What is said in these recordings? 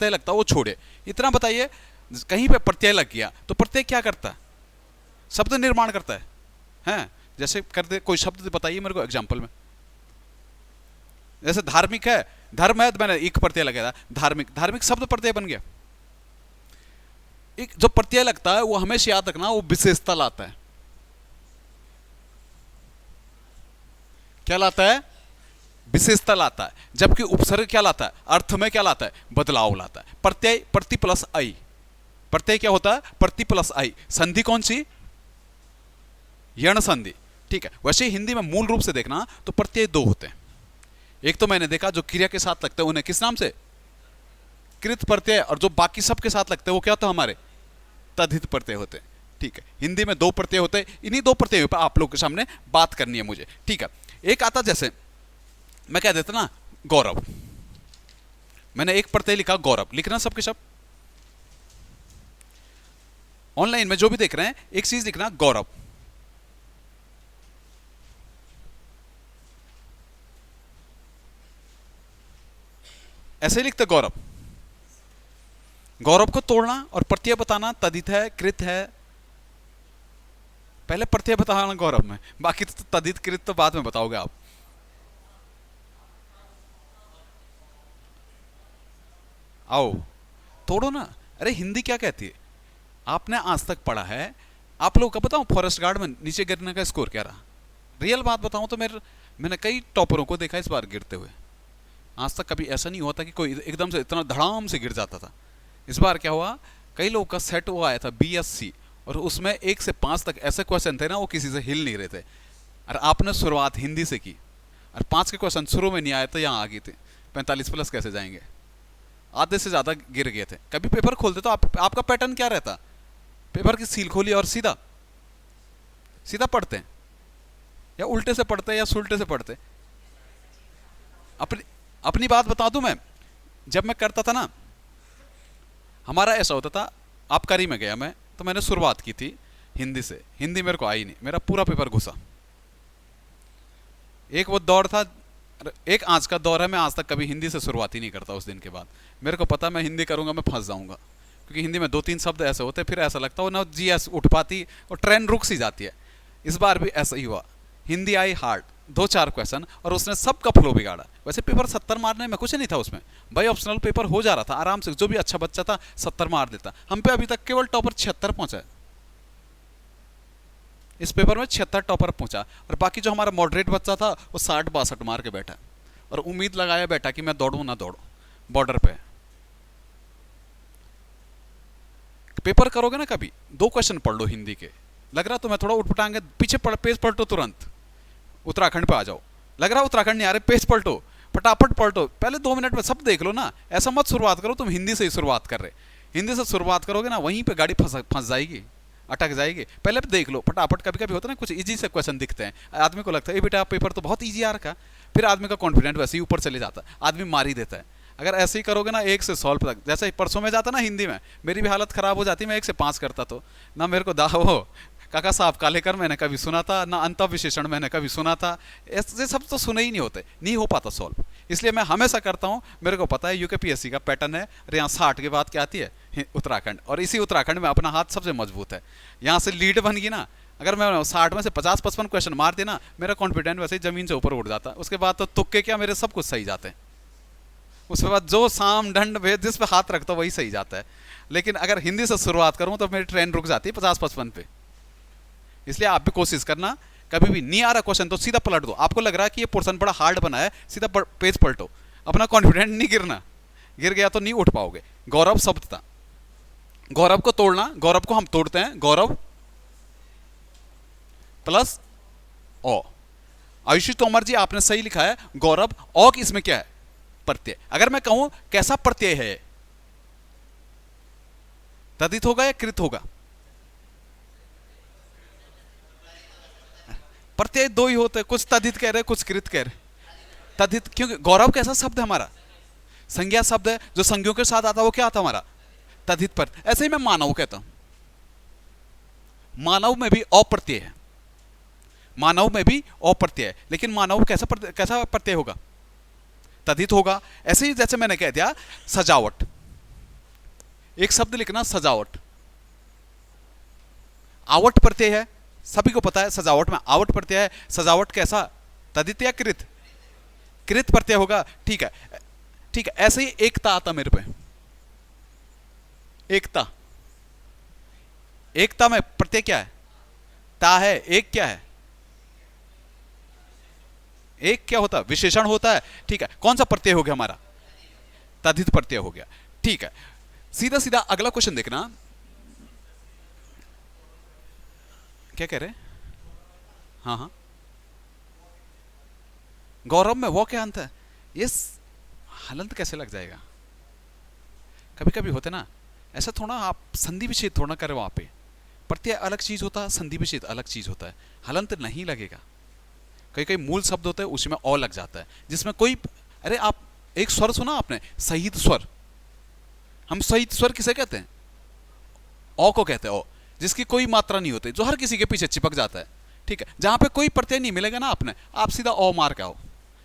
प्रत्यय लगता है वो छोड़े। इतना बताइए, कहीं पे प्रत्यय लग गया तो प्रत्यय क्या करता है? शब्द निर्माण करता है, हैं? जैसे करते कोई शब्द बताइए मेरे को एग्जाम्पल में। जैसे धार्मिक है, धर्म है, तो मैंने एक प्रत्यय लगाया, धार्मिक, धार्मिक शब्द प्रत्यय बन गया। एक जो प्रत्यय लगता है वो हमेशा याद रखना, वो विशेषता लाता है। क्या लाता है? विशेषता लाता है। जबकि उपसर्ग क्या लाता है? अर्थ में क्या लाता है? बदलाव लाता है। प्रत्यय प्रति प्लस आई, प्रत्यय क्या होता है? प्रति प्लस आई। संधि कौन सी? यण संधि, ठीक है। वैसे हिंदी में मूल रूप से देखना तो प्रत्यय दो होते हैं। एक तो मैंने देखा जो क्रिया के साथ लगते हैं उन्हें किस नाम से? कृत प्रत्यय, और जो बाकी सब के साथ लगते हैं वो क्या होता है? हमारे तद्धित प्रत्यय होते हैं, ठीक है। हिंदी में दो प्रत्यय होते हैं, इन्हीं दो प्रत्ययों पर आप लोग के सामने बात करनी है मुझे, ठीक है। एक आता, जैसे मैं कह देता ना गौरव, मैंने एक प्रत्यय लिखा गौरव, लिखना सबके सब। ऑनलाइन में जो भी देख रहे हैं एक चीज लिखना गौरव। ऐसे लिखते गौरव। गौरव को तोड़ना और प्रत्यय बताना, तदित है, कृत है। पहले प्रत्यय बताना गौरव में, बाकी तो तदित कृत तो बाद में बताओगे आप। आओ तोड़ो ना। अरे हिंदी क्या कहती है? आपने आज तक पढ़ा है, आप लोग का बताऊं फॉरेस्ट गार्ड में नीचे गिरने का स्कोर क्या रहा? रियल बात बताऊं तो मैंने कई टॉपरों को देखा इस बार गिरते हुए। आज तक कभी ऐसा नहीं होता कि कोई एकदम से इतना धड़ाम से गिर जाता था। इस बार क्या हुआ, कई लोगों का सेट वो आया था BSc, और उसमें 1 से 5 तक ऐसे क्वेश्चन थे ना, वो किसी से हिल नहीं रहे थे। और आपने शुरुआत हिंदी से की, और 5 के क्वेश्चन शुरू में नहीं आए तो यहाँ आ गए थे। 45 प्लस कैसे जाएंगे? आधे से ज़्यादा गिर गए थे। कभी पेपर खोलते तो आपका पैटर्न क्या रहता? पेपर की सील खोली और सीधा सीधा पढ़ते हैं, या उल्टे से पढ़ते हैं, या सुलटे से पढ़ते? अपनी अपनी बात बता दूं मैं, जब मैं करता था ना, हमारा ऐसा होता था, आबकारी में गया मैं, तो मैंने शुरुआत की थी हिंदी से। हिंदी मेरे को आई नहीं, मेरा पूरा पेपर घुसा। एक वो दौर था, एक आज का दौर है, मैं आज तक कभी हिंदी से शुरुआत ही नहीं करता। उस दिन के बाद मेरे को पता मैं हिंदी करूंगा मैं फंस जाऊंगा, क्योंकि हिंदी में 2-3 शब्द ऐसे होते फिर ऐसा लगता हो ना GS उठ पाती और ट्रेन रुक सी जाती है। इस बार भी ऐसा ही हुआ, हिंदी आई हार्ड, 2-4 क्वेश्चन, और उसने सबका फ्लो बिगाड़ा। वैसे पेपर 70 मारने में कुछ नहीं था उसमें, भाई ऑप्शनल पेपर हो जा रहा था आराम से, जो भी अच्छा बच्चा था 70 मार देता। हम पे अभी तक केवल टॉपर 76 पहुंचा है। इस पेपर में 76 टॉपर पहुंचा, और बाकी जो हमारा मॉडरेट बच्चा था वो 60-62 मार के बैठा, और उम्मीद लगाया बैठा कि मैं दौड़ूं ना दौड़ूं बॉर्डर पे। पेपर करोगे ना कभी, 2 क्वेश्चन पढ़ लो हिंदी के, लग रहा तुम्हें थोड़ा उठपटांगे, पीछे पेज पलटो, तुरंत उत्तराखंड पे आ जाओ। लग रहा उत्तराखंड नहीं आ रहे, पेज पलटो, फटाफट पलटो, पहले 2 मिनट में सब देख लो ना। ऐसा मत शुरुआत करो तुम हिंदी से ही शुरुआत कर रहे। हिंदी से शुरुआत करोगे ना, वहीं पे गाड़ी फंस जाएगी, अटक जाएगी। पहले देख लो फटाफट। कभी कभी होता है ना कुछ इजी से क्वेश्चन दिखते हैं, आदमी को लगता है ये बेटा पेपर तो बहुत ईजी आ रखा, फिर आदमी का कॉन्फिडेंट वैसे ही ऊपर चले जाता है, आदमी मार ही देता है। अगर ऐसे ही करोगे ना 1 से सॉल्व तक, जैसे परसों में जाता ना हिंदी में, मेरी भी हालत खराब हो जाती, मैं 1 से 5 करता तो ना मेरे को हो काका साहब कालेकर मैंने कभी सुना था, ना अंत विशेषण मैंने कभी सुना था, ऐसे सब तो सुने ही नहीं होते, नहीं हो पाता सॉल्व। इसलिए मैं हमेशा करता हूँ, मेरे को पता है UKPSC का पैटर्न है। और यहाँ 60 के बाद क्या आती है? उत्तराखंड, और इसी उत्तराखंड में अपना हाथ सबसे मजबूत है। यहाँ से लीड बन गई ना, अगर मैं 60 में से 50-55 क्वेश्चन मार दिया ना, मेरा कॉन्फिडेंस वैसे ही जमीन से ऊपर उठ जाता है। उसके बाद तो तुक्के क्या, मेरे सब कुछ सही जाते हैं। उसके बाद जो साम दंड भेद जिस पे हाथ रखता वही सही जाता है। लेकिन अगर हिंदी से शुरुआत करूं तो मेरी ट्रेन रुक जाती है 50-55 पे। इसलिए आप भी कोशिश करना, कभी भी नहीं आ रहा क्वेश्चन तो सीधा पलट दो। आपको लग रहा है कि ये पोर्शन बड़ा हार्ड बना है, सीधा पेज पलटो, अपना कॉन्फिडेंस नहीं गिरना, गिर गया तो नहीं उठ पाओगे। गौरव शब्द था, गौरव को तोड़ना, गौरव को हम तोड़ते हैं, गौरव प्लस ओ। आयुषी तोमर जी आपने सही लिखा है, गौरव औ इसमें क्या है? प्रत्यय। अगर मैं कहूं कैसा प्रत्यय है, तदित होगा या कृत होगा? प्रत्यय 2 ही होते हैं, कुछ तदित कह रहे कुछ कृत कह रहे। तदित, क्योंकि गौरव कैसा शब्द है हमारा? संज्ञा शब्द है, जो संज्ञों के साथ आता है वो क्या आता हमारा? तदित पर। ऐसे ही मैं मानव कहता हूं, मानव में भी अप्रत्यय है, मानव में भी अप्रत्यय है, लेकिन मानव कैसा प्रत्यय होगा? तदित होगा। ऐसे ही जैसे मैंने कह दिया सजावट, एक शब्द लिखना सजावट, आवट प्रत्यय है, सभी को पता है सजावट में आवट प्रत्यय है। सजावट कैसा, तदित या कृत, कृत प्रत्यय होगा। ठीक है, ठीक है। ऐसे ही एकता आता मेरे पे, एकता, एकता में प्रत्यय क्या है, ता है। एक क्या है, एक क्या होता है, विशेषण होता है। ठीक है, कौन सा प्रत्यय हो गया हमारा, तद्धित प्रत्यय हो गया। ठीक है, सीधा सीधा अगला क्वेश्चन देखना, क्या कह रहे, हाँ हाँ, गौरव में वो क्या अंत है, ये हलंत कैसे लग जाएगा। कभी कभी होते ना ऐसा, थोड़ा आप संधि विच्छेद थोड़ा करें वहां पे, प्रत्यय अलग चीज होता है, संधि विच्छेद अलग चीज होता है, हलंत नहीं लगेगा। कई कई मूल शब्द होते हैं उसमें ओ लग जाता है, जिसमें कोई, अरे आप एक स्वर सुना आपने, सहित स्वर, हम सहित स्वर किसे कहते हैं, ओ को कहते हैं, ओ जिसकी कोई मात्रा नहीं होती, जो हर किसी के पीछे चिपक जाता है। ठीक है, जहां पे कोई प्रत्यय नहीं मिलेगा ना आपने, आप सीधा ओ मार के आओ।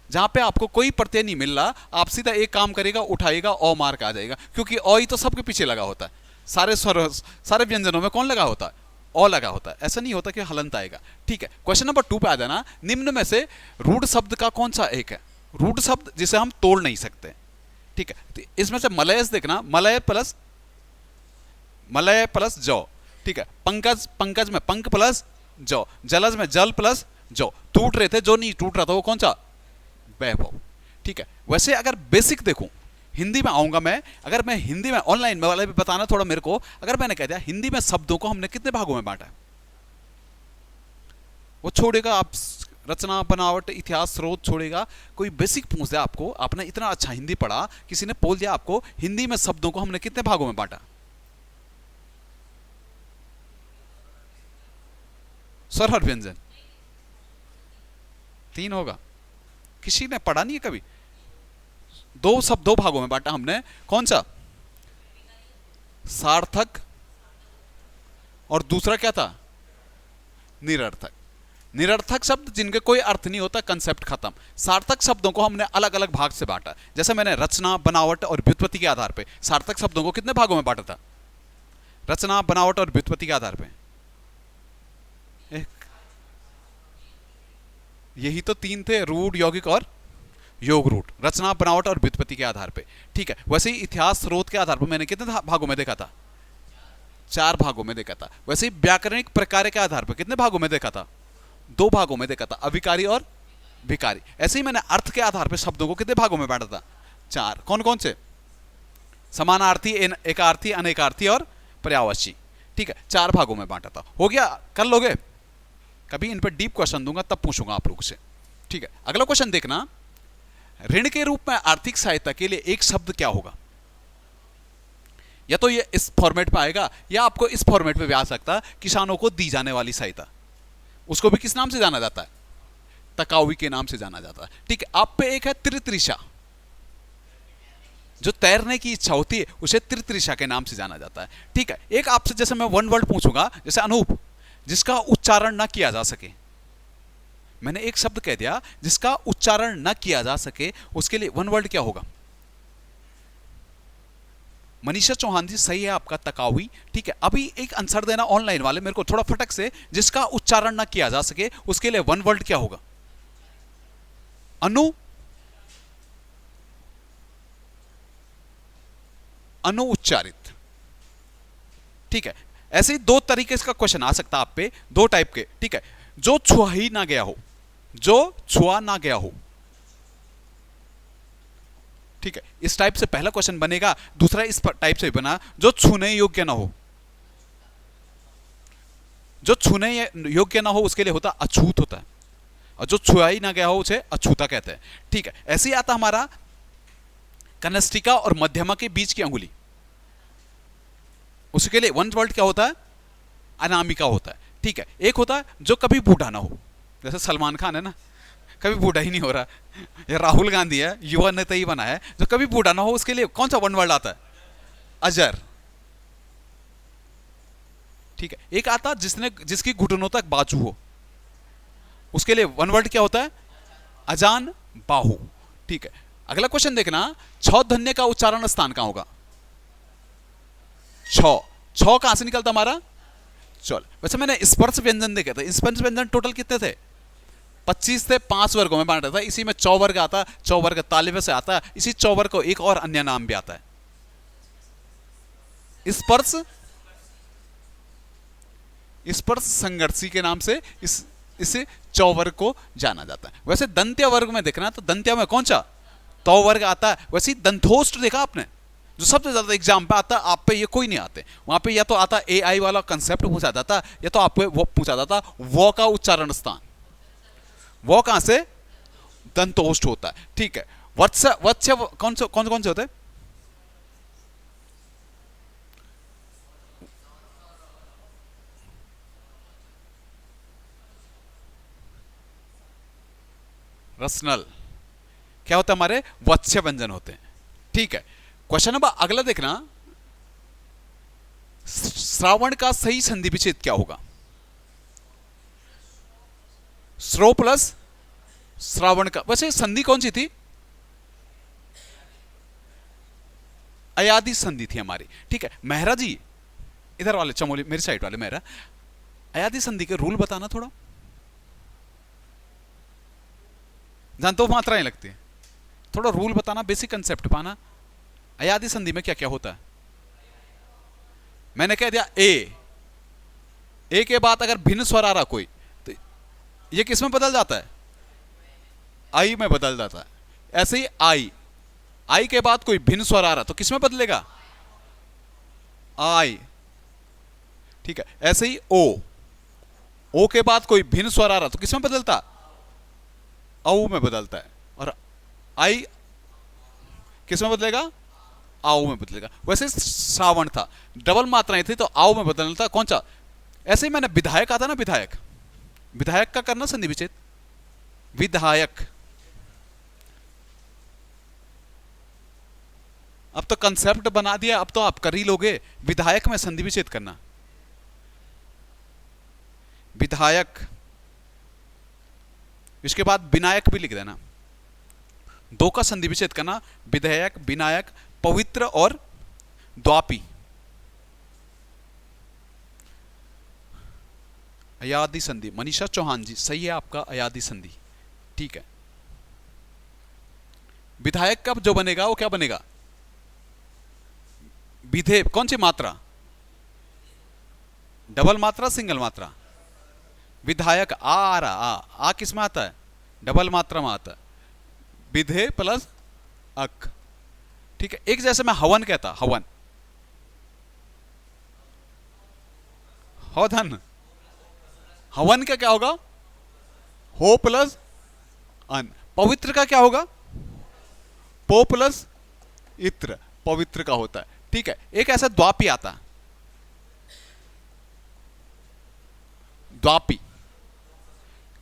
जहां पे आपको कोई प्रत्यय नहीं मिल रहा, आप सीधा एक काम करेगा, उठाएगा, ओ मार के आ जाएगा, क्योंकि ओ ही तो सबके पीछे लगा होता है। सारे स्वर, सारे व्यंजनों में कौन लगा होता है, ओ लगा होता है। ऐसा नहीं होता कि हलंत आएगा। ठीक है, क्वेश्चन नंबर 2 पे आ जाना, निम्न में से रूढ़ शब्द का कौन सा एक है, रूढ़ शब्द जिसे हम तोड़ नहीं सकते। ठीक है, तो इसमें से मलयस देखना, मलय प्लस जौ। ठीक है, पंकज, पंकज में पंक प्लस जौ, जलज में जल प्लस जौ। टूट रहे थे, जो नहीं टूट रहा था वो कौन सा, वैभव। ठीक है, वैसे अगर बेसिक देखूं, हिंदी में आऊंगा मैं, अगर मैं हिंदी में ऑनलाइन में वाले भी बताना थोड़ा मेरे को, अगर मैंने कह दिया हिंदी में शब्दों को हमने कितने भागों में बांटा है, वो छोड़ेगा, आप रचना, बनावट, इतिहास, स्रोत छोड़ेगा। कोई बेसिक पूछ दिया आपको, आपने इतना अच्छा हिंदी पढ़ा, किसी ने बोल दिया आपको हिंदी में शब्दों को हमने कितने भागों में बांटा, स्वर और व्यंजन 3 होगा, किसी ने पढ़ा नहीं है कभी। 2 शब्द 2 भागों में बांटा हमने, कौन सा, सार्थक, और दूसरा क्या था, निरर्थक। निरर्थक शब्द जिनके कोई अर्थ नहीं होता, कंसेप्ट खत्म। सार्थक शब्दों को हमने अलग अलग भाग से बांटा, जैसे मैंने रचना, बनावट और व्युत्पत्ति के आधार पे सार्थक शब्दों को कितने भागों में बांटा था, रचना, बनावट और व्युत्पत्ति के आधार पे, यही तो 3 थे, रूढ़, यौगिक और योग रूट, रचना, बनावट और व्युत्पत्ति के आधार पे। ठीक है, वैसे ही इतिहास, स्रोत के आधार पर मैंने कितने भागों में देखा था, 4 भागों में देखा था। वैसे ही व्याकरणिक प्रकार के आधार पर कितने भागों में देखा था, 2 भागों में देखा था, अविकारी और विकारी। ऐसे ही मैंने अर्थ के आधार पर शब्दों को कितने भागों में बांटा था, 4। कौन कौन से, समानार्थी, एकार्थी, अनेकार्थी और पर्यायवाची। ठीक है, 4 भागों में बांटा था। हो गया, कर लोगे, कभी इन पर डीप क्वेश्चन दूंगा तब पूछूंगा आप लोगों से। ठीक है, अगला क्वेश्चन देखना, ऋण के रूप में आर्थिक सहायता के लिए एक शब्द क्या होगा, या तो ये इस फॉर्मेट में आएगा, या आपको इस फॉर्मेट में भी आ सकता है, किसानों को दी जाने वाली सहायता, उसको भी किस नाम से जाना जाता है, तकावी के नाम से जाना जाता है। ठीक है, आप पे एक है त्रितृषा, जो तैरने की इच्छा होती है उसे त्रितृषा के नाम से जाना जाता है। ठीक है, एक आपसे जैसे मैं वन वर्ड पूछूंगा, जैसे अनूप, जिसका उच्चारण ना किया जा सके, मैंने एक शब्द कह दिया जिसका उच्चारण न किया जा सके, उसके लिए वन वर्ड क्या होगा, मनीषा चौहान जी सही है आपका, तकावी। ठीक है, अभी एक आंसर देना ऑनलाइन वाले मेरे को थोड़ा फटक से, जिसका उच्चारण न किया जा सके उसके लिए वन वर्ड क्या होगा, अनु उच्चारित। ठीक है, ऐसे ही 2 तरीके का क्वेश्चन आ सकता है आप पे, 2 टाइप के। ठीक है, जो छुआ ही ना गया हो, जो छुआ ना गया हो। ठीक है, इस टाइप से पहला क्वेश्चन बनेगा। दूसरा इस टाइप से बना, जो छूने योग्य ना हो। जो छूने योग्य ना हो उसके लिए होता अछूत होता है, और जो छुआ ही ना गया हो उसे अछूता कहते हैं। ठीक है, ऐसे ही आता हमारा कनिष्ठिका और मध्यमा के बीच की अंगुली, उसके लिए वन वर्ड क्या होता है, अनामिका होता है। ठीक है, एक होता है जो कभी बूढ़ा ना हो, जैसे सलमान खान है ना, कभी बूढ़ा ही नहीं हो रहा, या राहुल गांधी है, युवा नेता ही बना है, जो कभी बूढ़ा ना हो, उसके लिए कौन सा वन वर्ड आता है, अजर। ठीक है, एक आता जिसकी घुटनों तक बाजू हो, उसके लिए वन वर्ड क्या होता है, अजान बाहु। ठीक है, अगला क्वेश्चन देखना, छौ धन्य का उच्चारण स्थान कहां होगा, छ, छ कहां से निकलता हमारा? चल, वैसे मैंने स्पर्श व्यंजन देखे थे, स्पर्श व्यंजन टोटल कितने थे? 25 थे, 5 वर्गों में बांटा था। इसी में चौवर्ग आता, चौवर्ग तालिब से आता, इसी चौवर्ग को एक और अन्य नाम भी आता है, स्पर्श, स्पर्श संघर्षी के नाम से इसे चौवर्ग को जाना जाता है। वैसे दंत्य वर्ग में देखना तो दंत्य में कौन सा तौ वर्ग आता है। वैसे ही दंथोष्ट देखा आपने, जो सबसे ज्यादा एग्जाम पे आता, आप पे ये कोई नहीं आते, वहां पे या तो आता AI वाला कंसेप्ट पूछा जाता, या तो आपको वो पूछा जाता वो का उच्चारण स्थान, वो कहां से? दंतोष्ट होता है। ठीक है, वत्स, वत्स कौन से होते हैं? रसनल क्या होता है? हमारे वत्स्य व्यंजन होते हैं। ठीक है, क्वेश्चन नंबर अगला देखना, श्रावण का सही संधि विच्छेद क्या होगा? श्रो प्लस श्रावण का, वैसे संधि कौन सी थी? अयादि संधि थी हमारी। ठीक है, मेहरा जी इधर वाले, चमोली मेरी साइड वाले मेहरा, अयादि संधि के रूल बताना थोड़ा, जानते हो मात्राएं लगती है, थोड़ा रूल बताना, बेसिक कंसेप्ट पाना। अयादि संधि में क्या क्या होता है? मैंने कह दिया ए के बाद अगर भिन्न स्वर आ रहा कोई, तो ये किस में बदल जाता है? आई में बदल जाता है। ऐसे ही आई के बाद कोई भिन्न स्वर आ रहा तो किस में बदलेगा? आई। ठीक है, ऐसे ही ओ के बाद कोई भिन्न स्वर आ रहा तो किस में बदलता? औ में बदलता है। और आई किस में बदलेगा? आओ में बदलेगा। वैसे श्रावण था, डबल मात्राएं थी तो आओ में बदलना था, कौन सा? ऐसे ही मैंने विधायक आता ना, विधायक, विधायक का करना संधि विच्छेद, विधायक। अब तो कंसेप्ट बना दिया, अब तो आप कर ही लोगे। विधायक में संधि विच्छेद करना, विधायक, इसके बाद विनायक भी लिख देना। दो का संधि विच्छेद करना, विधेयक, विनायक, पवित्र और द्वापी। अयादि संधि, मनीषा चौहान जी सही है आपका, अयादि संधि। ठीक है, विधायक का जो बनेगा वो क्या बनेगा? विधे, कौन सी मात्रा? डबल मात्रा, सिंगल मात्रा? विधायक आ रहा, आ किस में आता है? डबल मात्रा में आता है, विधे प्लस अक। ठीक है, एक जैसे मैं हवन कहता, हवन, हो धन, हवन का क्या होगा? हो प्लस अन। पवित्र का क्या होगा? पो प्लस इत्र, पवित्र का होता है। ठीक है, एक ऐसा द्वापी आता, द्वापी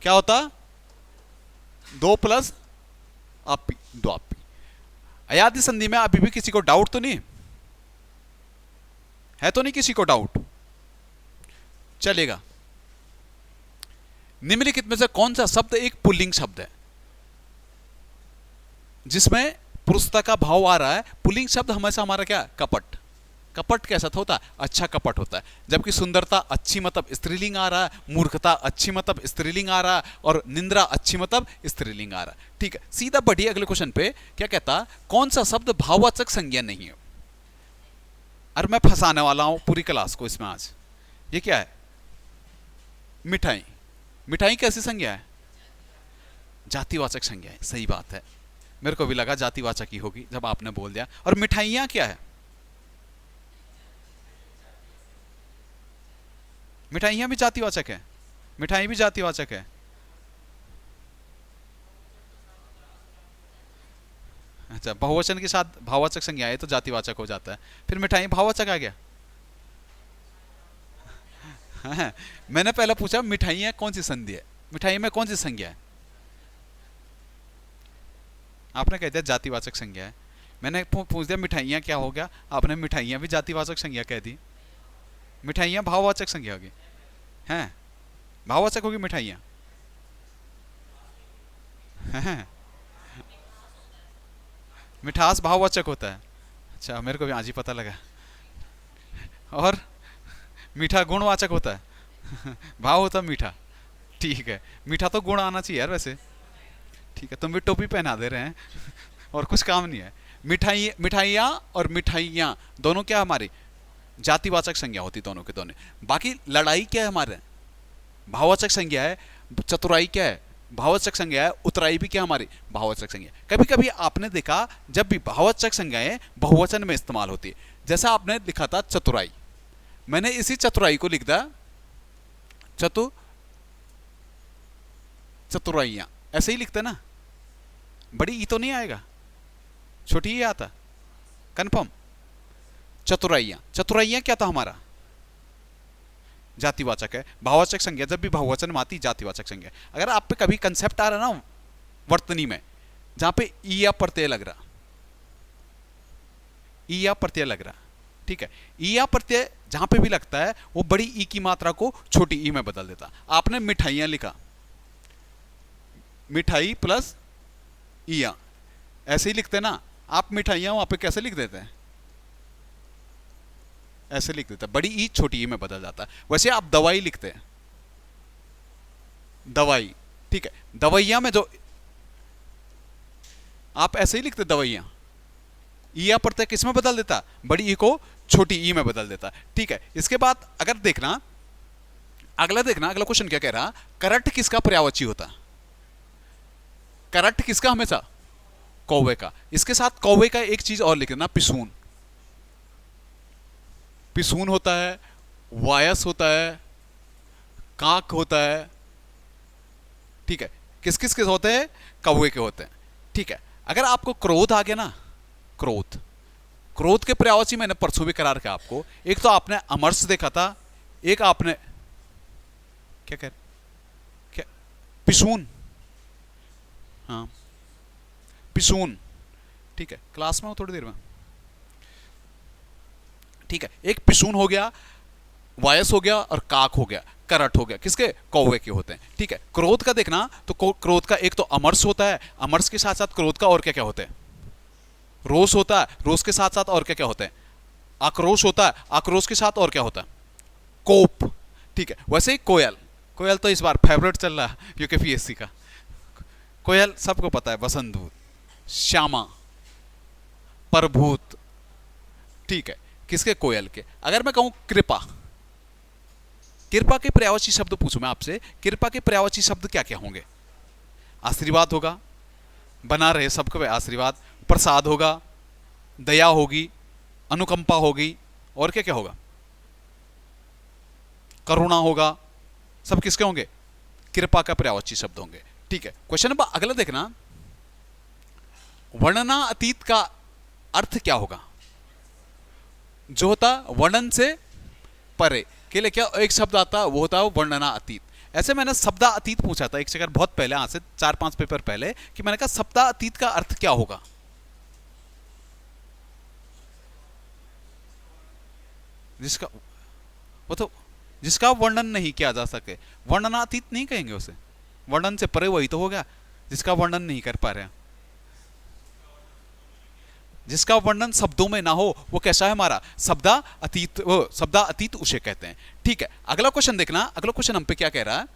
क्या होता? दो प्लस अपी, द्वापी। अयादि संधि में अभी भी किसी को डाउट तो नहीं है? तो नहीं किसी को डाउट? चलेगा। निम्नलिखित में से कौन सा शब्द एक पुल्लिंग शब्द है जिसमें पुरुषता का भाव आ रहा है? पुल्लिंग शब्द हमेशा हमारा क्या? कपट। कपट कैसा होता है? अच्छा कपट होता है। जबकि सुंदरता अच्छी मतलब स्त्रीलिंग आ रहा है, मूर्खता अच्छी मतलब स्त्रीलिंग आ रहा है, और निंद्रा अच्छी मतलब स्त्रीलिंग आ रहा है। ठीक है, सीधा बढ़िए अगले क्वेश्चन पे। क्या कहता? कौन सा शब्द भाववाचक संज्ञा नहीं है? अरे मैं फंसाने वाला हूं पूरी क्लास को इसमें आज। ये क्या है? मिठाई। मिठाई कैसी संज्ञा है? जातिवाचक संज्ञा है। सही बात है, मेरे को भी लगा जातिवाचक ही होगी जब आपने बोल दिया। और मिठाइयां क्या है? मिठाइयां भी जातिवाचक है, मिठाई भी जातिवाचक है। अच्छा, बहुवचन के साथ भाववाचक संज्ञा है तो जातिवाचक हो जाता है, फिर मिठाई भाववाचक आ गया। हाँ, मैंने पहले पूछा मिठाइयां कौन सी संधि है, मिठाई में कौन सी संज्ञा है? आपने कह दिया जातिवाचक संज्ञा है। मैंने पूछ दिया मिठाइयां क्या हो गया, आपने मिठाइयां भी जातिवाचक संज्ञा कह दी। मिठाइयां भाववाचक संज्ञा होगी, हैं? भाववाचक होगी मिठाइयां, हैं? मिठास भाववाचक होता है। अच्छा, मेरे को भी आज ही पता लगा। और मीठा गुणवाचक होता है। भाव होता है मीठा। ठीक है, मीठा तो गुण आना चाहिए यार वैसे। ठीक है, तुम भी टोपी पहना दे रहे हैं और कुछ काम नहीं है। मिठाई, मिठाइयाँ और मिठाइयाँ दोनों क्या हमारी जातिवाचक संज्ञा होती दोनों के दोनों। बाकी लड़ाई क्या है हमारे, भाववाचक संज्ञा है। चतुराई क्या है, भाववाचक संज्ञा है। उतराई भी क्या हमारी, भाववाचक संज्ञा। कभी कभी आपने देखा जब भी भाववाचक संज्ञाएं बहुवचन में इस्तेमाल होती है, जैसा आपने लिखा था चतुराई, मैंने इसी चतुराई को लिख दिया चतु चतुराइयां, ऐसे ही लिखते ना, बड़ी ई तो नहीं आएगा, छोटी ही आता, कंफर्म। चतुराइयां, चतुराइयां क्या था हमारा, जातिवाचक है। भाववाचक संज्ञा जब भी बहुवचन में आती जातिवाचक संज्ञा। अगर आप पे कभी कंसेप्ट आ रहा ना वर्तनी में, जहां पे ई या प्रत्यय लग रहा, ई या प्रत्यय लग रहा, ठीक है, ई या प्रत्यय जहां पे भी लगता है वो बड़ी ई की मात्रा को छोटी ई में बदल देता। आपने मिठाइयां लिखा, मिठाई प्लस ईया, ऐसे ही लिखते ना आप। मिठाइयां वहां पे कैसे लिख देते हैं, ऐसे लिख देते हैं, बड़ी ई छोटी ई में बदल जाता है। वैसे आप दवाई लिखते हैं, दवाई, ठीक है, दवाइयां में जो आप ऐसे ही लिखते दवाइयां, ई या प्रत्यय किस में बदल देता, बड़ी ई को छोटी ई में बदल देता। ठीक है, इसके बाद अगर देखना अगला, देखना अगला क्वेश्चन क्या कह रहा, करट किसका पर्यायवाची होता, करट किसका हमेशा, कौवे का। इसके साथ कौवे का एक चीज और लिख देना, पिसून। पिसून होता है, वायस होता है, काक होता है, ठीक है, किस किस के होते हैं, कौवे के होते हैं। ठीक है, अगर आपको क्रोध आ गया ना, क्रोध, क्रोध के पर्यायवाची मैंने परसों भी करार किया आपको। एक तो आपने अमरस देखा था, एक आपने क्या कह, क्या, पिसून, हाँ पिसून, ठीक है, क्लास में हो थोड़ी देर में। ठीक है, एक पिसून हो गया, वायस हो गया और काक हो गया, करट हो गया, किसके, कौवे के होते हैं। ठीक है, क्रोध का देखना तो क्रोध का एक तो अमरस होता है, अमरस के साथ साथ क्रोध का और क्या क्या होता है, रोष होता है, रोष के साथ साथ और क्या क्या होता है, आक्रोश होता है, आक्रोश के साथ और क्या होता है, कोप। ठीक है, वैसे ही कोयल, कोयल तो इस बार फेवरेट चल रहा है यूकेपीएससी का। कोयल सबको पता है, बसंतदूत, श्यामा, प्रभूत, ठीक है, किसके, कोयल के। अगर मैं कहूं कृपा, कृपा के पर्यायवाची शब्द पूछूं मैं आपसे, कृपा के पर्यायवाची शब्द क्या क्या होंगे, आशीर्वाद होगा, बना रहे सबको पे आशीर्वाद, प्रसाद होगा, दया होगी, अनुकंपा होगी, और क्या क्या होगा, करुणा होगा, सब किसके होंगे, कृपा का पर्यायवाची शब्द होंगे। ठीक है, क्वेश्चन नंबर अगला देखना, वर्णना अतीत का अर्थ क्या होगा, जो होता वर्णन से परे के लिए, क्या एक शब्द आता वो होता है वर्णना अतीत। ऐसे मैंने शब्दा अतीत पूछा था एक जगह बहुत पहले, आज से 4-5 पेपर पहले, कि मैंने कहा शब्दा अतीत का अर्थ क्या होगा, जिसका वो तो जिसका वर्णन नहीं किया जा सके, वर्णनातीत नहीं कहेंगे उसे, वर्णन से परे वही तो हो गया जिसका वर्णन नहीं कर पा रहे हैं। जिसका वर्णन शब्दों में ना हो वो कैसा है हमारा, शब्दा अतीत, वो शब्दा अतीत उसे कहते हैं। ठीक है, अगला क्वेश्चन देखना, अगला क्वेश्चन हम पे क्या कह रहा है,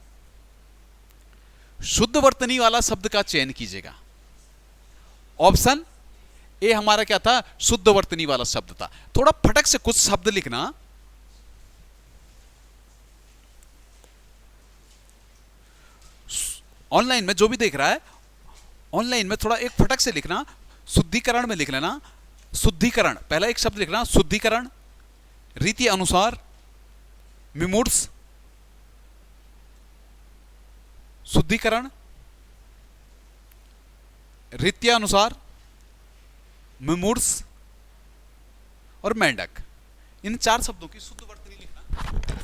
शुद्ध वर्तनी वाला शब्द का चयन कीजिएगा। ऑप्शन ए हमारा क्या था, शुद्ध वर्तनी वाला शब्द था। थोड़ा फटक से कुछ शब्द लिखना, ऑनलाइन में जो भी देख रहा है, ऑनलाइन में थोड़ा एक फटक से लिखना, शुद्धिकरण में लिख लेना, शुद्धिकरण, पहला एक शब्द लिखना, शुद्धिकरण, रीति अनुसार, मिमूर्स, शुद्धिकरण, रीत्यानुसार, मिमूर्स और मेंढक, इन 4 शब्दों की शुद्ध वर्तनी लिखना।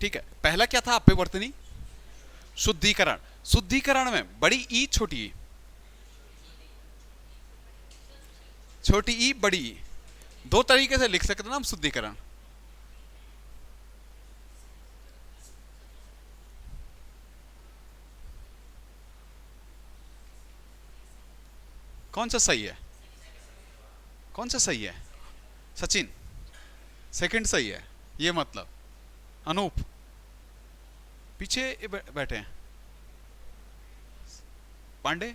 ठीक है, पहला क्या था आप पे वर्तनी? शुद्धिकरण। शुद्धिकरण में बड़ी ई छोटी ई, छोटी ई बड़ी ई, दो तरीके से लिख सकते हैं ना हम शुद्धिकरण। कौन सा सही है? कौन सा सही है? सचिन सेकंड सही है, ये मतलब अनूप पीछे बैठे हैं, पांडे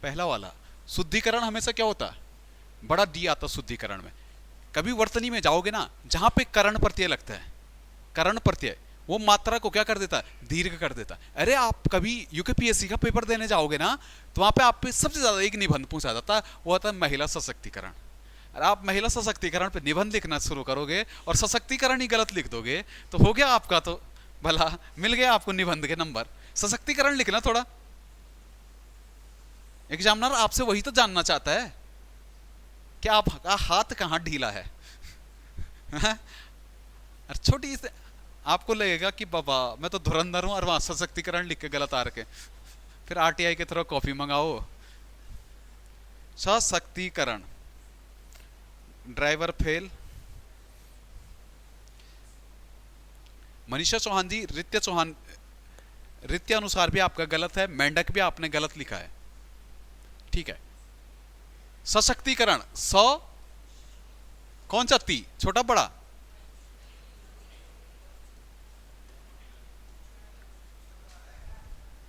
पहला वाला। शुद्धिकरण हमेशा क्या होता है? बड़ा डी आता शुद्धिकरण में। कभी वर्तनी में जाओगे ना, जहां पे करण प्रत्यय लगता है, करण प्रत्यय वो मात्रा को क्या कर देता है? दीर्घ कर देता है। अरे आप कभी यूकेपीएससी का पेपर देने जाओगे ना, तो वहां पे आप पे सबसे ज्यादा एक निबंध पूछा जाता है, वो आता है महिला सशक्तिकरण। अरे आप महिला सशक्तिकरण पे निबंध लिखना शुरू करोगे और सशक्तिकरण ही गलत लिख दोगे तो हो गया आपका, तो भला मिल गया आपको निबंध के नंबर। सशक्तिकरण लिखना थोड़ा। एग्जामिनर आपसे वही तो जानना चाहता है कि आपका हाथ कहां ढीला है। और छोटी से आपको लगेगा कि बाबा मैं तो धुरंधर हूं और वहां सशक्तिकरण लिख के गलत आ रखे, फिर आरटीआई के थ्रू कॉपी मंगाओ। सशक्तिकरण, ड्राइवर फेल। मनीषा चौहान जी, रित्या चौहान, रित्या अनुसार भी आपका गलत है, मेंढक भी आपने गलत लिखा है, ठीक है। सशक्तिकरण, कौन सा ती, छोटा बड़ा?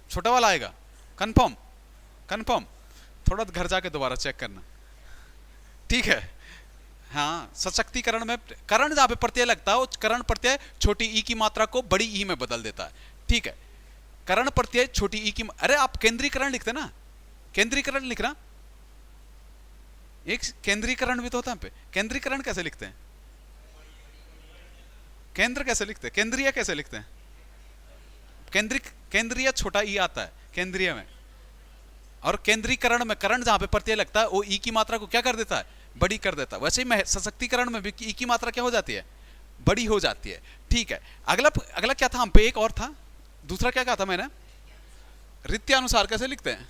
छोटा वाला आएगा, कंफर्म? कंफर्म? थोड़ा घर जाके दोबारा चेक करना, ठीक है। हाँ, सशक्तिकरण में करण जहां पे प्रत्यय लगता है, वो करण प्रत्यय छोटी ई की मात्रा को बड़ी ई में बदल देता है, ठीक है। करण प्रत्यय छोटी ई की, अरे आप केंद्रीकरण लिखते ना, केंद्रीकरण लिखना, एक केंद्रीकरण भी तो होता है पे। केंद्रीकरण कैसे लिखते हैं? केंद्र कैसे लिखते हैं? केंद्रीय कैसे लिखते हैं? केंद्रीय छोटा ई आता है केंद्रीय में, और केंद्रीकरण में करण जहां पे प्रत्यय लगता है वो ई की मात्रा को क्या कर देता है? बड़ी कर देता है। वैसे ही सशक्तिकरण में भी ई की मात्रा क्या हो जाती है? बड़ी हो जाती है, ठीक है। अगला अगला क्या था हम पे? एक और था, दूसरा क्या कहा था मैंने? रित्यानुसार कैसे लिखते हैं?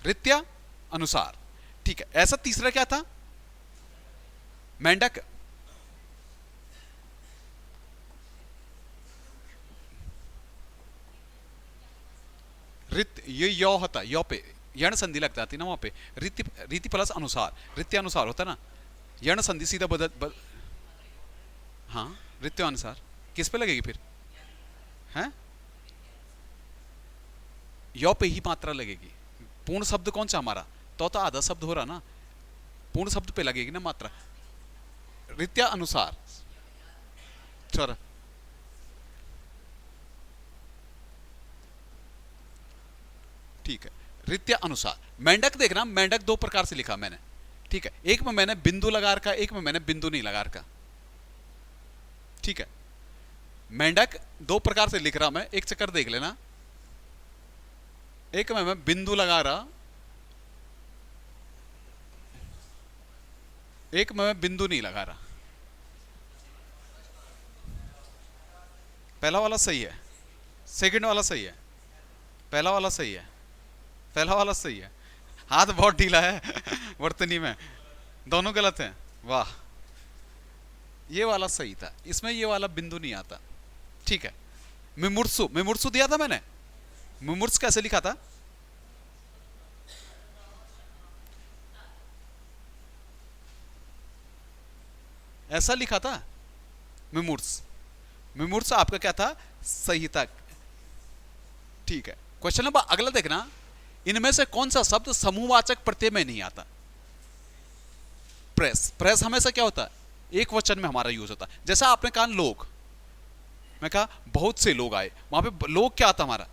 रित्या अनुसार, ठीक है। ऐसा तीसरा क्या था? मेंढक, रित, ये यो होता, यो पे यण संधि लग जाती ना वहां पे, रीति प्लस अनुसार, रित्यानुसार होता ना, यण संधि सीधा हाँ, रित्यानुसार किस पे लगेगी फिर? हैं? यो पे ही मात्रा लगेगी। पूर्ण शब्द कौन सा हमारा? तो आधा शब्द हो रहा ना, पूर्ण शब्द पे लगेगी ना मात्रा। रित्या अनुसार, चल ठीक है। रित्या अनुसार, मेंढक देखना, मेंढक दो प्रकार से लिखा मैंने, ठीक है। एक में मैंने बिंदु लगा रखा, एक में मैंने बिंदु नहीं लगा रखा, ठीक है। मेंढक दो प्रकार से लिख रहा मैं, एक चक्कर देख लेना। एक में मैं बिंदु लगा रहा, एक में मैं बिंदु नहीं लगा रहा। पहला वाला सही है, सेकंड वाला सही है, पहला वाला सही है, पहला वाला सही है। हाथ बहुत ढीला है वर्तनी में, दोनों गलत हैं। वाह, ये वाला सही था, इसमें ये वाला बिंदु नहीं आता, ठीक है। मिमुर्सु, मिमुर्सु दिया था मैंने, मिमुर्स कैसे लिखा था? ऐसा लिखा था मिमुर्स। मिमुर्स आपका क्या था? संहिता, ठीक है। क्वेश्चन नंबर अगला देखना, इनमें से कौन सा शब्द समूहवाचक प्रत्यय में नहीं आता? प्रेस, प्रेस हमेशा क्या होता है? एक वचन में हमारा यूज होता है। जैसा आपने कहा लोग, मैं कहा बहुत से लोग आए, वहां पे लोग क्या आता हमारा?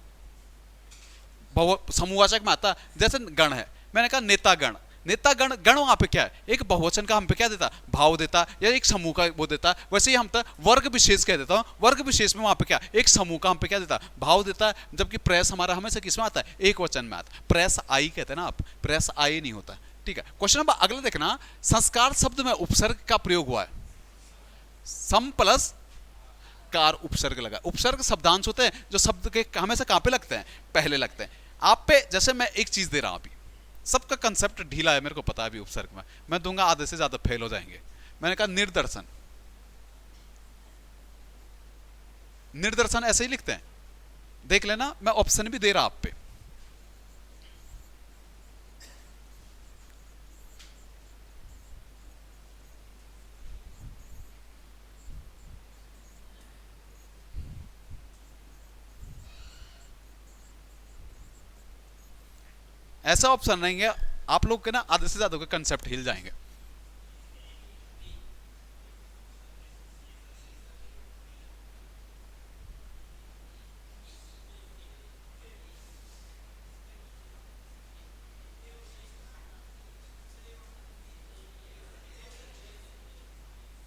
समूहवाचक में आता। जैसे गण है, मैंने कहा नेतागण, नेतागण, गण वहां पे क्या है? एक बहुवचन का हम पे क्या देता? भाव देता, या एक समूह का वो देता। वैसे ही हम तो वर्ग विशेष कह देता हूं, वर्ग विशेष में वहां पे क्या? एक समूह का हम पे क्या देता? भाव देता। जबकि प्रेस हमारा हमेशा किस में आता है? एक वचन में आता। प्रेस आई कहते हैं ना आप, प्रेस आई नहीं होता, ठीक है। क्वेश्चन नंबर अगला देखना, संस्कार शब्द में उपसर्ग का प्रयोग हुआ है। सम प्लस कार उपसर्ग लगा। उपसर्ग शब्दांश होते हैं जो शब्द के हमेशा कहां पे लगते हैं, पहले लगते हैं। आप पे जैसे मैं एक चीज दे रहा हूं अभी, सबका कंसेप्ट ढीला है मेरे को पता है अभी उपसर्ग में, मैं दूंगा आधे से ज्यादा फेल हो जाएंगे। मैंने कहा निर्दर्शन, निर्दर्शन ऐसे ही लिखते हैं, देख लेना, मैं ऑप्शन भी दे रहा आप पे। ऐसा ऑप्शन रहेंगे आप लोग के ना आधे से ज्यादा के कंसेप्ट हिल जाएंगे।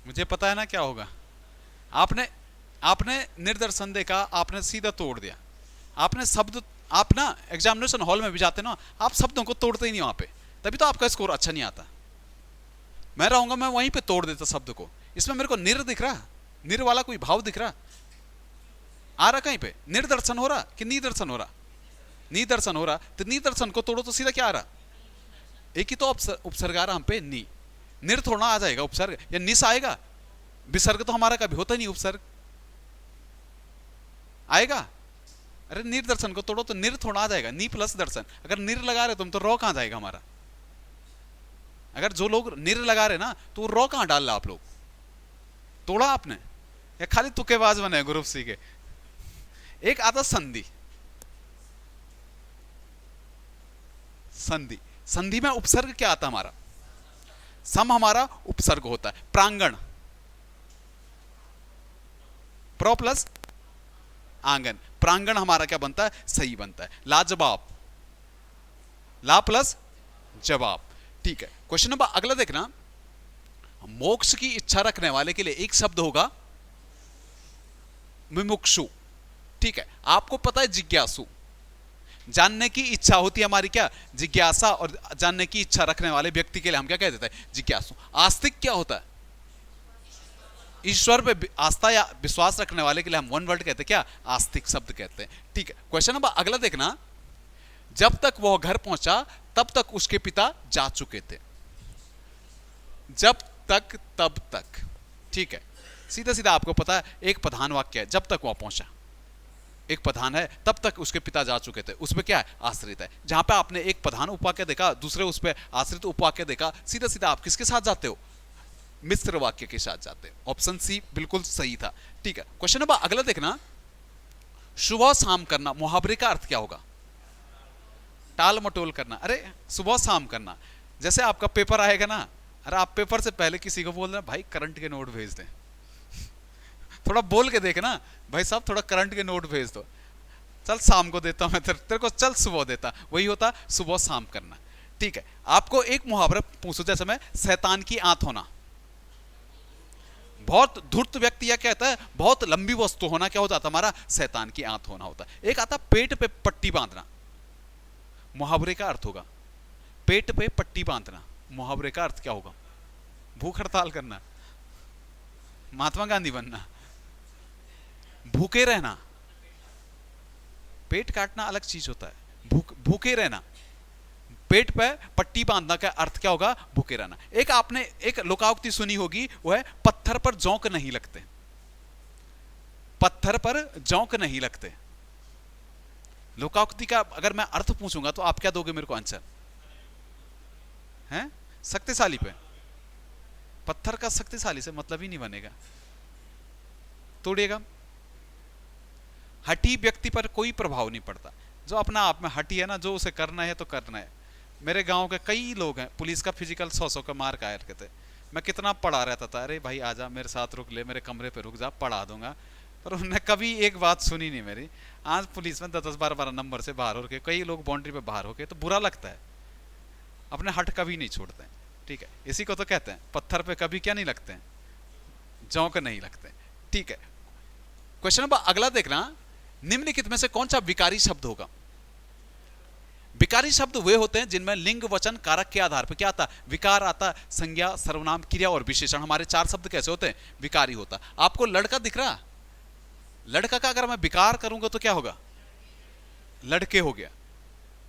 मुझे पता है ना क्या होगा। आपने आपने निर्दर्शन देखा, आपने सीधा तोड़ दिया। आपने शब्द, आप ना एग्जामिनेशन हॉल में भी जाते ना, आप शब्दों को तोड़ते ही नहीं वहां पे, तभी तो आपका स्कोर अच्छा नहीं आता। मैं रहूंगा, मैं वहीं पे तोड़ देता शब्द को। इसमें मेरे को निर दिख रहा, निर वाला कोई भाव दिख रहा आ रहा कहीं पे, निर्दर्शन हो रहा कि निदर्शन हो रहा, निदर्शन हो रहा, तो निदर्शन को तोड़ो तो सीधा क्या आ रहा, एक ही तो उपसर्ग आ रहा हम पे, नी। निर थोड़ा आ जाएगा उपसर्ग, या निस आएगा, विसर्ग तो हमारा कभी होता नहीं, उपसर्ग आएगा। अरे निर्दर्शन को तोड़ो तो निर थोड़ा आ जाएगा, नी प्लस दर्शन। अगर निर लगा रहे तुम तो रो कहां जाएगा हमारा। अगर जो लोग निर लगा रहे ना, तो रो कहां डाल रहा आप लोग, तोड़ा आपने या खाली तुक्केबाज बने ग्रुप सी के। एक आता संधि, संधि, संधि में उपसर्ग क्या आता हमारा, सम हमारा उपसर्ग होता है। प्रांगण, प्रो प्लस आंगन, प्रांगण हमारा क्या बनता है, सही बनता है। लाजवाब, ला प्लस जवाब, ठीक है। क्वेश्चन नंबर अगला देखना, मोक्ष की इच्छा रखने वाले के लिए एक शब्द होगा मुमुक्षु, ठीक है। आपको पता है जिज्ञासु, जानने की इच्छा होती है हमारी क्या, जिज्ञासा, और जानने की इच्छा रखने वाले व्यक्ति के लिए हम क्या कह देते हैं, जिज्ञासु। आस्तिक क्या होता है, ईश्वर पे आस्था या विश्वास रखने वाले के लिए हम वन वर्ड कहते हैं क्या, आस्तिक शब्द कहते हैं, ठीक है। क्वेश्चन नंबर अगला देखना, जब तक वह घर पहुंचा तब तक उसके पिता जा चुके थे। जब तक तब तक, ठीक है। सीधा सीधा आपको पता है एक प्रधान वाक्य है, जब तक वह पहुंचा, एक प्रधान है, तब तक उसके पिता जा चुके थे, उसमें क्या है, आश्रित है। जहां पे आपने एक प्रधान उपवाक्य देखा, दूसरे उस पर आश्रित उपवाक्य देखा, सीधा सीधा आप किसके साथ जाते हो, मिश्र वाक्य के साथ जाते हैं। ऑप्शन सी बिल्कुल सही था, ठीक है। क्वेश्चन नंबर अगला देखना, सुबह शाम करना, मुहावरे का अर्थ क्या होगा, टाल मटोल करना। अरे सुबह शाम करना, जैसे आपका पेपर आएगा ना, अरे आप पेपर से पहले किसी को बोल रहे भाई करंट के नोट भेज दें, थोड़ा बोल के देखना, भाई साहब थोड़ा करंट के नोट भेज दो, चल शाम को देता हूं मैं तेरे को, चल सुबह देता, वही होता सुबह शाम करना, ठीक है। आपको एक मुहावरा पूछो, जैसे मैं शैतान की आंत होना, बहुत धूर्त व्यक्ति या कहता है बहुत लंबी वस्तु होना क्या होता था हमारा, शैतान की आंत होना होता। एक आता पेट पे पट्टी बांधना, मुहावरे का अर्थ होगा पेट पे पट्टी बांधना, मुहावरे का अर्थ क्या होगा, भूख हड़ताल करना, महात्मा गांधी बनना, भूखे रहना। पेट काटना अलग चीज होता है, भूखे रहना, पेट पे पट्टी बांधना का अर्थ क्या होगा, भूखे रहना। एक आपने एक लोकाउक्ति सुनी होगी, वो है पत्थर पर जौंक नहीं लगते, पत्थर पर जौंक नहीं लगते। लोकाउक्ति का अगर मैं अर्थ पूछूंगा तो आप क्या दोगे मेरे को आंसर, हैं शक्तिशाली पे, पत्थर का शक्तिशाली से मतलब ही नहीं बनेगा, तोड़िएगा। हठी व्यक्ति पर कोई प्रभाव नहीं पड़ता, जो अपना आप में हठी है ना, जो उसे करना है तो करना है। मेरे गांव के कई लोग हैं, पुलिस का फिजिकल 100 का मार्क आया करते थे, मैं कितना पढ़ा रहता था, अरे भाई आजा मेरे साथ रुक ले, मेरे कमरे पे रुक जा, पढ़ा दूंगा, पर उन्होंने कभी एक बात सुनी नहीं मेरी। आज पुलिस में 10-10 12-12 नंबर से बाहर होके, कई लोग बाउंड्री पे बाहर होके, तो बुरा लगता है, अपने हट कभी नहीं छोड़ते हैं, ठीक है। इसी को तो कहते हैं पत्थर पे कभी क्या नहीं लगते हैं, जौंक नहीं लगते, ठीक है। क्वेश्चन नंबर अगला देखना, निम्नलिखित में से कौन सा विकारी शब्द होगा, विकारी शब्द वे होते हैं जिनमें लिंग वचन कारक के आधार पर क्या आता, विकार आता, संज्ञा सर्वनाम क्रिया और विशेषण। हमारे चार शब्द कैसे होते हैं, विकारी होता। आपको लड़का दिख रहा, लड़का का अगर मैं विकार करूंगा तो क्या होगा, लड़के हो गया,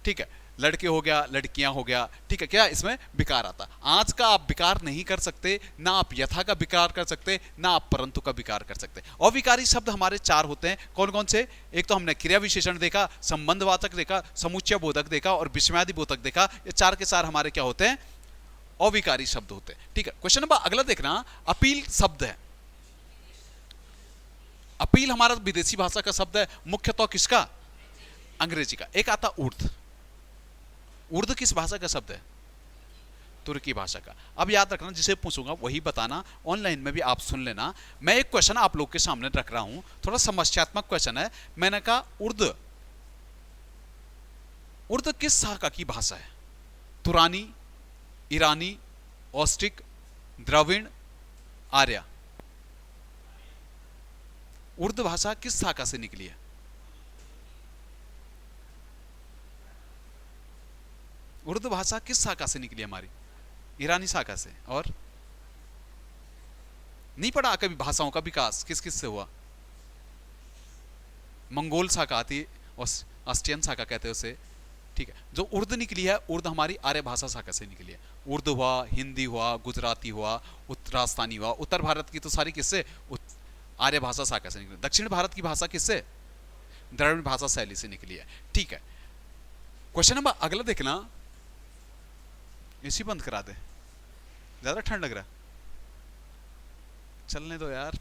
ठीक है, लड़के हो गया, लड़कियां हो गया, ठीक है, क्या इसमें विकार आता। आज का आप विकार नहीं कर सकते, ना आप यथा का विकार कर सकते, ना आप परंतु का विकार कर सकते। अविकारी शब्द हमारे चार होते हैं, कौन कौन से, एक तो हमने क्रिया विशेषण देखा, संबंधवाचक देखा, समुच्चय बोधक देखा और विस्मयादि बोधक देखा। ये चार के चार हमारे क्या होते हैं, अविकारी शब्द होते हैं, ठीक है। क्वेश्चन नंबर अगला देखना, अपील शब्द है। अपील हमारा विदेशी भाषा का शब्द है, मुख्यतः किसका, अंग्रेजी का। एक आता उर्द, उर्दू किस भाषा का शब्द है, तुर्की भाषा का। अब याद रखना, जिसे पूछूंगा वही बताना, ऑनलाइन में भी आप सुन लेना। मैं एक क्वेश्चन आप लोग के सामने रख रहा हूं, थोड़ा समस्यात्मक क्वेश्चन है। मैंने कहा उर्दू, उर्दू किस शाखा की भाषा है, तुरानी, ईरानी, ऑस्ट्रिक, द्रविड़, आर्या। उर्दू भाषा किस शाखा से निकली है, उर्दू भाषा किस शाखा से निकली हमारी, ईरानी शाखा से। और नहीं पढ़ा कभी भाषाओं का विकास किस किस से हुआ, मंगोल शाखा आती, ऑस्ट्रियन शाखा कहते हैं उसे, ठीक है। जो उर्दू निकली है, उर्दू हमारी आर्य भाषा शाखा से निकली है। उर्दू हुआ, हिंदी हुआ, गुजराती हुआ, राजस्थानी हुआ। उत्तर भारत की तो सारी किससे, आर्य भाषा शाखा से निकली। दक्षिण भारत की भाषा किससे, द्रविड़ भाषा शैली से निकली है, ठीक है। क्वेश्चन नंबर अगला देखना, एसी बंद करा दे, ज्यादा ठंड लग रहा है, चलने दो यार,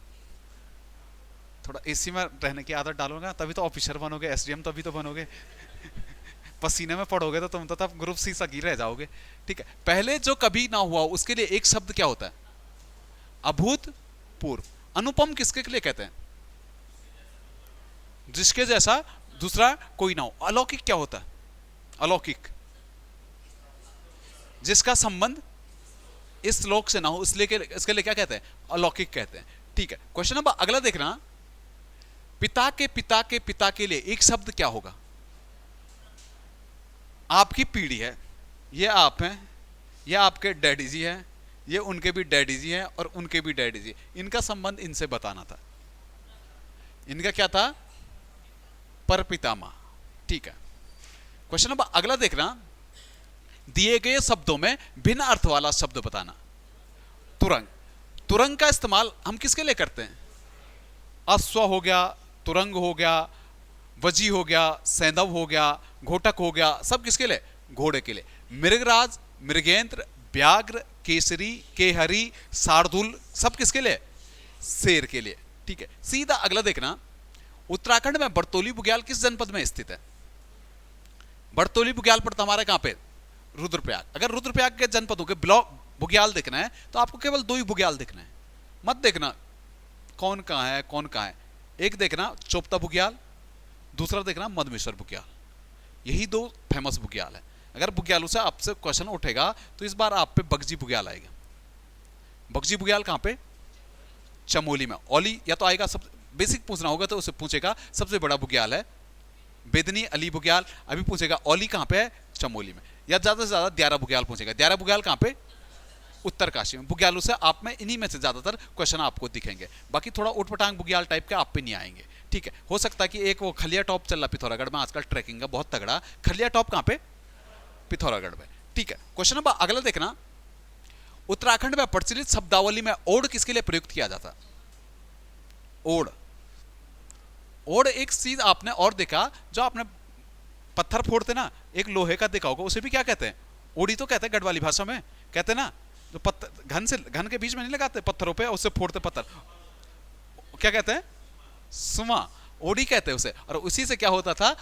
थोड़ा एसी में रहने की आदत डालोगे तभी तो ऑफिसर बनोगे, एसडीएम तभी तो बनोगे। पसीने में पड़ोगे तो तुम तो तब ग्रुप सी सगी रह जाओगे, ठीक है। पहले जो कभी ना हुआ उसके लिए एक शब्द क्या होता है, अभूतपूर्व। अनुपम किसके लिए कहते हैं, जिसके जैसा दूसरा कोई ना हो। अलौकिक क्या होता है, अलौकिक जिसका संबंध इस लोक से ना हो, इसलिए इसके लिए क्या कहते हैं, अलौकिक कहते हैं, ठीक है। क्वेश्चन नंबर अगला देखना, पिता के पिता के पिता के लिए एक शब्द क्या होगा। आपकी पीढ़ी है, ये आप हैं, ये आपके डैडी जी हैं, ये उनके भी डैडी जी हैं और उनके भी डैडी जी, इनका संबंध इनसे बताना था। इनका क्या था, परपितामह, ठीक है। क्वेश्चन नंबर अगला देखना, दिए गए शब्दों में भिन्न अर्थ वाला शब्द बताना। तुरंग, तुरंग का इस्तेमाल हम किसके लिए करते हैं, अश्व हो गया, तुरंग हो गया, वजी हो गया, सैंधव हो गया, घोटक हो गया, सब किसके लिए, घोड़े के लिए। मृगराज, मृगेंद्र, व्याघ्र, केसरी, केहरी, शार्दुल, सब किसके लिए, शेर के लिए, ठीक है। सीधा अगला देखना, उत्तराखंड में बरतौली बुग्याल किस जनपद में स्थित है। बरतौली बुग्याल पड़ता हमारा कहां पे, रुद्रप्रयाग। अगर रुद्रप्रयाग के जनपदों के ब्लॉक बुग्याल देखना है तो आपको केवल दो ही बुग्याल देखना है, मत देखना कौन कहां है कौन कहां है। एक देखना चोपता बुग्याल, दूसरा देखना मधमेश्वर बुग्याल, यही दो फेमस बुग्याल है। अगर बुग्यालों से आपसे क्वेश्चन उठेगा तो इस बार आप पे बगजी बुग्याल आएगा। बगजी बुग्याल कहां पे, चमोली में। औली या तो आएगा, सब बेसिक पूछना होगा तो उसे पूछेगा सबसे बड़ा बुग्याल है बेदनी अली बुग्याल, अभी पूछेगा औली कहां पे है, चमोली में। या ज्यादा से ज्यादा द्यारा बुग्याल पूछेगा, द्यारा बुग्याल कहां पे, उत्तरकाशी में। बुग्यालों से आप में इन्हीं में से ज्यादातर क्वेश्चन आपको दिखेंगे, बाकी थोड़ा उठपटांग बुग्याल टाइप के आप पे नहीं आएंगे, ठीक है। हो सकता है कि एक वो खलिया टॉप चल रहा पिथौरागढ़ में आजकल ट्रैकिंग का बहुत तगड़ा, खलिया टॉप कहां पे, पिथौरागढ़ में, ठीक है। क्वेश्चन नंबर अगला देखना, उत्तराखंड में प्रचलित शब्दावली में ओड किसके लिए प्रयुक्त किया जाता। ओड, ओड एक चीज आपने और देखा, जो आपने पत्थर फोड़ते ना, एक लोहे का देखा होगा, उसे भी क्या कहते हैं, ओडी तो कहते हैं गढ़वाली भाषा में, कहते हैं ना, जो पत्थर घन से घन के बीच में नहीं लगाते पत्थरों पे, उससे फोड़ते पत्थर, क्या कहते हैं, सुमा, ओडी कहते हैं उसे। और उसी से क्या होता था,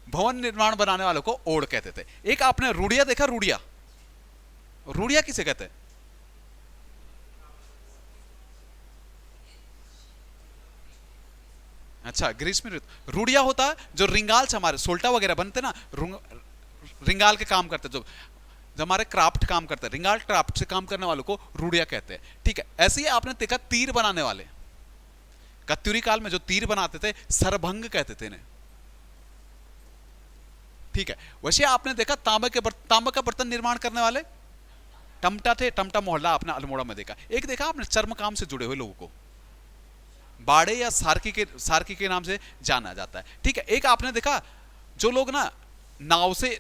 भवन निर्माण बनाने वालों को ओड कहते थे। एक आपने रूढ़िया देखा, रूढ़िया, रूढ़िया किसे कहते हैं, अच्छा ग्रीष्म ऋतु। रूढ़िया होता है जो रिंगाल से हमारे सोल्टा वगैरह बनते ना, रिंगाल के काम करते, जो हमारे क्राफ्ट काम करते हैं, रिंगाल क्राफ्ट से काम करने वालों को रूढ़िया कहते हैं, ठीक है। ऐसे ही आपने देखा तीर बनाने वाले, कत्यूरी काल में जो तीर बनाते थे सरभंग कहते थे इन्हें, ठीक है। वैसे आपने देखा तांबे का बर्तन निर्माण करने वाले टमटा थे, टमटा मोहल्ला आपने अल्मोड़ा में देखा। एक देखा आपने चर्म काम से जुड़े हुए लोगों को बाड़े या सार्की के नाम से जाना जाता है। ठीक है। एक आपने देखा जो लोग ना नाव से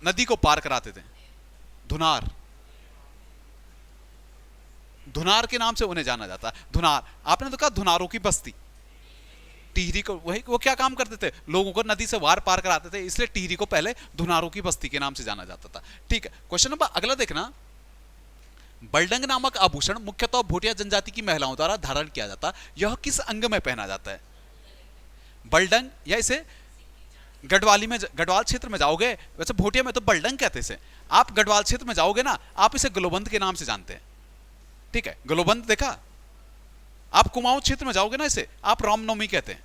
नदी को पार कराते थे, धुनार, धुनार के नाम से उन्हें जाना जाता है। धुनार आपने देखा, धुनारों की बस्ती, टिहरी को वही वो क्या काम करते थे, लोगों को नदी से वार पार कराते थे, इसलिए टिहरी को पहले धुनारों की बस्ती के नाम से जाना जाता था। ठीक है। क्वेश्चन नंबर अगला देखना, बल्डंग नामक आभूषण मुख्यतः भोटिया जनजाति की महिलाओं द्वारा धारण किया जाता, यह किस अंग में पहना जाता है? बल्डंग, या इसे गढ़वाली में, गढ़वाल क्षेत्र में जाओगे, वैसे भोटिया में तो बल्डंग कहते हैं, आप गढ़वाल क्षेत्र में जाओगे ना, आप इसे ग्लोबंद के नाम से जानते हैं। ठीक है। ग्लोबंद देखा। आप कुमाऊं क्षेत्र में जाओगे ना, इसे आप रामनवमी कहते हैं।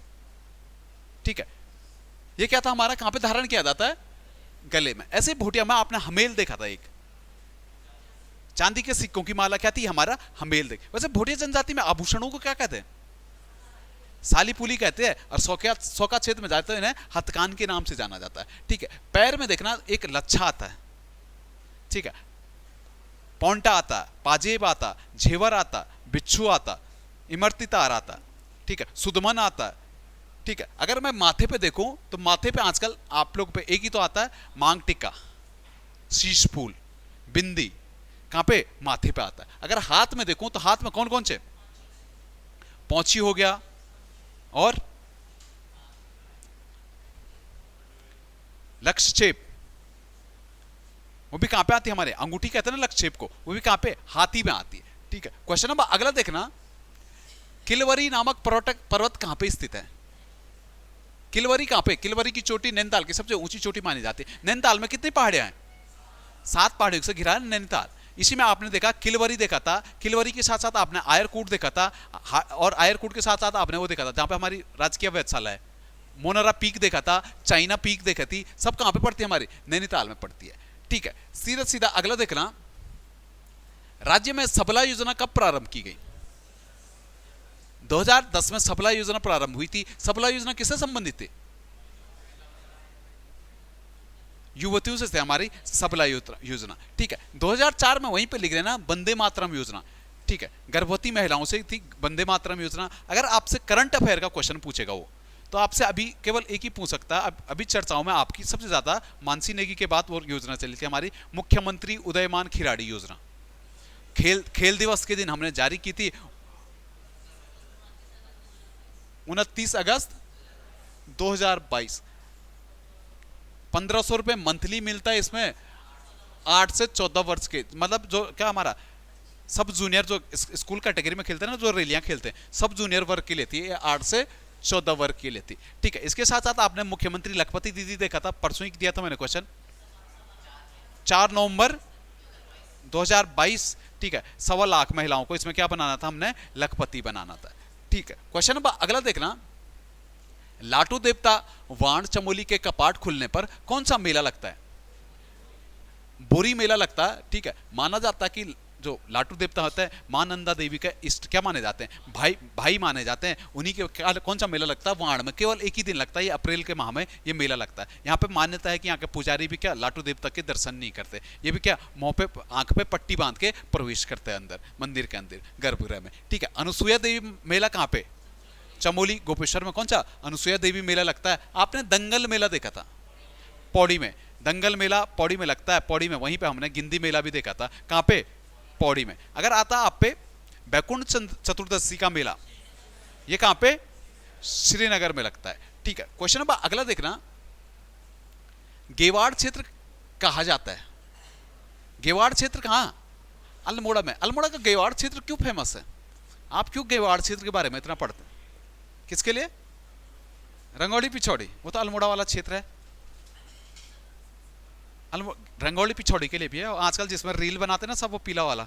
ठीक है। ये क्या था हमारा, कहां पे धारण किया जाता है? गले में। ऐसे भोटिया में आपने हमेल देखा था, एक चांदी के सिक्कों की माला क्या थी, हमारा हमेल देख। वैसे भोटिया जनजाति में आभूषणों को क्या कहते हैं? सालीपुली कहते हैं। और सौका क्षेत्र में जाते हैं इन्हें हथकान के नाम से जाना जाता है। ठीक है। पैर में देखना, एक लच्छा आता है। ठीक है। पौंटा आता, पाजेब आता, झेवर आता, बिच्छू आता, इमरती तार आता। ठीक है। सुदमन आता। ठीक है। अगर मैं माथे पे देखूं तो माथे पे आजकल आप लोग पे एक ही तो आता है, मांग टिक्का, शीश फूल, बिंदी, कहां पे? माथे पे आता है। अगर हाथ में देखूं तो हाथ में कौन कौन से? पौंची हो गया, और लक्षचेप, वो भी कहां पे आती है? हमारे अंगूठी कहते हैं ना लक्षचेप को, वो भी कहां पे? हाथी में आती है। ठीक है। क्वेश्चन नंबर अगला देखना, किलवरी नामक पर्वत कहां पे स्थित है? किलवरी कहां पे? किलवरी की चोटी नैनीताल की सबसे ऊंची चोटी मानी जाती है। नैनीताल में कितनी पहाड़ियां हैं? 7 पहाड़ियों से घिरा है नैनीताल। इसी में आपने देखा किलवरी देखा था, किलवरी के साथ साथ आपने आयरकूट देखा था, और आयरकूट के साथ साथ आपने वो देखा था जहां पे हमारी राजकीय वेधशाला है, मोनरा पीक देखा था, चाइना पीक देखी थी। सब कहां पे पड़ती है? हमारी नैनीताल में पड़ती है। ठीक है। सीधा सीधा अगला देखना, राज्य में सबला योजना कब प्रारंभ की गई? 2010 में सबला योजना प्रारंभ हुई थी। सबला योजना किससे संबंधित थी? युवतियों से थे हमारी सबला योजना। ठीक है। 2004 में वहीं पे लिख लेना, वंदे मातरम योजना। ठीक है। गर्भवती महिलाओं से थी वंदे मातरम योजना। अगर आपसे करंट अफेयर का क्वेश्चन पूछेगा वो, तो आपसे अभी केवल एक ही पूछ सकता है। अभी चर्चाओं में आपकी सबसे ज्यादा मानसी नेगी के बाद वो योजना चली थी, हमारी मुख्यमंत्री उदयमान खिलाड़ी योजना। खेल दिवस के दिन हमने जारी की थी, 29 अगस्त 2022। 1500 रुपए मंथली मिलता है इसमें, 8 से 14 वर्ष के, मतलब जो क्या हमारा सब जूनियर जो स्कूल कैटेगरी में खेलते हैं ना, जो रैलियां खेलते हैं, सब जूनियर वर्ग की लेती है, 8 से 14 वर्ग की लेती। ठीक है। इसके साथ साथ आपने मुख्यमंत्री लखपति दीदी देखा था, परसों ही दिया था मैंने क्वेश्चन, 4 नवंबर 2022। ठीक है। 1.25 लाख महिलाओं को इसमें क्या बनाना था? हमने लखपति बनाना था। ठीक है। क्वेश्चन नंबर अगला देखना, लाटू देवता वाण चमोली के कपाट खुलने पर कौन सा मेला लगता है? बोरी मेला लगता है। ठीक है। माना जाता है कि जो लाटू देवता होता है, मां नंदा देवी का इष्ट क्या माने जाते हैं? भाई माने जाते हैं। उन्हीं के कौन सा मेला लगता है? वाण में। केवल एक ही दिन लगता है, ये अप्रैल के माह में ये मेला लगता है। यहाँ पे मान्यता है कि यहाँ के पुजारी भी क्या लाटू देवता के दर्शन नहीं करते, ये भी क्या मुंह पे आंख पे पट्टी बांध के प्रवेश करते हैं अंदर, मंदिर के अंदर, गर्भगृह में। ठीक है। अनुसुईया देवी मेला कहाँ पे? चमोली गोपेश्वर में। कौन सा? अनुसुईया देवी मेला लगता है। आपने दंगल मेला देखा था पौड़ी में, दंगल मेला पौड़ी में लगता है, पौड़ी में। वहीं पे हमने गिंदी मेला भी देखा था, कहां पे? पौड़ी में। अगर आता आप पे बैकुंठ चतुर्दशी का मेला, ये कहां पे? श्रीनगर में लगता है। ठीक है। क्वेश्चन नंबर अगला देखना, गेवाड़ क्षेत्र कहा जाता है, गेवाड़ क्षेत्र कहां? अल्मोड़ा में। अल्मोड़ा का गेवाड़ क्षेत्र क्यों फेमस है? आप क्यों गेवाड़ क्षेत्र के बारे में इतना पढ़ते हैं? किसके लिए? रंगोली पिछौड़ी, वो तो अल्मोड़ा वाला क्षेत्र है। रंगोली पिछौड़ी के लिए भी है, आजकल जिसमें रील बनाते हैं ना सब, वो पीला वाला,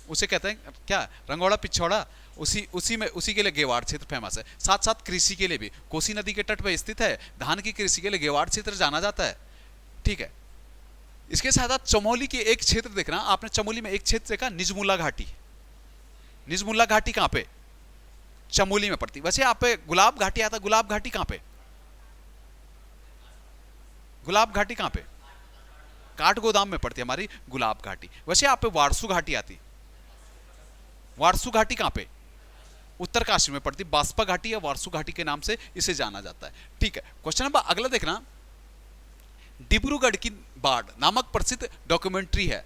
उसे कहते हैं क्या? रंगोड़ा पिछौड़ा। उसी के लिए गेवाड़ क्षेत्र फेमस है। साथ साथ कृषि के लिए भी, कोसी नदी के तट पर स्थित है, धान की कृषि के लिए गेवाड़ क्षेत्र जाना जाता है। ठीक है। इसके साथ साथ चमोली के एक क्षेत्र देखना, आपने चमोली में एक क्षेत्र देखा, निजमुला घाटी। निजमुला घाटी कहां पे? चमोली में पड़ती। वैसे आप पे गुलाब घाटी आता, गुलाब घाटी कहां पे? गुलाब घाटी कहां पे? काठगोदाम में पड़ती है हमारी गुलाब घाटी। वैसे यहाँ पे वारसू घाटी आती। वारसू घाटी कहां पे? उत्तरकाशी में पड़ती। बास्पा घाटी या वारसू घाटी के नाम से इसे जाना जाता है। ठीक है, क्वेश्चन नंबर अगला देखना, डिब्रूगढ़ की बाढ़ नामक प्रसिद्ध डॉक्यूमेंट्री है,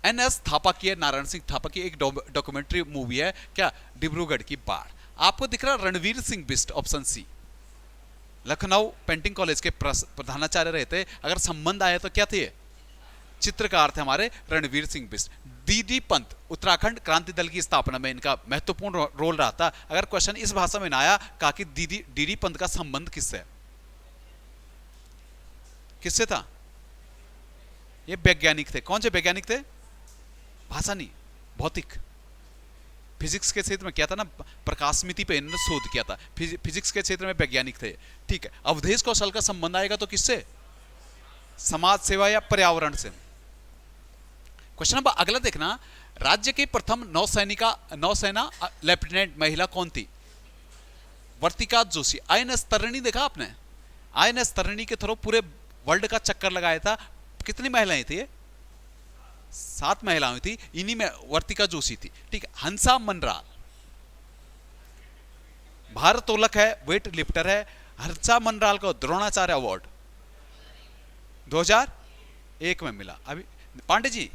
एनएस थापा की है, नारायण सिंह थापा की एक डॉक्यूमेंट्री मूवी है क्या? डिब्रूगढ़ की बाढ़। आपको दिख रहा Ranveer Singh Bisht, option C. Lucknow painting college के प्रधानाचार्य रहे थे। अगर संबंध आया तो क्या थे? चित्रकार थे हमारे रणवीर सिंह बिस्ट। डीडी पंत, उत्तराखंड क्रांति दल की स्थापना में इनका महत्वपूर्ण रोल रहा था। अगर क्वेश्चन इस भाषा में ना आया, कहा कि डीडी पंत का संबंध किससे है? किससे था? ये वैज्ञानिक थे। कौन से वैज्ञानिक थे? भाषा नहीं, भौतिक, फिजिक्स के क्षेत्र में किया था ना, प्रकाशमिति पे इन्होंने शोध किया था। फिजिक्स के क्षेत्र में वैज्ञानिक थे। ठीक है, अवधेश कौशल का संबंध आएगा तो किससे? समाज सेवा या पर्यावरण से। क्वेश्चन नंबर अगला देखना, राज्य की प्रथम नौसेना लेफ्टिनेंट महिला कौन थी? वर्तिका जोशी। आईएनएस तरिणी देखा आपने? आईएनएस तरिणी के थ्रू पूरे वर्ल्ड का चक्कर लगाया था। कितनी महिलाएं थी? 7 महिलाएं थी, इन्हीं में वर्तिका जोशी थी। ठीक है, हंसा मनराल भारतोलक है, वेट लिफ्टर है। हंसा मनराल को द्रोणाचार्य अवार्ड 2001 में मिला। अभी पांडे जी,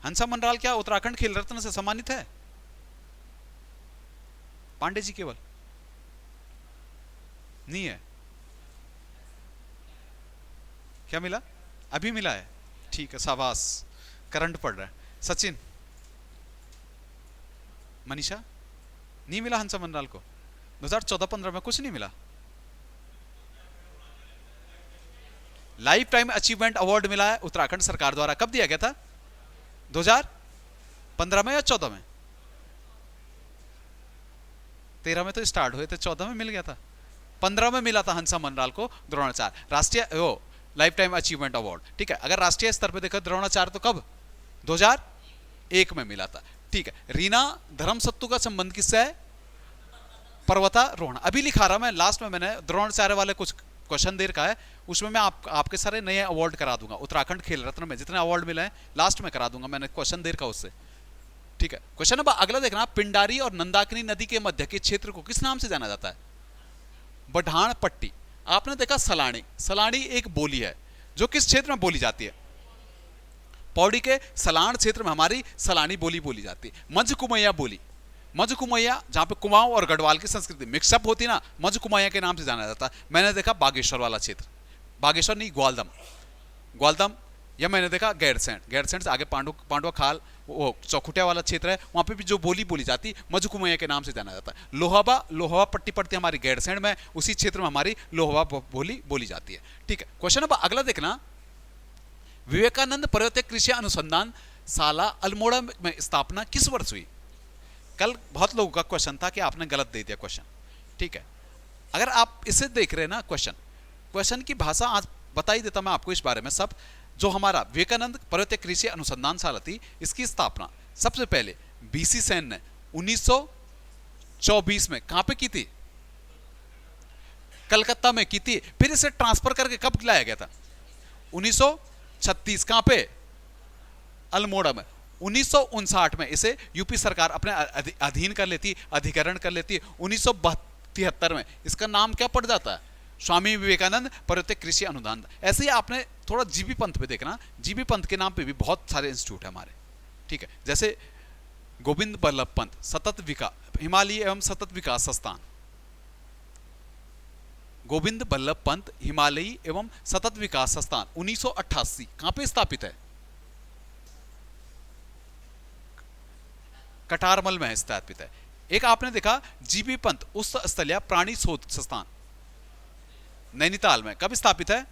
हंसा मनराल क्या उत्तराखंड खेल रत्न से सम्मानित है? पांडे जी केवल नहीं है, क्या मिला? अभी मिला है। ठीक है, शाबाश, करंट पड़ रहा है। सचिन, मनीषा, नहीं मिला हंसा मनराल को? 2014-15 में कुछ नहीं मिला। लाइफ टाइम अचीवमेंट अवार्ड मिला है उत्तराखंड सरकार द्वारा। कब दिया गया था? 2015 में या 14 में? 13 में तो स्टार्ट हुए थे, 14 में मिल गया था। 15 में मिला था हंसा मनराल को द्रोणाचार्य राष्ट्रीय लाइफ टाइम अचीवमेंट अवार्ड। ठीक है, अगर राष्ट्रीय स्तर पे देखो द्रोणाचार्य तो कब? 2001 में मिला था। ठीक है, रीना धर्मसत्तू का संबंध किससे है? पर्वतारोहण। अभी लिखा रहा मैं, लास्ट में मैंने द्रोणाचार्य वाले कुछ क्वेश्चन दे रखा है, उसमें मैं आपके सारे नए अवार्ड करा दूंगा। उत्तराखंड खेल रत्न में जितने अवार्ड मिले हैं लास्ट में करा दूंगा, मैंने क्वेश्चन दे रखा उससे। ठीक है, क्वेश्चन नंबर अगला देखना, पिंडारी और नंदाकिनी नदी के मध्य के क्षेत्र को किस नाम से जाना जाता है? बढ़ाण पट्टी। आपने देखा सलानी, सलानी एक बोली है जो किस क्षेत्र में बोली जाती है? पौड़ी के सलाण क्षेत्र में हमारी सलानी बोली बोली जाती है। मझकुमैया बोली, मझकुमैया जहां पे कुमाऊं और गढ़वाल की संस्कृति मिक्सअप होती ना, मझकुमैया के नाम से जाना जाता है। मैंने देखा बागेश्वर वाला क्षेत्र, बागेश्वर नहीं, ग्वालदम, ग्वालदम, या मैंने देखा गैरसैंण, गैरसैंण से आगे पांडवा खाल, वो चौखुटिया वाला क्षेत्र है, वहां पे भी जो बोली बोली जाती मझकुमैया के नाम से जाना जाता है। लोहाबा, लोहाबा पट्टी पड़ती है हमारी गैरसैंण में, उसी क्षेत्र में हमारी लोहाबा बोली बोली जाती है। ठीक है, क्वेश्चन नंबर अगला देखना, विवेकानंद पर्वतीय कृषि अनुसंधान शाला अल्मोड़ा में स्थापना किस वर्ष हुई? कल बहुत लोगों का क्वेश्चन था कि आपने गलत दे दिया क्वेश्चन। ठीक है, अगर आप इसे देख रहे हैं ना, क्वेश्चन की भाषा आज बता ही देता मैं आपको इस बारे में सब। जो हमारा विवेकानंद पर्वतीय कृषि अनुसंधान शाला थी, इसकी स्थापना सबसे पहले बीसी सेन ने 1924 में कहां पे की थी? कलकत्ता में की थी। फिर इसे ट्रांसफर करके कब लाया गया था? 1936। कहां पे? अल्मोड़ा में। 1959 में इसे यूपी सरकार अपने अधीन कर लेती, अधिकरण कर लेती। 1973 में इसका नाम क्या पड़ जाता है? स्वामी विवेकानंद पर्वतीय कृषि अनुसंधान। ऐसे ही आपने थोड़ा जीबी पंत पे देखना, जीबी पंत के नाम पे भी बहुत सारे इंस्टीट्यूट है हमारे। ठीक है, जैसे गोविंद बल्लभ पंत सतत विकास हिमालय एवं सतत विकास संस्थान, गोविंद बल्लभ पंत हिमालयी एवं सतत विकास संस्थान 1988 कहां पे स्थापित है? कटारमल में स्थापित है। एक आपने देखा जीबी पंत उच्च स्तरीय प्राणी शोध संस्थान नैनीताल में, कब स्थापित है?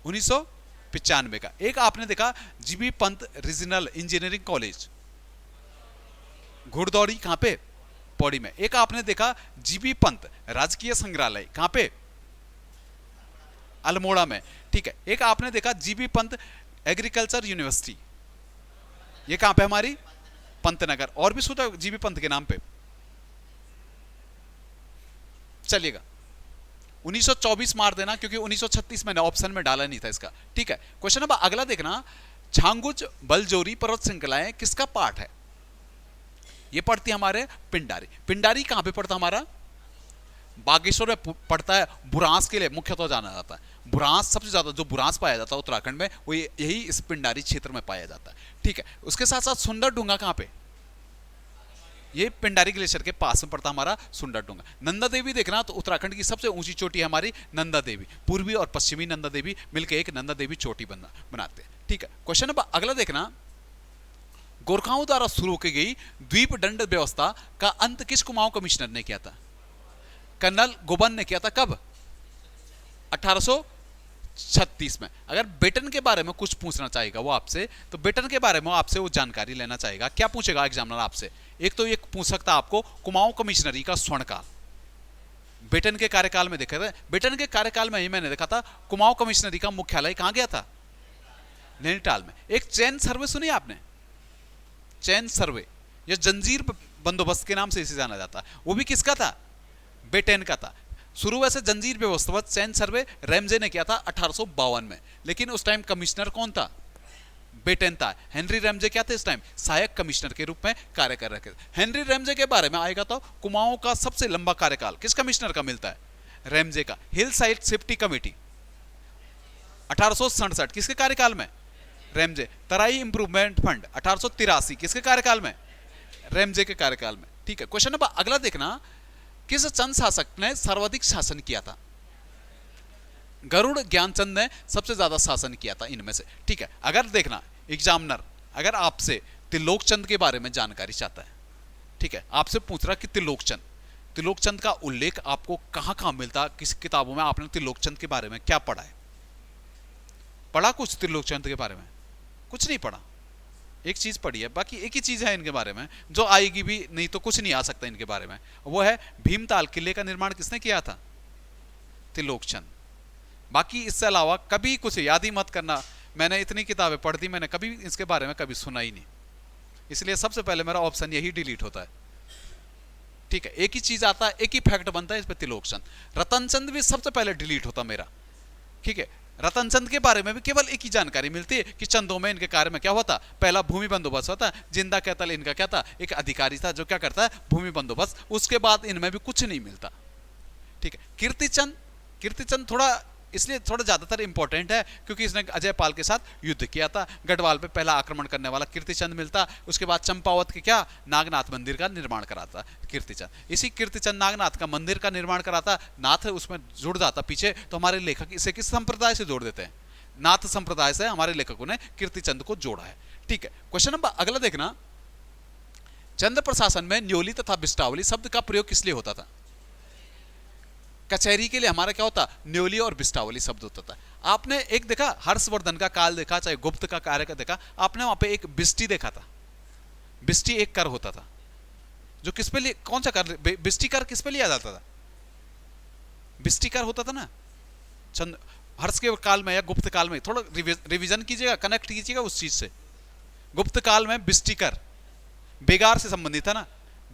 1995 का। एक आपने देखा GB Pant regional engineering college घुड़दौड़ी, कहां पे? पौड़ी में। एक आपने देखा जीबी पंत राजकीय संग्रहालय, कहां पे? अल्मोड़ा में। ठीक है, एक आपने देखा जीबी पंत एग्रीकल्चर यूनिवर्सिटी, ये कहां पे हमारी? पंतनगर। और भी सुना जीबी पंत के नाम पे? चलिएगा, 1924 मार देना, क्योंकि 1936 मैंने ऑप्शन में डाला नहीं था इसका। ठीक है, क्वेश्चन नंबर अगला देखना, झांगुज बलजोरी पर्वत श्रृंखलाएं किसका पार्ट है? ये पड़ती है हमारे पिंडारी। पिंडारी कहां पे पड़ता हमारा? बागेश्वर में पड़ता है। बुरांस के लिए मुख्यतः जाना जाता है। बुरांस सबसे ज्यादा जो बुरांस पाया जाता है उत्तराखंड में, वो यही इस पिंडारी क्षेत्र में पाया जाता है। ठीक है, उसके साथ साथ सुंदर डूंगा कहां पे? ये पिंडारी ग्लेशियर के पास में पड़ता हमारा सुंदर डूंगा। नंदा देवी देखना तो उत्तराखंड की सबसे ऊंची चोटी है हमारी नंदा देवी। पूर्वी और पश्चिमी नंदा देवी मिलकर एक नंदा देवी चोटी बनाते हैं। ठीक है, क्वेश्चन नंबर अगला देखना, गोरखाओं द्वारा शुरू की गई द्वीप दंड व्यवस्था का अंत किस कुमाऊं कमिश्नर ने किया था? कर्नल गोबन ने किया था। कब? 1836 में। अगर बेटन के बारे में कुछ पूछना चाहेगा वो आपसे, तो बेटन के बारे में आपसे वो जानकारी लेना चाहेगा। क्या पूछेगा एग्जामिनर आपसे? एक तो ये पूछ सकता है आपको कुमाऊं कमिश्नरी का स्वर्णकाल, बेटन के कार्यकाल में देखा था। बेटन के कार्यकाल में ही मैंने देखा था कुमाऊं कमिश्नरी का मुख्यालय कहां गया था? नैनीताल में। एक चैन सर्वे सुनी आपने? चैन सर्वे, यह जंजीर बंदोबस्त के नाम से इसे जाना जाता है। वो भी किसका था? बेटन का था। शुरू वैसे जंजीर व्यवस्था चैन सर्वे रैमजे ने किया था 1852 में, लेकिन उस टाइम कमिश्नर कौन था? बेटन था। हेनरी रैमजे क्या थे इस टाइम? सहायक कमिश्नर के रूप में कार्य कर रहे थे। हेनरी रैमजे के बारे में आएगा तो कुमाऊं का सबसे लंबा कार्यकाल किस कमिश्नर का मिलता है? रैमजे का। हिल साइड सेफ्टी कमेटी 1867 किसके कार्यकाल में? रैमजे। तराई इंप्रूवमेंट फंड 1883 किसके कार्यकाल में? रैमजे के कार्यकाल में। ठीक है, क्वेश्चन नंबर अगला देखना, किस चंद शासक ने सर्वाधिक शासन किया था? गरुड़ ज्ञानचंद ने सबसे ज्यादा शासन किया था इनमें से। ठीक है, अगर देखना एग्जामिनर अगर आपसे त्रिलोकचंद के बारे में जानकारी चाहता है, ठीक है, आपसे पूछ रहा कि त्रिलोकचंद का उल्लेख आपको कहां कहां मिलता, किस किताबों में आपने त्रिलोकचंद के बारे में क्या पढ़ा है? पढ़ा कुछ त्रिलोकचंद के बारे में? कुछ नहीं पढ़ा। एक चीज पढ़ी है, बाकी एक ही चीज है इनके बारे में जो आएगी भी नहीं तो कुछ नहीं आ सकता इनके बारे में। वो है भीमताल किले का निर्माण किसने किया था? त्रिलोकचंद। बाकी इससे अलावा कभी कुछ याद ही मत करना। मैंने इतनी किताबें पढ़ दी, मैंने कभी इसके बारे में कभी सुना ही नहीं, इसलिए सबसे पहले मेरा ऑप्शन यही डिलीट होता है। ठीक है, एक ही चीज आता है, एक ही फैक्ट बनता है इस पर, त्रिलोकचंद। रतनचंद भी सबसे पहले डिलीट होता मेरा। ठीक है, रतनचंद के बारे में भी केवल एक ही जानकारी मिलती है कि चंदों में इनके कार्य में क्या होता? पहला भूमि बंदोबस्त होता है। जिंदा कैतल इनका क्या था? एक अधिकारी था जो क्या करता है? भूमि बंदोबस्त। उसके बाद इनमें भी कुछ नहीं मिलता। ठीक है, कीर्तिचंद थोड़ा इसलिए थोड़ा ज्यादातर इंपॉर्टेंट है क्योंकि इसने अजय पाल के साथ युद्ध किया था। गढ़वाल पे पहला आक्रमण करने वाला कीर्तिचंद मिलता। उसके बाद चंपावत के क्या नागनाथ मंदिर का निर्माण कराता कीर्तिचंद। इसी कीर्तिचंद नागनाथ का मंदिर का निर्माण कराता, नाथ उसमें जुड़ जाता पीछे, तो हमारे लेखक इसे किस संप्रदाय से जोड़ देते हैं? नाथ संप्रदाय से हमारे लेखकों ने कीर्तिचंद को जोड़ा है। ठीक है, क्वेश्चन नंबर अगला देखना, चंद प्रशासन में न्योली तथा बिस्टावली शब्द का प्रयोग किस लिए होता था? कचहरी के लिए हमारा क्या होता? न्योली और बिस्टावली शब्द होता था। आपने एक देखा हर्षवर्धन का काल देखा, चाहे गुप्त का कार्य का देखा, आपने वहां पे एक बिस्टी देखा था। बिस्टी एक कर होता था जो किस पे लिए, कौन सा कर? बिस्टी कर किस पे लिया जाता था? बिस्टी कर होता था ना चंद हर्ष के काल में या गुप्त काल में। थोड़ा रिवीजन कीजिएगा, कनेक्ट कीजिएगा उस चीज से। गुप्त काल में बिस्टी कर बेगार से संबंधित था ना,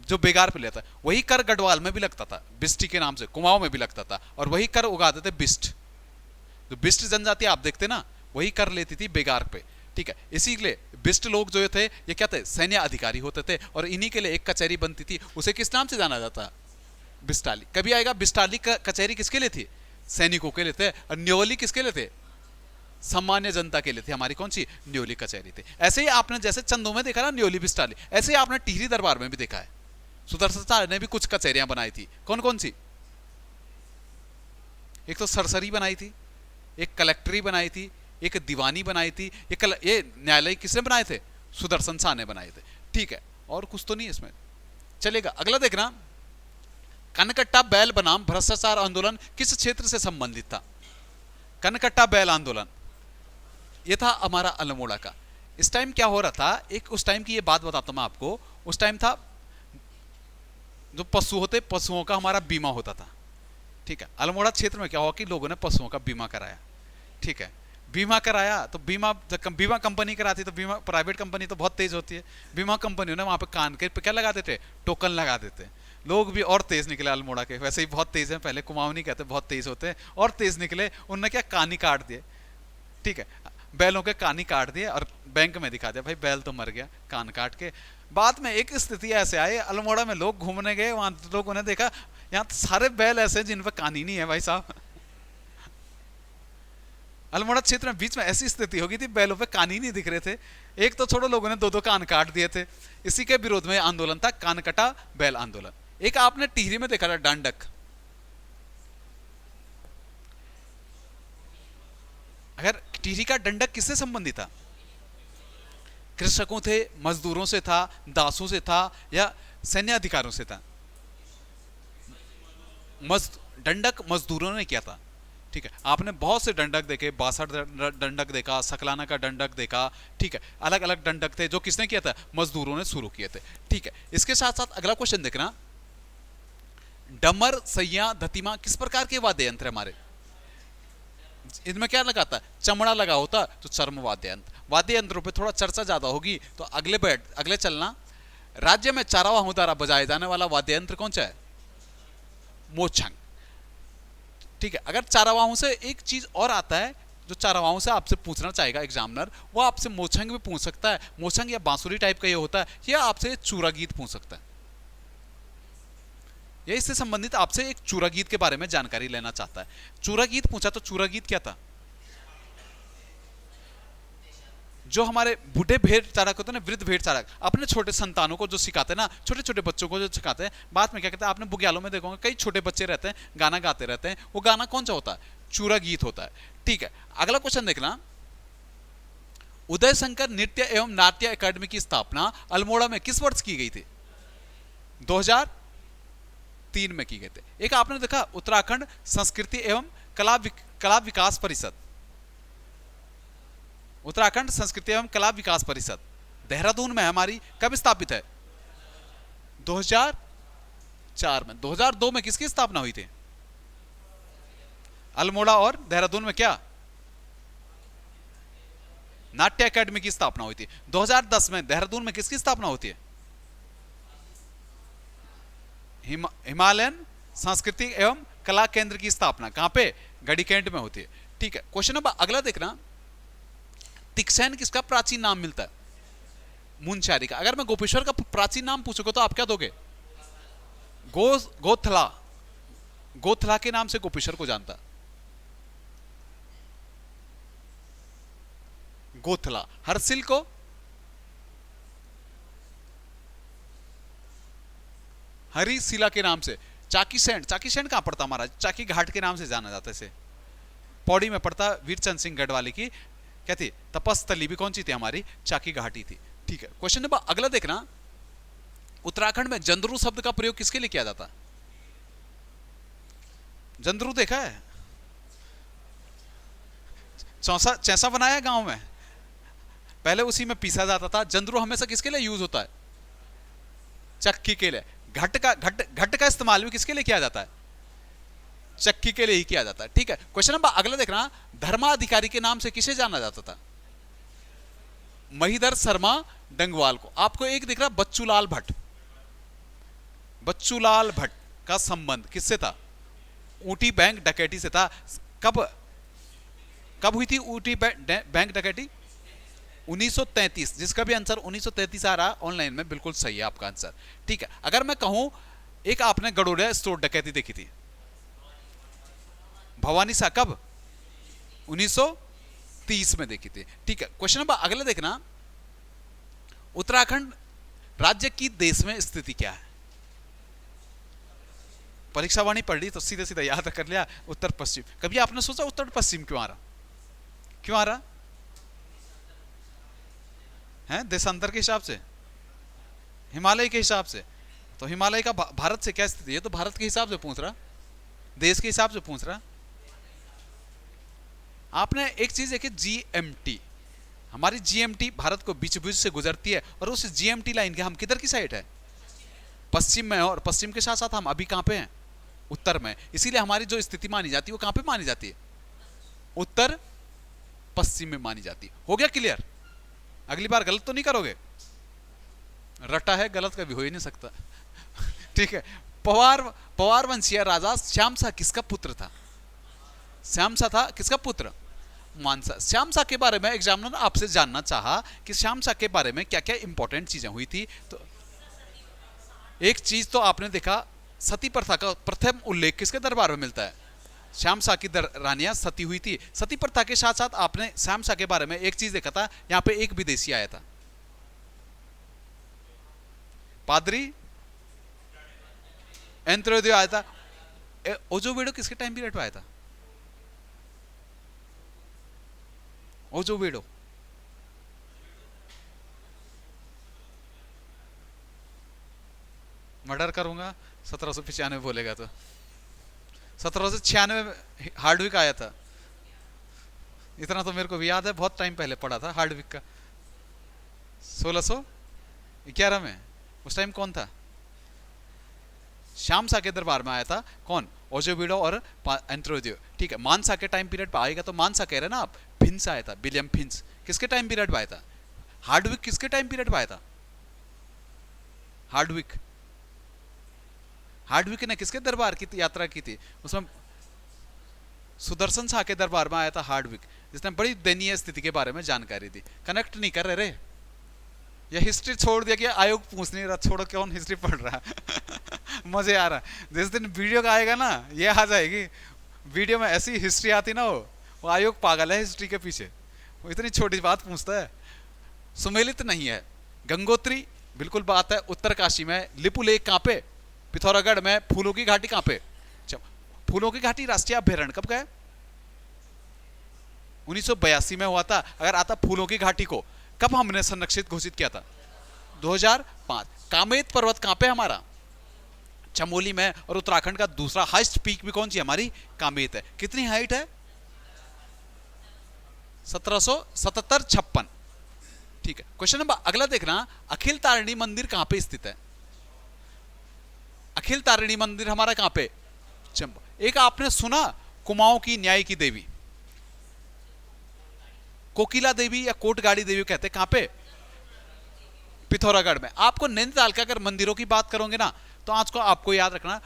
जो बेगार पे लेता है। वही कर गढ़वाल में भी लगता था बिस्टी के नाम से, कुमाऊं में भी लगता था, और वही कर उगाते थे बिस्ट। जो बिस्ट जनजाति आप देखते ना, वही कर लेती थी बेगार पे। ठीक है, इसीलिए बिस्ट लोग जो थे ये क्या थे? सैन्य अधिकारी होते थे, और इन्हीं के लिए एक कचहरी बनती थी, उसे किस नाम से जाना जाता? बिस्टाली। कभी आएगा बिस्टाली का कचहरी किसके लिए थी? सैनिकों के लिए थे। और न्योली किसके लिए थे? सामान्य जनता के लिए थी। हमारी कौन सी? न्योली कचहरी थी। ऐसे ही आपने जैसे चंदों में देखा ना न्योली बिस्टाली, ऐसे ही आपने टिहरी दरबार में भी देखा है। सुदर्शन शाह ने भी कुछ कचहरियां बनाई थी। कौन कौन सी? एक तो सरसरी बनाई थी, एक कलेक्टरी बनाई थी, एक दीवानी बनाई थी। ये न्यायालय किसने बनाए थे? सुदर्शन शाह ने बनाए थे। ठीक है, और कुछ तो नहीं इसमें, चलेगा। अगला देखना, कनकट्टा बैल बनाम भ्रष्टाचार आंदोलन किस क्षेत्र से संबंधित था? कनकट्टा बैल आंदोलन ये था हमारा अल्मोड़ा का। इस टाइम क्या हो रहा था, एक उस टाइम की ये बात बताता हूं मैं आपको। उस टाइम था जो पशु होते, पशुओं का हमारा बीमा होता था। ठीक है, अल्मोड़ा क्षेत्र में क्या हुआ कि लोगों ने पशुओं का बीमा कराया। ठीक है, बीमा कराया तो बीमा कंपनी कराती, तो बीमा प्राइवेट कंपनी तो बहुत तेज होती है। बीमा कंपनियों ने वहां पे कान के पे क्या लगा देते? टोकन लगा देते। लोग भी और तेज निकले अल्मोड़ा के, वैसे ही बहुत तेज हैं, पहले कुमाऊनी नहीं कहते, बहुत तेज होते हैं, और तेज निकले। उनने क्या, कानी काट दिए, ठीक है, बैलों के कानी काट दिए और बैंक में दिखा दिया, भाई बैल तो मर गया कान काट के। बाद में एक स्थिति ऐसे आई, अल्मोड़ा में लोग घूमने गए, वहां लोगों ने देखा यहाँ तो सारे बैल ऐसे हैं जिन पर कानी नहीं है भाई साहब। अल्मोड़ा क्षेत्र में बीच में ऐसी स्थिति हो गई थी, बैलों पे कान ही नहीं दिख रहे थे। एक तो छोड़ो, लोगों ने दो दो कान काट दिए थे। इसी के विरोध में आंदोलन था, कान कटा बैल आंदोलन। एक आपने टिहरी में देखा था डांडक। अगर टिहरी का डंडक किससे संबंधित था? कृषकों थे, मजदूरों से था, दासों से था, या सैन्य अधिकारों से था? डंडक मजदूरों ने किया था, ठीक है। आपने बहुत से डंडक देखे, बासठ डंडक देखा, सकलाना का डंडक देखा, ठीक है। अलग अलग डंडक थे जो किसने किया था? मजदूरों ने शुरू किए थे, ठीक है। इसके साथ साथ अगला क्वेश्चन देखना, डमर, सैया, धतीमा किस प्रकार के वाद्य यंत्र है हमारे? इनमें क्या लगाता है? चमड़ा लगा होता, तो चर्म वाद्य यंत्र। वाद्य यंत्रों पे थोड़ा चर्चा ज्यादा होगी, तो अगले चलना। राज्य में चारावाहों द्वारा बजाए जाने वाला वाद्य यंत्र कौन सा है? मोचंग, ठीक है। अगर चारावाहों से एक चीज और आता है जो चारावाहों से आपसे पूछना चाहेगा एग्जामिनर, वो आपसे मोचंग भी पूछ सकता है। मोचंग या बांसुरी टाइप का ये होता है, या आपसे चूरा गीत पूछ सकता है, या इससे संबंधित आपसे एक चूरा गीत के बारे में जानकारी लेना चाहता है। चूरा गीत पूछा तो चूरा गीत क्या था? जो हमारे बूढ़े भेड़ चारक होते हैं ना, वृद्ध भेड़ चारक, अपने छोटे संतानों को जो सिखाते हैं ना, छोटे छोटे बच्चों को जो सिखाते हैं, बाद में क्या कहते हैं, आपने बुग्यालों में देखोगे कई छोटे बच्चे रहते हैं, गाना गाते रहते हैं। वो गाना कौन सा होता है? चूरा गीत होता है, ठीक है। अगला क्वेश्चन देखना, उदय शंकर नृत्य एवं नाट्य अकादमी की स्थापना अल्मोड़ा में किस वर्ष की गई थी? 2003 में की गई थी। एक आपने देखा उत्तराखंड संस्कृति एवं कला विकास परिषद, उत्तराखंड संस्कृति एवं कला विकास परिषद देहरादून में हमारी, कब स्थापित है? 2004 में। 2002 में किसकी स्थापना हुई थी? अल्मोड़ा और देहरादून में क्या? नाट्य अकादमी की स्थापना हुई थी। 2010 में देहरादून में किसकी स्थापना होती है? हिमालयन सांस्कृतिक एवं कला केंद्र की स्थापना कहां पे? गढ़ीकेंट में होती है, ठीक है। क्वेश्चन नंबर अगला देखना, तिक्सैन किसका प्राचीन नाम मिलता है? मुनस्यारी का। अगर मैं गोपेश्वर का प्राचीन नाम पूछूंगा तो आप क्या दोगे? गोथला, गोथला के नाम से गोपेश्वर को जानता। गोथला। हरसिल को हरिशिला के नाम से। चाकी सैंड, चाकी सैंड कहां पड़ता महाराज? चाकी घाट के नाम से जाना जाता है इसे, पौड़ी में पड़ता। वीरचंद सिंह गढ़वाली की क्या थी? तपस्थली भी कौन सी थी हमारी? चाकी घाटी थी, ठीक है। क्वेश्चन नंबर अगला देखना, उत्तराखंड में जंदरू शब्द का प्रयोग किसके लिए किया जाता? जंदरू देखा है? चैसा बनाया गांव में, पहले उसी में पीसा जाता था। जंदरू हमेशा किसके लिए यूज होता है? चक्की के लिए। घट का इस्तेमाल भी किसके लिए किया जाता है? चक्की के लिए ही किया जाता है, ठीक है। क्वेश्चन नंबर अगला देखना, धर्माधिकारी के नाम से किसे जाना जाता था? महीधर शर्मा डंगवाल को। आपको एक दिख रहा बच्चूलाल भट्ट। बच्चूलाल भट्ट का संबंध किससे था? ऊटी बैंक डकैती से था। कब हुई थी ऊटी बैंक डकैती? 1933। जिसका भी आंसर 1933 आ रहा ऑनलाइन में, बिल्कुल सही है आपका आंसर, ठीक है। अगर मैं कहूं, एक आपने गडोरिया स्टोर डकैती देखी थी, भवानी सा, कब? 1930 में देखी थी, ठीक है। क्वेश्चन नंबर अगला देखना, उत्तराखंड राज्य की देश में स्थिति क्या है? परीक्षा वाणी पढ़ ली तो सीधे सीधे याद कर लिया, उत्तर पश्चिम। कभी आपने सोचा उत्तर पश्चिम क्यों आ रहा? क्यों आ रहा है? देशांतर के हिसाब से, हिमालय के हिसाब से। तो हिमालय का भारत से क्या स्थिति है? तो भारत के हिसाब से पूछ रहा, देश के हिसाब से पूछ रहा। आपने एक चीज देखी, जीएमटी, हमारी जीएमटी भारत को बीच बीच से गुजरती है, और उस जीएमटी लाइन के हम किधर की साइड है? पश्चिम में। और पश्चिम के साथ साथ हम अभी कहां पे हैं? उत्तर में। इसीलिए हमारी जो स्थिति मानी जाती है वो कहां पे मानी जाती है? उत्तर पश्चिम में मानी जाती है। हो गया क्लियर? अगली बार गलत तो नहीं करोगे? रटा है, गलत कभी हो ही नहीं सकता ठीक है। पवार पवार वंशीय राजा श्यामसा किसका पुत्र था? श्यामसा था किसका पुत्र? मानसा। श्यामसा के बारे में एग्जामिनर आपसे जानना चाहा कि श्यामसा के बारे में क्या क्या इंपॉर्टेंट चीजें हुई थी। तो एक चीज तो आपने देखा, सती प्रथा का प्रथम उल्लेख किसके दरबार में मिलता है? श्यामसा की रानियां सती हुई थी। सती प्रथा के साथ साथ आपने श्यामसा के बारे में एक चीज देखा था, यहां पे एक विदेशी आया था, पादरी एंत्रोदय आया था। ओजोवेडो किसके टाइम पीरियड पे आया था? ओजोवेडो मर्डर करूंगा 1795 बोलेगा तो 1796 हार्डविक आया था। इतना तो मेरे को भी याद है, बहुत टाइम पहले पढ़ा था हार्डविक का। 1611 में उस टाइम कौन था? श्यामसा के दरबार में आया था कौन? ओजोविडो और एंत्रोदियो। ठीक है, मानसा के टाइम पीरियड पे आएगा तो मानसा कह रहे ना आप, फिंस आया था, विलियम फिंस किसके टाइम पीरियड पे आया था? हार्डविक किसके टाइम पीरियड पे आया था? हार्डविक हार्डविक ने किसके दरबार की यात्रा की थी? उसमें सुदर्शन शाह के दरबार में आया था हार्डविक, जिसने बड़ी दयनीय स्थिति के बारे में जानकारी दी। कनेक्ट नहीं कर रहे ये हिस्ट्री छोड़ दिया कि आयोग पूछ नहीं रहा, छोड़ो कौन हिस्ट्री पढ़ रहा है। मजे आ रहा है। जिस दिन वीडियो का आएगा ना, ये आ जाएगी वीडियो में ऐसी हिस्ट्री आती ना, वो आयोग पागल है हिस्ट्री के पीछे, वो इतनी छोटी बात पूछता है। सुमेलित नहीं है, गंगोत्री बिल्कुल बात है, उत्तरकाशी में लिपु लेक कहाँ पे? पिथौरागढ़ में। फूलों की घाटी कहाँ पे? फूलों की घाटी राष्ट्रीय अभ्यारण्य कब गए? 1982 में हुआ था। अगर आता फूलों की घाटी को कब हमने संरक्षित घोषित किया था? 2005। कामेत पर्वत कहां पे हमारा? चमोली में। और उत्तराखंड का दूसरा हाईएस्ट पीक भी कौन सी हमारी? कामेत है। कितनी हाइट है? 1777-56। ठीक है, क्वेश्चन नंबर अगला देखना, अखिल तारिणी मंदिर कहां पे स्थित है? अखिल तारिणी मंदिर हमारा कहां पे? चंबा। एक आपने सुना कुमाऊं की न्याय की देवी, कोकिला देवी या कोटगाड़ी देवी कहते हैं, कहां पे? पिथौरागढ़ में। आपको नैनीताल का अगर मंदिरों की बात करोगे ना, तो आज को आपको याद रखना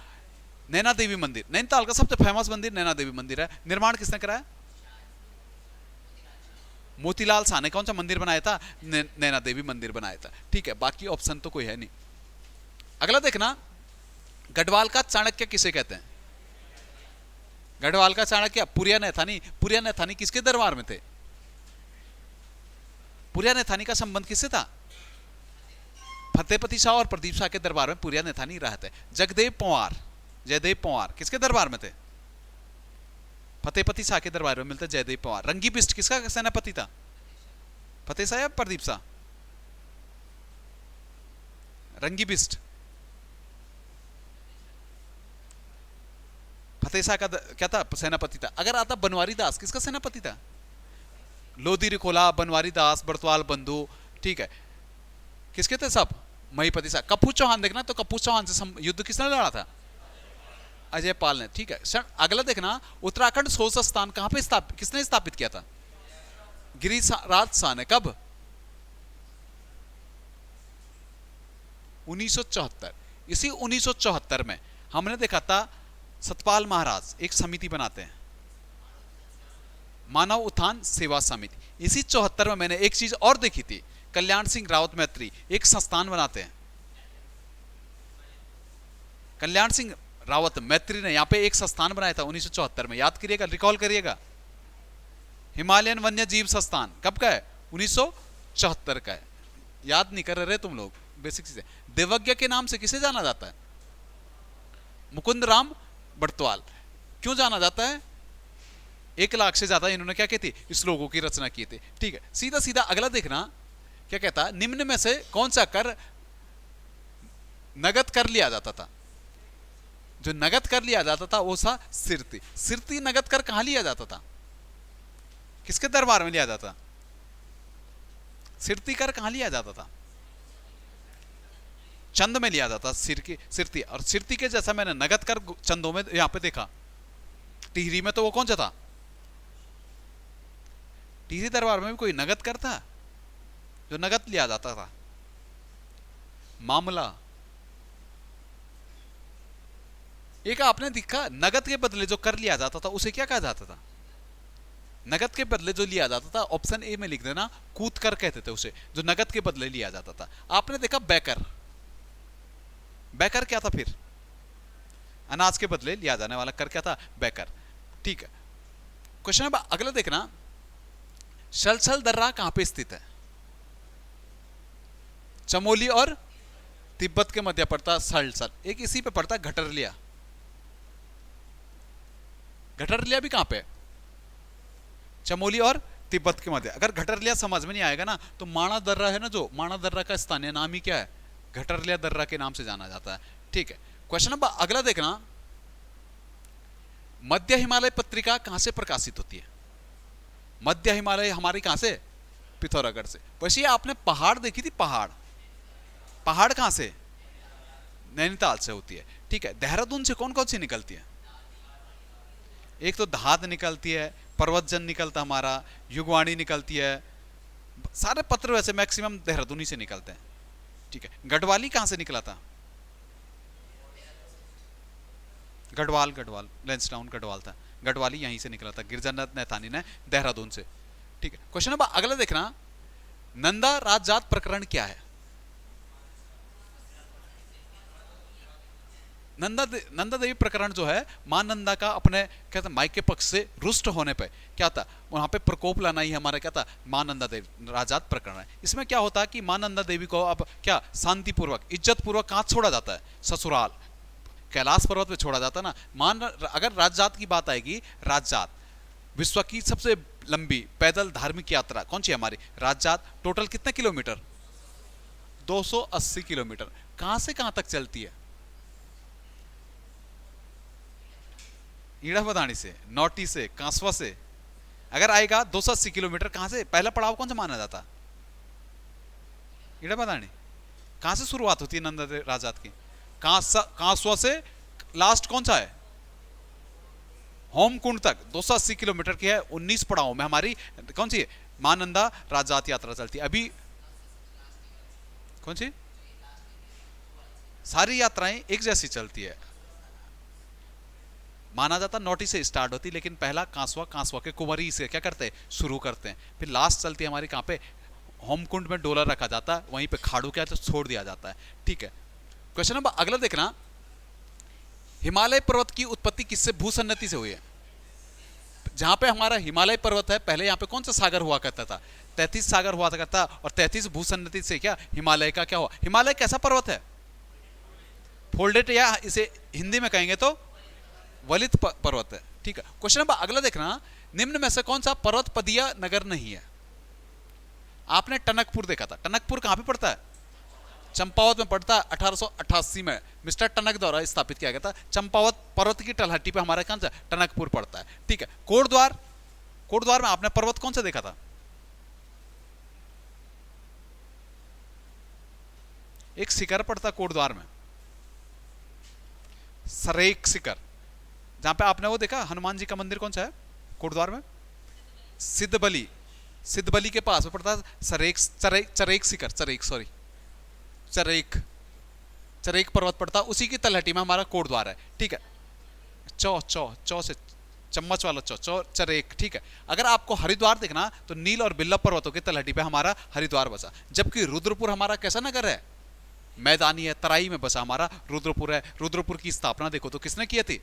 नैना देवी मंदिर। नैनीताल का सबसे फेमस मंदिर नैना देवी मंदिर है। निर्माण किसने कराया? मोतीलाल शाह ने। कौन सा मंदिर बनाया था? नैना देवी मंदिर बनाया था। ठीक है, बाकी ऑप्शन तो कोई है नहीं। अगला देखना, गढ़वाल का चाणक्य किसे कहते हैं? गढ़वाल का चाणक्य पुरिया नैथानी। पुरिया नैथानी किसके दरबार में थे? पुरिया नैथानी का संबंध किससे था? फतेहपति शाह और प्रदीप शाह के दरबार में पुरिया नैथानी रहते। जगदेव पंवार किसके दरबार में थे? फतेहपति शाह के दरबार में मिलते जयदेव पंवार। रंगी बिस्ट किसका सेनापति था? फतेह शाह या प्रदीप शाह? रंगी बिस्ट फतेह शाह का क्या था? सेनापति था। अगर आता बनवारी दास किसका सेनापति था? लोधी रिकोला, बनवारी दास, बरतवाल बंधु। ठीक है, किसके थे सब? महीपति शाह। कपूर चौहान देखना, तो कपूर चौहान से युद्ध किसने लड़ा था? अजय पाल ने। ठीक है, अगला देखना, उत्तराखंड शोध स्थान कहां पे किसने स्थापित किया था? गिरिराज शाह ने। कब? 1974। इसी 1974 में हमने देखा था सतपाल महाराज एक समिति बनाते हैं, मानव उत्थान सेवा समिति। इसी 74 में मैंने एक चीज और देखी थी, कल्याण सिंह रावत मैत्री एक संस्थान बनाते हैं। कल्याण सिंह रावत मैत्री ने यहां पे एक संस्थान बनाया था 1974 में। याद करिएगा, रिकॉल करिएगा। हिमालयन वन्य जीव संस्थान कब का है? 1974 का है। याद नहीं कर रहे तुम लोग, बेसिक चीजें। देवज्ञ के नाम से किसे जाना जाता है? मुकुंद राम बड़तवाल। क्यों जाना जाता है? 1 लाख से ज्यादा इन्होंने क्या की थी? श्लोकों की रचना की थी। ठीक है, सीधा सीधा अगला देखना, क्या कहता है, निम्न में से कौन सा कर नगद कर लिया जाता था? जो नगद कर लिया जाता था वो था सिरती। सिरती नगद कर कहां लिया जाता था? किसके दरबार में लिया जाता? सिरती कर कहां लिया जाता था? चंद में लिया जाता सिरती। और सिरती के जैसा मैंने नगद कर चंदों में यहां पे देखा। टिहरी में तो वो कौन सा था? टिहरी दरबार में भी कोई नगद कर था जो नगद लिया जाता था। मामला एक आपने देखा नगद के बदले जो कर लिया जाता था उसे क्या कहा जाता था? नगद के बदले जो लिया जाता था, ऑप्शन ए में लिख देना, कूद कर कहते थे उसे, जो नगद के बदले लिया जाता था। आपने देखा बैकर, बैकर क्या था? फिर अनाज के बदले लिया जाने वाला कर क्या था? बैकर। ठीक है, क्वेश्चन नंबर अगला देखना, शलशल दर्रा कहां पे स्थित है? चमोली और तिब्बत के मध्य पड़ता सलसल। एक इसी पे पड़ता घटरलिया। घटरलिया भी कहां पे? चमोली और तिब्बत के मध्य। अगर घटरलिया समझ में नहीं आएगा ना तो माणा दर्रा है ना, जो माणा दर्रा का स्थानीय नाम ही क्या है? घटरलिया दर्रा के नाम से जाना जाता है। ठीक है, क्वेश्चन नंबर अगला देखना, मध्य हिमालय पत्रिका कहां से प्रकाशित होती है? मध्य हिमालय हमारी कहां से? पिथौरागढ़ से। वैसे आपने पहाड़ देखी थी, पहाड़, पहाड़ कहां से? नैनीताल से होती है। ठीक है, देहरादून से कौन कौन सी निकलती है? एक तो धाद निकलती है, पर्वतजन निकलता हमारा, युगवाणी निकलती है, सारे पत्र वैसे मैक्सिमम देहरादून ही से निकलते हैं। ठीक है, गढ़वाली कहां से निकला था? गढ़वाल, गढ़वाल, लैंसडाउन गढ़वाल था, गढ़वाली यहीं से निकला था, गिरजानाथ नैथानी ने देहरादून से। ठीक है, क्वेश्चन नंबर अगला देखना, नंदा राजजात प्रकरण क्या है? नंदा देवी प्रकरण जो है, मां नंदा का अपने कहते मायके पक्ष से रुष्ट होने पे क्या था, वहां पे प्रकोप लाना ही हमारा क्या था? मां नंदा देवी राजजात प्रकरण है। इसमें क्या होता है कि मां नंदा देवी को अब क्या शांतिपूर्वक, इज्जत पूर्वक कहां छोड़ा जाता है? ससुराल, कैलाश पर्वत पे छोड़ा जाता है ना। अगर राजजात की बात आएगी, राजजात विश्व की सबसे लंबी पैदल धार्मिक यात्रा कौन सी है हमारी? राजजात। टोटल कितने किलोमीटर? 280 किलोमीटर। कहां से कहां तक चलती है? ईड़ा बदाणी से, नौटी से, कांसवा से। अगर आएगा 280 किलोमीटर, कहां से पहला पड़ाव कौन सा माना जाता? ईड़ा बदाणी। कहां से शुरुआत होती है नंदा राजजात की? कांसवा से लास्ट कौन सा है? होमकुंड तक 280 किलोमीटर की है। 19 पड़ाव में हमारी कौन सी है? मां नंदा राजजात यात्रा चलती है। अभी कौन सी? सारी यात्राएं एक जैसी चलती है। माना जाता नौटी से स्टार्ट होती, लेकिन पहला कांसवा, कांसवा के कुंवरी से क्या करते हैं? शुरू करते हैं। फिर लास्ट चलती है हमारी कहां पे? होमकुंड में डोला रखा जाता है, वहीं पे खाड़ू क्या तो छोड़ दिया जाता है। ठीक है, क्वेश्चन नंबर अगला देखना, हिमालय पर्वत की उत्पत्ति किससे भूसन्नति से हुई है? जहां पे हमारा हिमालय पर्वत है, पहले यहां पे कौन सा सागर हुआ करता था? 33 सागर हुआ करता, और 33 भूसन्नति से क्या हिमालय का क्या हुआ? हिमालय कैसा पर्वत है? फोल्डेड, या इसे हिंदी में कहेंगे तो वलित पर्वत है। ठीक है, क्वेश्चन नंबर अगला देखना, निम्न में से कौन सा पर्वत पदीय नगर नहीं है? आपने टनकपुर देखा था, टनकपुर कहां पे पड़ता है? चंपावत में पड़ता है। 1888 में मिस्टर टनक द्वारा स्थापित किया गया था। चंपावत पर्वत की तलहटी पे हमारा कौन सा? टनकपुर पड़ता है। ठीक है, कोटद्वार, कोटद्वार में आपने पर्वत कौन सा देखा था? एक शिखर पड़ता कोटद्वार में, सरेक शिखर, जहां पे आपने वो देखा हनुमान जी का मंदिर कौन सा है कोटद्वार में? सिद्धबली, सिद्धबली के पास में पड़ता है सरेक, चरेक शिखर, चरेक, सॉरी, चरेक, चरेक पर्वत पड़ता, उसी की तलहटी में हमारा कोटद्वार है। ठीक है, चौ चौ चौ से चम्मच वाला चौ, चौ चरेक। ठीक है, अगर आपको हरिद्वार देखना तो नील और बिल्लभ पर्वतों की तलहटी पे हमारा हरिद्वार बसा। जबकि रुद्रपुर हमारा कैसा नगर है? मैदानी है, तराई में बसा हमारा रुद्रपुर है। रुद्रपुर की स्थापना देखो तो किसने की थी?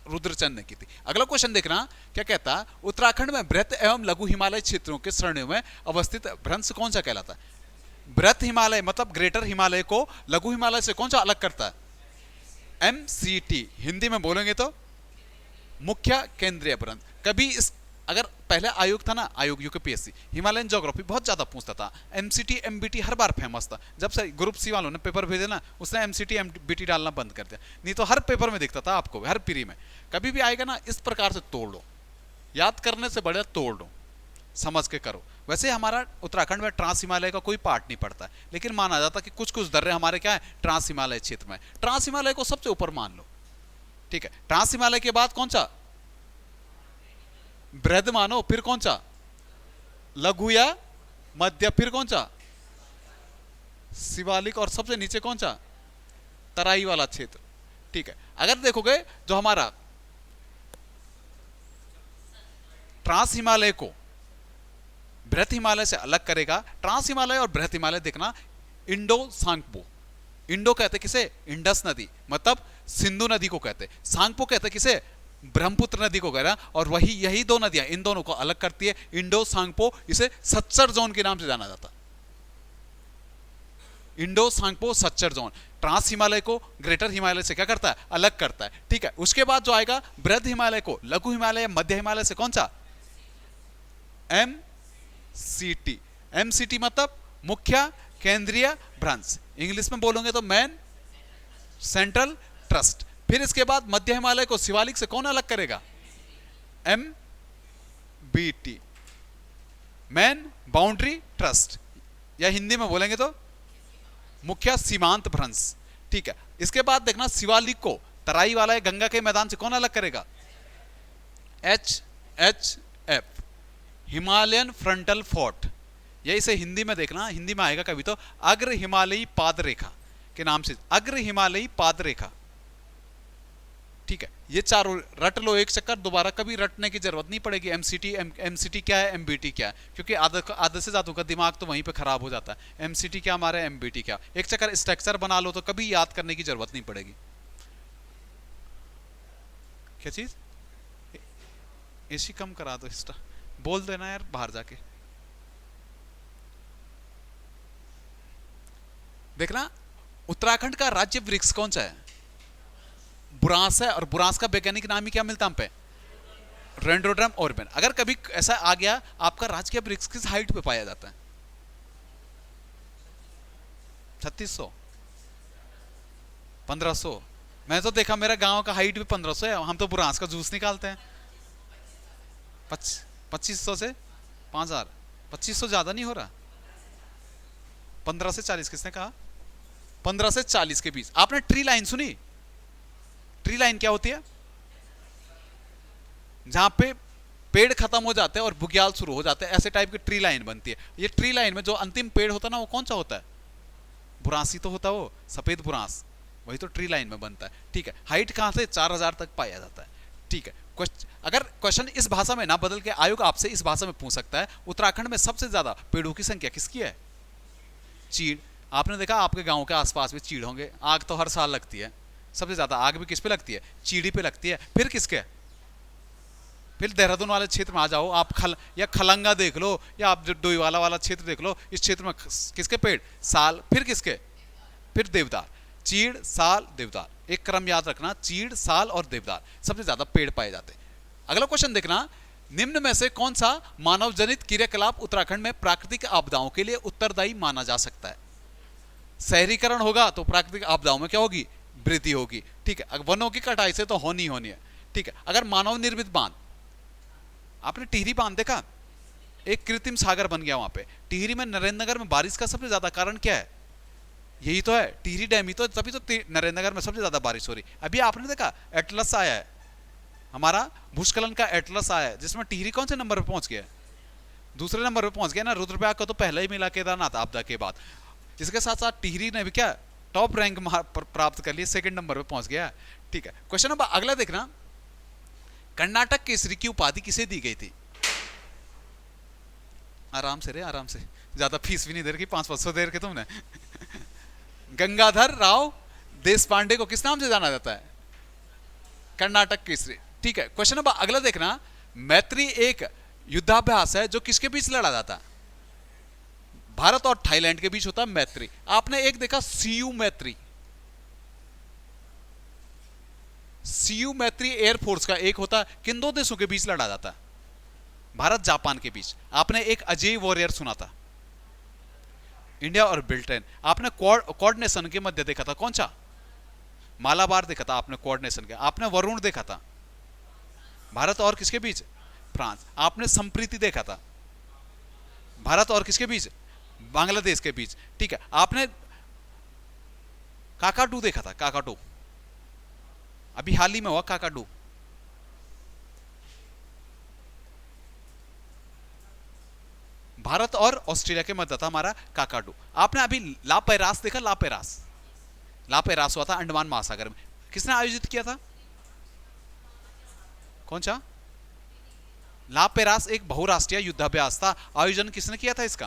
रुद्रचंद ने की थी। अगला क्वेश्चन देखना, क्या कहता? उत्तराखंड में बृहत एवं लघु हिमालय क्षेत्रों के श्रेणियों में अवस्थित भ्रंश कौन सा कहलाता है? बृहत हिमालय मतलब ग्रेटर हिमालय को लघु हिमालय से कौन सा अलग करता है? MCT, हिंदी में बोलेंगे तो मुख्य केंद्रीय भ्रंश। कभी इस, अगर पहले आयोग था ना, आयोग यूपीएससी हिमालयन ज्योग्राफी बहुत ज्यादा पूछता था। MCT MBT हर बार फेमस था। जब से ग्रुप सी वालों ने पेपर भेजे ना, उसने MCT MBT डालना बंद कर दिया, नहीं तो हर पेपर में दिखता था आपको, हर प्री में। कभी भी आएगा ना, इस प्रकार से तोड़ लो, याद करने से बढ़िया तोड़ लो, समझ के करो। वैसे हमारा उत्तराखंड में ट्रांस हिमालय का कोई पार्ट नहीं पड़ता है, लेकिन माना जाता कि कुछ कुछ दर्रे हमारे क्या है? ट्रांस हिमालय क्षेत्र में। ट्रांस हिमालय को सबसे ऊपर मान लो। ठीक है, ट्रांस हिमालय के बाद कौन सा? बृहद मानो, फिर कौन सा? लघु या मध्य, फिर कौन सा? शिवालिक, और सबसे नीचे कौन सा? तराई वाला क्षेत्र। ठीक है, अगर देखोगे जो हमारा ट्रांस हिमालय को बृहत हिमालय से अलग करेगा, ट्रांस हिमालय और बृहत हिमालय देखना, इंडो सांगपो, इंडो कहते किसे, इंडस नदी मतलब सिंधु नदी को कहते, सांगपो कहते किसे, ब्रह्मपुत्र नदी को कह रहा, और वही यही दो नदियां इन दोनों को अलग करती है, इंडो सांगपो, इसे सच्चर जोन के नाम से जाना जाता है, Indo Tsangpo suture zone. Trans Himalaya को ग्रेटर हिमालय से क्या करता है, अलग करता है, ठीक है। उसके बाद जो आएगा बृहद हिमालय को लघु हिमालय या मध्य हिमालय से कौन सा, एमसीटी, एमसीटी मतलब मुख्य केंद्रीय भ्रंश, इंग्लिश में बोलोगे तो मैन सेंट्रल ट्रस्ट। फिर इसके बाद मध्य हिमालय को शिवालिक से कौन अलग करेगा, एमबीटी, मैन बाउंड्री ट्रस्ट, या हिंदी में बोलेंगे तो मुख्य सीमांत भ्रंश, ठीक है। इसके बाद देखना शिवालिक को तराई वाला है गंगा के मैदान से कौन अलग करेगा, एच हिमालयन फ्रंटल फोर्ट, या इसे हिंदी में देखना, हिंदी में आएगा कभी तो अग्र हिमालयी पाद रेखा के नाम से, अग्र हिमालयी पाद रेखा, ठीक है। ये चारों रट लो एक चक्कर, दोबारा कभी रटने की जरूरत नहीं पड़ेगी। एमसीटी एमसीटी क्या है, एमबीटी क्या है, क्योंकि आधे से ज्यादा का दिमाग तो वहीं पे खराब हो जाता है। एमसीटी क्या हमारा, एमबीटी क्या, एक चक्कर स्ट्रक्चर बना लो तो कभी याद करने की जरूरत नहीं पड़ेगी। क्या चीज, एसी कम करा दो, इसका बोल देना यार बाहर जाके। देखना उत्तराखंड का राज्य वृक्ष कौन सा है, बुरांस है, और बुरांस का वैज्ञानिक नाम ही क्या मिलता है हम पे, रेंडोड्रम ऑर्बन। अगर कभी ऐसा आ गया आपका राजकीय वृक्ष किस हाइट पे पाया जाता है, 3600 1500, मैं तो देखा मेरा गांव का हाइट भी 1500 है, हम तो बुरांस का जूस निकालते हैं। 2500 से 5000, 2500 ज्यादा नहीं हो रहा, 15 से 40, किसने कहा 15 से 40 के बीच। आपने ट्री लाइन सुनी, ट्री लाइन क्या होती है, जहां पे पेड़ खत्म हो जाते हैं और बुग्याल शुरू हो जाते हैं, ऐसे टाइप की ट्री लाइन बनती है। ये ट्री लाइन में जो अंतिम पेड़ होता है ना, वो कौन सा होता है, बुरांसी तो होता है, वो सफेद बुरांस, वही तो ट्री लाइन में बनता है, ठीक है। हाइट कहां से 4000 तक पाया जाता है, ठीक है। अगर क्वेश्चन इस भाषा में ना बदल के आयोग आपसे इस भाषा में पूछ सकता है, उत्तराखंड में सबसे ज्यादा पेड़ों की संख्या किसकी है, चीड़। आपने देखा आपके गांव के आसपास में चीड़ होंगे, आग तो हर साल लगती है, सबसे ज्यादा आग भी किस पे लगती है, चीड़ी पे लगती है। फिर किसके, फिर देहरादून वाले क्षेत्र में आ जाओ आप, या खलंगा देख लो, या आप जो डोईवाला वाला क्षेत्र देख लो, इस क्षेत्र में किसके पेड़, साल। फिर किसके, फिर देवदार, चीड़ साल देवदार, एक क्रम याद रखना, चीड़ साल और देवदार सबसे ज्यादा पेड़ पाए जाते हैं। अगला क्वेश्चन देखना, निम्न में से कौन सा मानव जनित क्रियाकलाप उत्तराखंड में प्राकृतिक आपदाओं के लिए उत्तरदायी माना जा सकता है। शहरीकरण होगा तो प्राकृतिक आपदाओं में क्या होगी, वृद्धि होगी, ठीक है। वनों की कटाई से तो होनी होनी है, ठीक है। अगर मानव निर्मित बांध, आपने टिहरी बांध देखा, एक कृत्रिम सागर बन गया वहां पे टिहरी में, नरेंद्रनगर में बारिश का सबसे ज्यादा कारण क्या है, यही तो है, टिहरी डैम ही तो, तभी तो नरेंद्रनगर में सबसे ज्यादा बारिश हो रही। अभी आपने देखा एटलस आया है, हमारा भूस्खलन का एटलस आया है, जिसमें टिहरी कौन से नंबर पर पहुंच गया, दूसरे नंबर पर पहुंच गया ना, रुद्रप्रयाग को तो पहले ही मिला केदारनाथ आपदा के बाद। जिसके साथ साथ टिहरी ने भी क्या टॉप रैंक प्राप्त कर लिया, सेकंड नंबर पे पहुंच गया, ठीक है। क्वेश्चन नंबर अगला देखना, कर्नाटक केसरी की उपाधि किसे दी गई थी, आराम से रे आराम से, ज्यादा फीस भी नहीं दे रही, 500 दे रखे तुमने गंगाधर राव देश पांडे को किस नाम से जाना जाता है, कर्नाटक केसरी, ठीक है। क्वेश्चन नंबर अगला देखना, मैत्री एक युद्धाभ्यास है जो किसके बीच लड़ा जाता है, भारत और थाईलैंड के बीच होता है मैत्री। आपने एक देखा सीयू मैत्री, सीयू मैत्री एयरफोर्स का एक होता है, किन दो देशों के बीच लड़ा जाता है, भारत जापान के बीच। आपने एक अजय वॉरियर सुना था, इंडिया और ब्रिटेन। आपने कोऑर्डिनेशन के मध्य देखा था कौन सा, मालाबार देखा था आपने कोऑर्डिनेशन के। आपने वरुण देखा था, भारत और किसके बीच, फ्रांस। आपने संप्रीति देखा था, भारत और किसके बीच, बांग्लादेश के बीच, ठीक है। आपने काकाडू देखा था, काकाडू अभी हाल ही में हुआ काकाडू, भारत और ऑस्ट्रेलिया के मध्य था हमारा काकाडू। आपने अभी लापेरास देखा, लापेरास, लापेरास हुआ था अंडमान महासागर में। किसने आयोजित किया था? कौन सा? ला पेरास एक बहुराष्ट्रीय युद्धाभ्यास था। आयोजन किसने किया था इसका?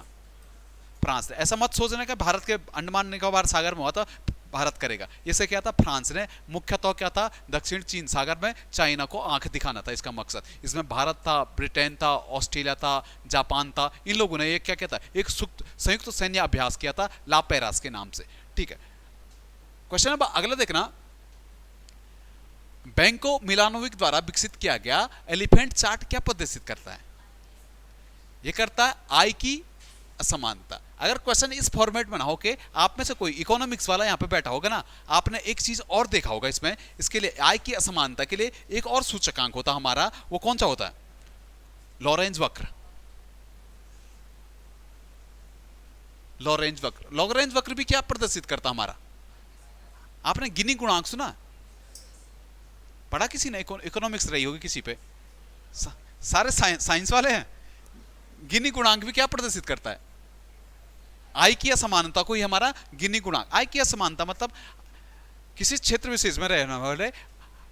फ्रांस ने। ऐसा मत सोचने का भारत के अंडमान निकोबार सागर में हुआ था भारत करेगा, इसे क्या था? फ्रांस ने। मुख्यतः क्या था? दक्षिण चीन सागर में चाइना को आंख दिखाना था इसका मकसद। इसमें भारत था, ब्रिटेन था, ऑस्ट्रेलिया था, जापान था, इन लोगों ने एक क्या कहता है, एक संयुक्त सैन्य अभ्यास किया था ला पेरास के नाम से। ठीक है, क्वेश्चन नंबर अगला देखना। बैंको मिलानोविक द्वारा विकसित किया गया एलिफेंट चार्ट क्या प्रदर्शित करता है? यह करता है आई की असमानता। अगर क्वेश्चन इस फॉर्मेट में ना हो के आप में से कोई इकोनॉमिक्स वाला यहां पे बैठा होगा ना, आपने एक चीज और देखा होगा इसमें, इसके लिए आई की असमानता के लिए एक और सूचकांक होता हमारा, वो कौन सा होता है? लॉरेंज वक्र। लॉरेंज वक्र, लॉरेंज वक्र भी क्या प्रदर्शित करता हमारा? आपने गिनी गुणांक सुना? पढ़ा किसी ने? इकोनॉमिक्स रही होगी किसी पे? सारे साइंस वाले हैं। गिनी गुणांक भी क्या प्रदर्शित करता है? आय की असमानता को ही हमारा गिनी गुणांक। आय की असमानता मतलब किसी क्षेत्र विशेष में रहने वाले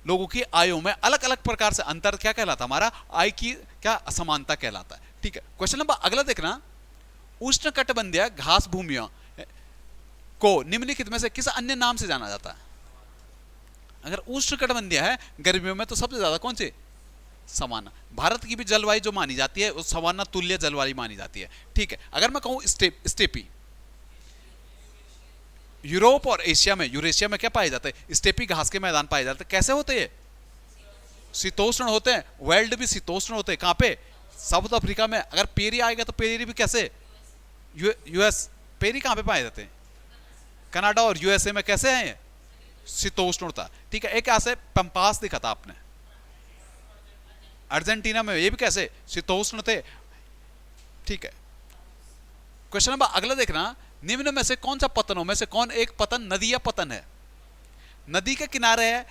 लोगों की आयों में अलग अलग प्रकार से अंतर क्या कहलाता? हमारा आय की क्या असमानता कहलाता है। ठीक है, क्वेश्चन नंबर अगला देखना। उष्णकटिबंधीय घास भूमियों को निम्नलिखित में से किस अन्य नाम से जाना जाता है? अगर उष्णकटिबंधीय है गर्मियों में तो सबसे ज्यादा कौन से? सवाना। भारत की भी जलवायु जो मानी जाती है वो सवाना तुल्य जलवायु मानी जाती है। ठीक है, अगर मैं कहूं स्टेपी, यूरोप और एशिया में, यूरेशिया में क्या पाए जाते हैं? स्टेपी घास के मैदान पाए जाते हैं। कैसे होते हैं? शीतोष्ण होते हैं। वर्ल्ड भी शीतोष्ण होते हैं। कहां पे? साउथ अफ्रीका में। अगर पेरी आएगा तो पेरी भी कैसे? यूएस। पेरी कहां पे पाए जाते हैं? कनाडा और यूएसए में। कैसे हैं? शीतोष्ण होता। ठीक है, एक ऐसे पंपास दिखा था आपने अर्जेंटीना में, ये भी कैसे? शीतोष्ण थे। ठीक है, क्वेश्चन नंबर अगला देखना। निम्न में से कौन सा पतनों में से कौन एक पतन नदी या पतन है? नदी के किनारे है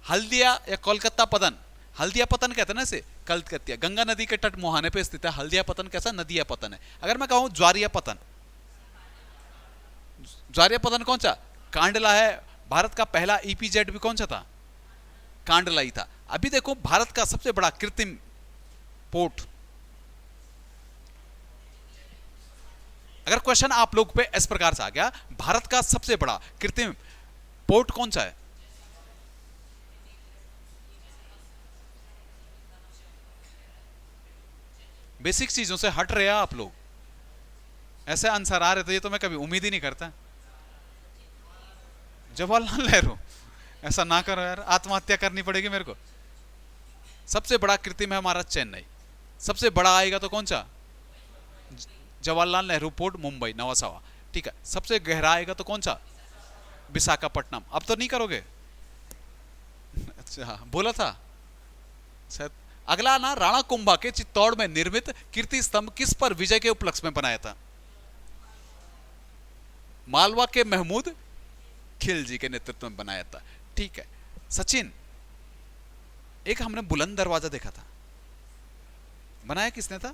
हल्दिया या कोलकाता पतन। हल्दिया पतन कहते हैं ना इसे, कलकत्ता गंगा नदी के तट मुहाने पे स्थित है। हल्दिया पतन कैसा? नदी या पतन है। अगर मैं कहूं ज्वारिया पतन, ज्वारिया पतन कौन सा? कांडला है। भारत का पहला ईपीजेड भी कौन सा था? कांडला ही था। अभी देखो भारत का सबसे बड़ा कृत्रिम पोर्ट, अगर क्वेश्चन आप लोग पे इस प्रकार से आ गया, भारत का सबसे बड़ा कृत्रिम पोर्ट कौन सा है? बेसिक चीजों से हट रहे हैं आप लोग, ऐसे आंसर आ रहे थे, ये तो मैं कभी उम्मीद ही नहीं करता। जवाहरलाल नेहरू। ऐसा ना करो यार, आत्महत्या करनी पड़ेगी मेरे को। सबसे बड़ा कृत्रिम है हमारा चेन्नई। सबसे बड़ा आएगा तो कौन सा? जवाहरलाल नेहरू पोर्ट मुंबई नवासावा। ठीक है, सबसे गहरा आएगा तो कौन सा? विशाखापट्टनम। अब तो नहीं करोगे? अच्छा बोला था शायद। अगला ना, राणा कुंभा के चित्तौड़ में निर्मित कीर्ति स्तंभ किस पर विजय के उपलक्ष्य में बनाया था? मालवा के महमूद खिलजी के नेतृत्व में बनाया था। ठीक है सचिन, एक हमने बुलंद दरवाजा देखा था, बनाया किसने था?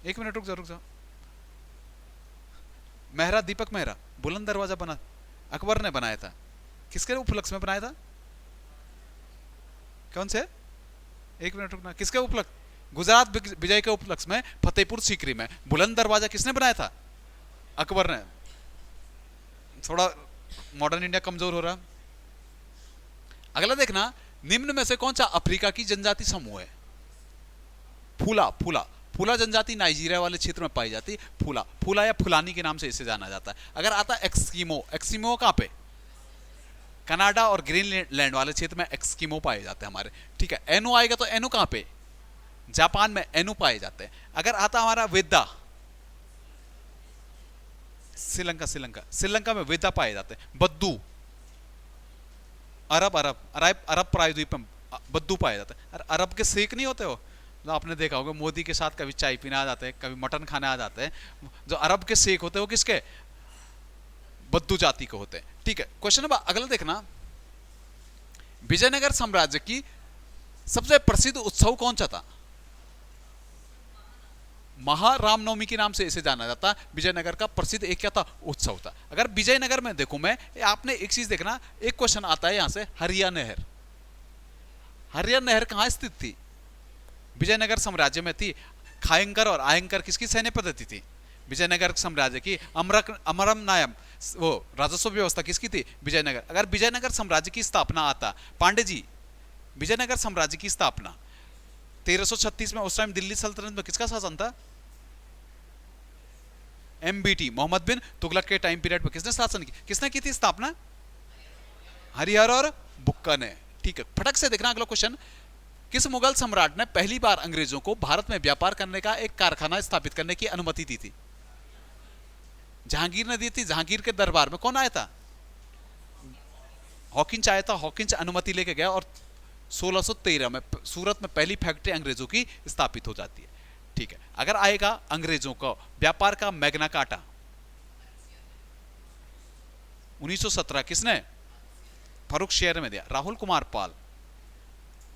एक मिनट रुक जाओ। मेहरा, दीपक मेहरा। बुलंद दरवाजा बना अकबर ने बनाया था। किसके उपलक्ष्य में बनाया था? कौन से? एक मिनट रुकना। किसके उपलक्ष्य? गुजरात विजय के उपलक्ष्य में फतेहपुर सीकरी में बुलंद दरवाजा किसने बनाया था? अकबर ने। थोड़ा मॉडर्न इंडिया कमजोर हो रहा। अगला देखना, निम्न में से कौन सा अफ्रीका की जनजाति समूह है? फूला। फूला फूला जनजाति नाइजीरिया वाले क्षेत्र में पाई जाती है। फूला, फूला या फुलानी के नाम से इसे जाना जाता है। अगर आता है एक्सकीमो, एक्सकीमो कहां पे? कनाडा और ग्रीनलैंड वाले क्षेत्र में एक्सकीमो पाए जाते हैं हमारे। ठीक है, एनो आएगा तो एनो कहां पे? जापान में एनो पाए जाते हैं। अगर आता हमारा वेदा, श्रीलंका, श्रीलंका में वेदा पाए जाते हैं। बद्दू, अरब प्रायद्वीप में बद्दू पाए जाते हैं। अरब के शेख नहीं होते हो, जो आपने देखा होगा मोदी के साथ कभी चाय पीने आ जाते हैं, कभी मटन खाने आ जाते हैं। जो अरब के शेख होते हैं वो किसके? बद्दू जाति के होते हैं। ठीक है, क्वेश्चन नंबर अगला देखना। विजयनगर साम्राज्य की सबसे प्रसिद्ध उत्सव कौन सा था? महारामनवमी के नाम से इसे जाना जाता। विजयनगर का प्रसिद्ध एक क्या था, उत्सव था। अगर विजयनगर में देखूं मैं, आपने एक चीज देखना, एक क्वेश्चन आता है यहां से, हरिया नहर। हरिया नहर कहां स्थित थी? विजयनगर साम्राज्य में थी। खायंकर और आयंकर किसकी सैन्य पद्धति थी? विजयनगर साम्राज्य की। अमरम नायम वो राजस्व व्यवस्था किसकी थी? विजयनगर। अगर विजयनगर साम्राज्य की स्थापना आता, पांडे जी, विजयनगर साम्राज्य की स्थापना 1336 में, उस टाइम दिल्ली सल्तनत में किसका शासन था? एमबीटी मोहम्मद बिन तुगलक के टाइम पीरियड में किसने शासन की, किसने की थी स्थापना? हरिहर और बुक्का ने। ठीक है, फटक से देखना अगला क्वेश्चन। किस मुगल सम्राट ने पहली बार अंग्रेजों को भारत में व्यापार करने का एक कारखाना स्थापित करने की अनुमति दी थी? जहांगीर ने दी थी। जहांगीर के दरबार में कौन आया था? हॉकिंस आया था। हॉकिंस अनुमति लेके गया और 1613 में सूरत में पहली फैक्ट्री अंग्रेजों की स्थापित हो जाती है। ठीक है, अगर आएगा अंग्रेजों को व्यापार का मैग्ना कार्टा 1917, किसने? फर्रुखशियर में दिया, Rahul Kumar Pal.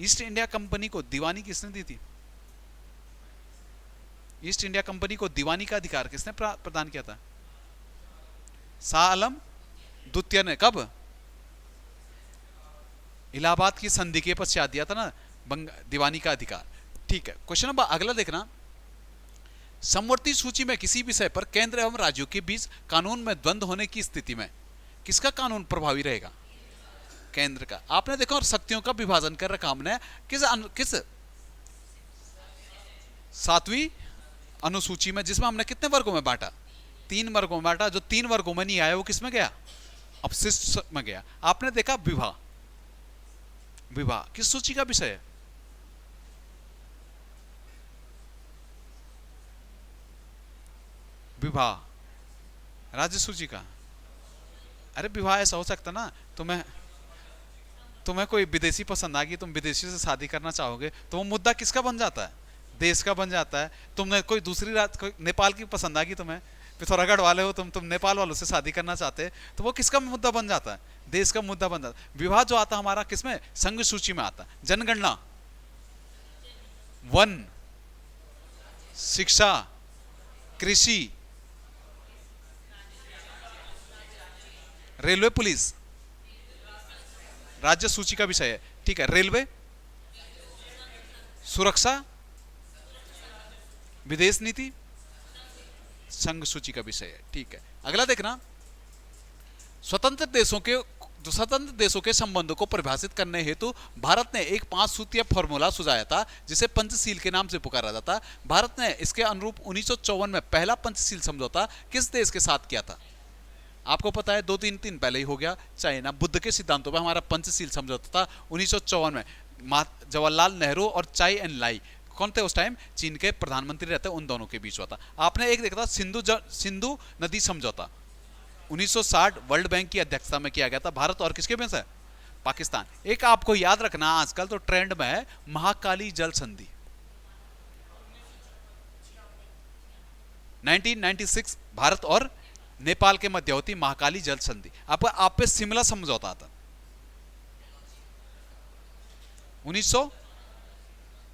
East India company को दीवानी किसने दी थी? ईस्ट इंडिया कंपनी को दीवानी का अधिकार किसने प्रदान किया था? शाह आलम द्वितीय ने। कब? इलाहाबाद की संधि के पश्चात दिया था ना दीवानी का अधिकार। ठीक है, क्वेश्चन नंबर अगला देखना। समवर्ती सूची में किसी विषय पर केंद्र एवं राज्यों के बीच कानून में द्वंद्व होने की स्थिति में किसका कानून प्रभावी रहेगा? केंद्र का। आपने देखो, और शक्तियों का विभाजन कर रखा हमने किस 7वीं अनुसूची में, जिसमें हमने कितने वर्गों में बांटा? 3 वर्गों में बांटा। जो 3 वर्गों में नहीं आया वो किस में गया? अपशिष्ट में गया। आपने देखा विवाह, विवाह किस सूची का विषय है? विवाह राज्य सूची का। अरे विवाह ऐसा हो सकता ना, तुम्हें कोई विदेशी पसंद आ गई, तुम विदेशी से शादी करना चाहोगे, तो वो मुद्दा किसका बन जाता है? देश का बन जाता है। तुमने कोई दूसरी कोई नेपाल की पसंद आ गई, तुम्हें पिथौरागढ़ वाले हो तुम नेपाल वालों से शादी करना चाहते, तो वो किसका मुद्दा बन जाता है? देश का मुद्दा बन जाता है। विवाह जो आता हमारा किसमें? संघ सूची में आता है। जनगणना, वन, शिक्षा, कृषि, रेलवे, पुलिस राज्य सूची का विषय है। ठीक है, रेलवे, सुरक्षा, विदेश नीति संघ सूची का विषय है। ठीक है, अगला देखना। स्वतंत्र देशों के संबंधों को परिभाषित करने हेतु भारत ने एक 5 सूत्रीय फॉर्मूला सुझाया था, जिसे पंचशील के नाम से पुकारा जाता। भारत ने इसके अनुरूप 1954 में पहला पंचशील समझौता किस देश के साथ किया था? आपको पता है, 2-3 दिन पहले ही हो गया, चाइना। बुद्ध के सिद्धांतों पर हमारा पंचशील समझौता था 1954 में। जवाहरलाल नेहरू और चाई एन लाई कौन थे उस टाइम? चीन के प्रधानमंत्री रहते, उन दोनों के बीच हुआ था। आपने एक देखा था सिंधु नदी समझौता 1960 वर्ल्ड बैंक की अध्यक्षता में किया गया था। भारत और किसके बीच है? पाकिस्तान। एक आपको याद रखना, आजकल तो ट्रेंड में है महाकाली जल संधि 1996, भारत और नेपाल के मध्य होती महाकाली जल संधि। आप पे शिमला समझौता आता 1900,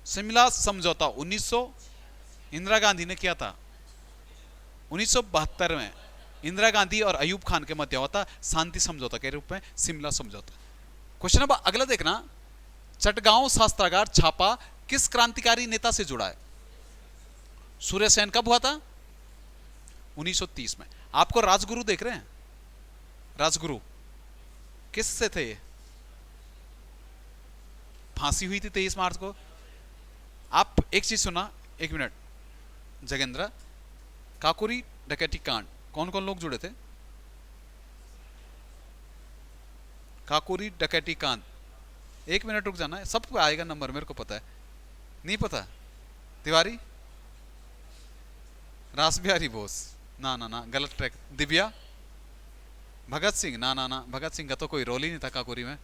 शिमला समझौता 1900 इंदिरा गांधी ने किया था। 1972 में इंदिरा गांधी और अयूब खान के मध्य होता शांति समझौता के रूप में शिमला समझौता। क्वेश्चन नंबर अगला देखना। चटगांव शस्त्रागार छापा किस क्रांतिकारी नेता से जुड़ा है? सूर्य सेन कब हुआ था? 1930 में। आपको राजगुरु देख रहे हैं? राजगुरु किस से थे? ये फांसी हुई थी 23 मार्च को। आप एक चीज सुना, 1 मिनट जगेंद्र, काकोरी डकैती कांड कौन कौन लोग जुड़े थे? काकोरी डकैती कांड, 1 मिनट रुक जाना है, सबको आएगा नंबर, मेरे को पता है। नहीं पता? तिवारी, रास बिहारी बोस, ना ना ना, गलत ट्रैक। दिव्या, भगत सिंह, ना ना ना, भगत सिंह का तो कोई रोल ही नहीं था काकोरी में।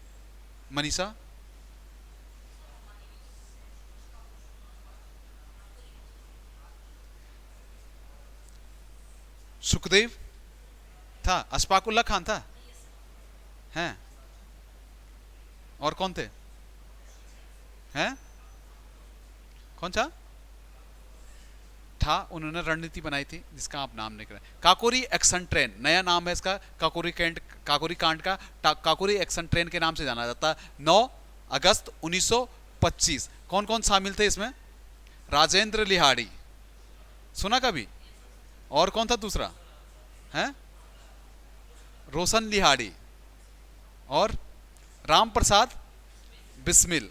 मनीषा, सुखदेव था, अशफाकुल्ला खान था, हैं? और कौन थे? हैं? कौन सा? था, उन्होंने रणनीति बनाई थी जिसका आप नाम नहीं कर रहे। काकोरी एक्शन ट्रेन नया नाम है इसका, काकोरी कांड का काकोरी एक्शन ट्रेन के नाम से जाना जाता है। 9 अगस्त 1925। कौन कौन शामिल थे इसमें? राजेंद्र लिहाड़ी, सुना कभी? और कौन था दूसरा? है रोशन लिहाड़ी और राम प्रसाद बिस्मिल।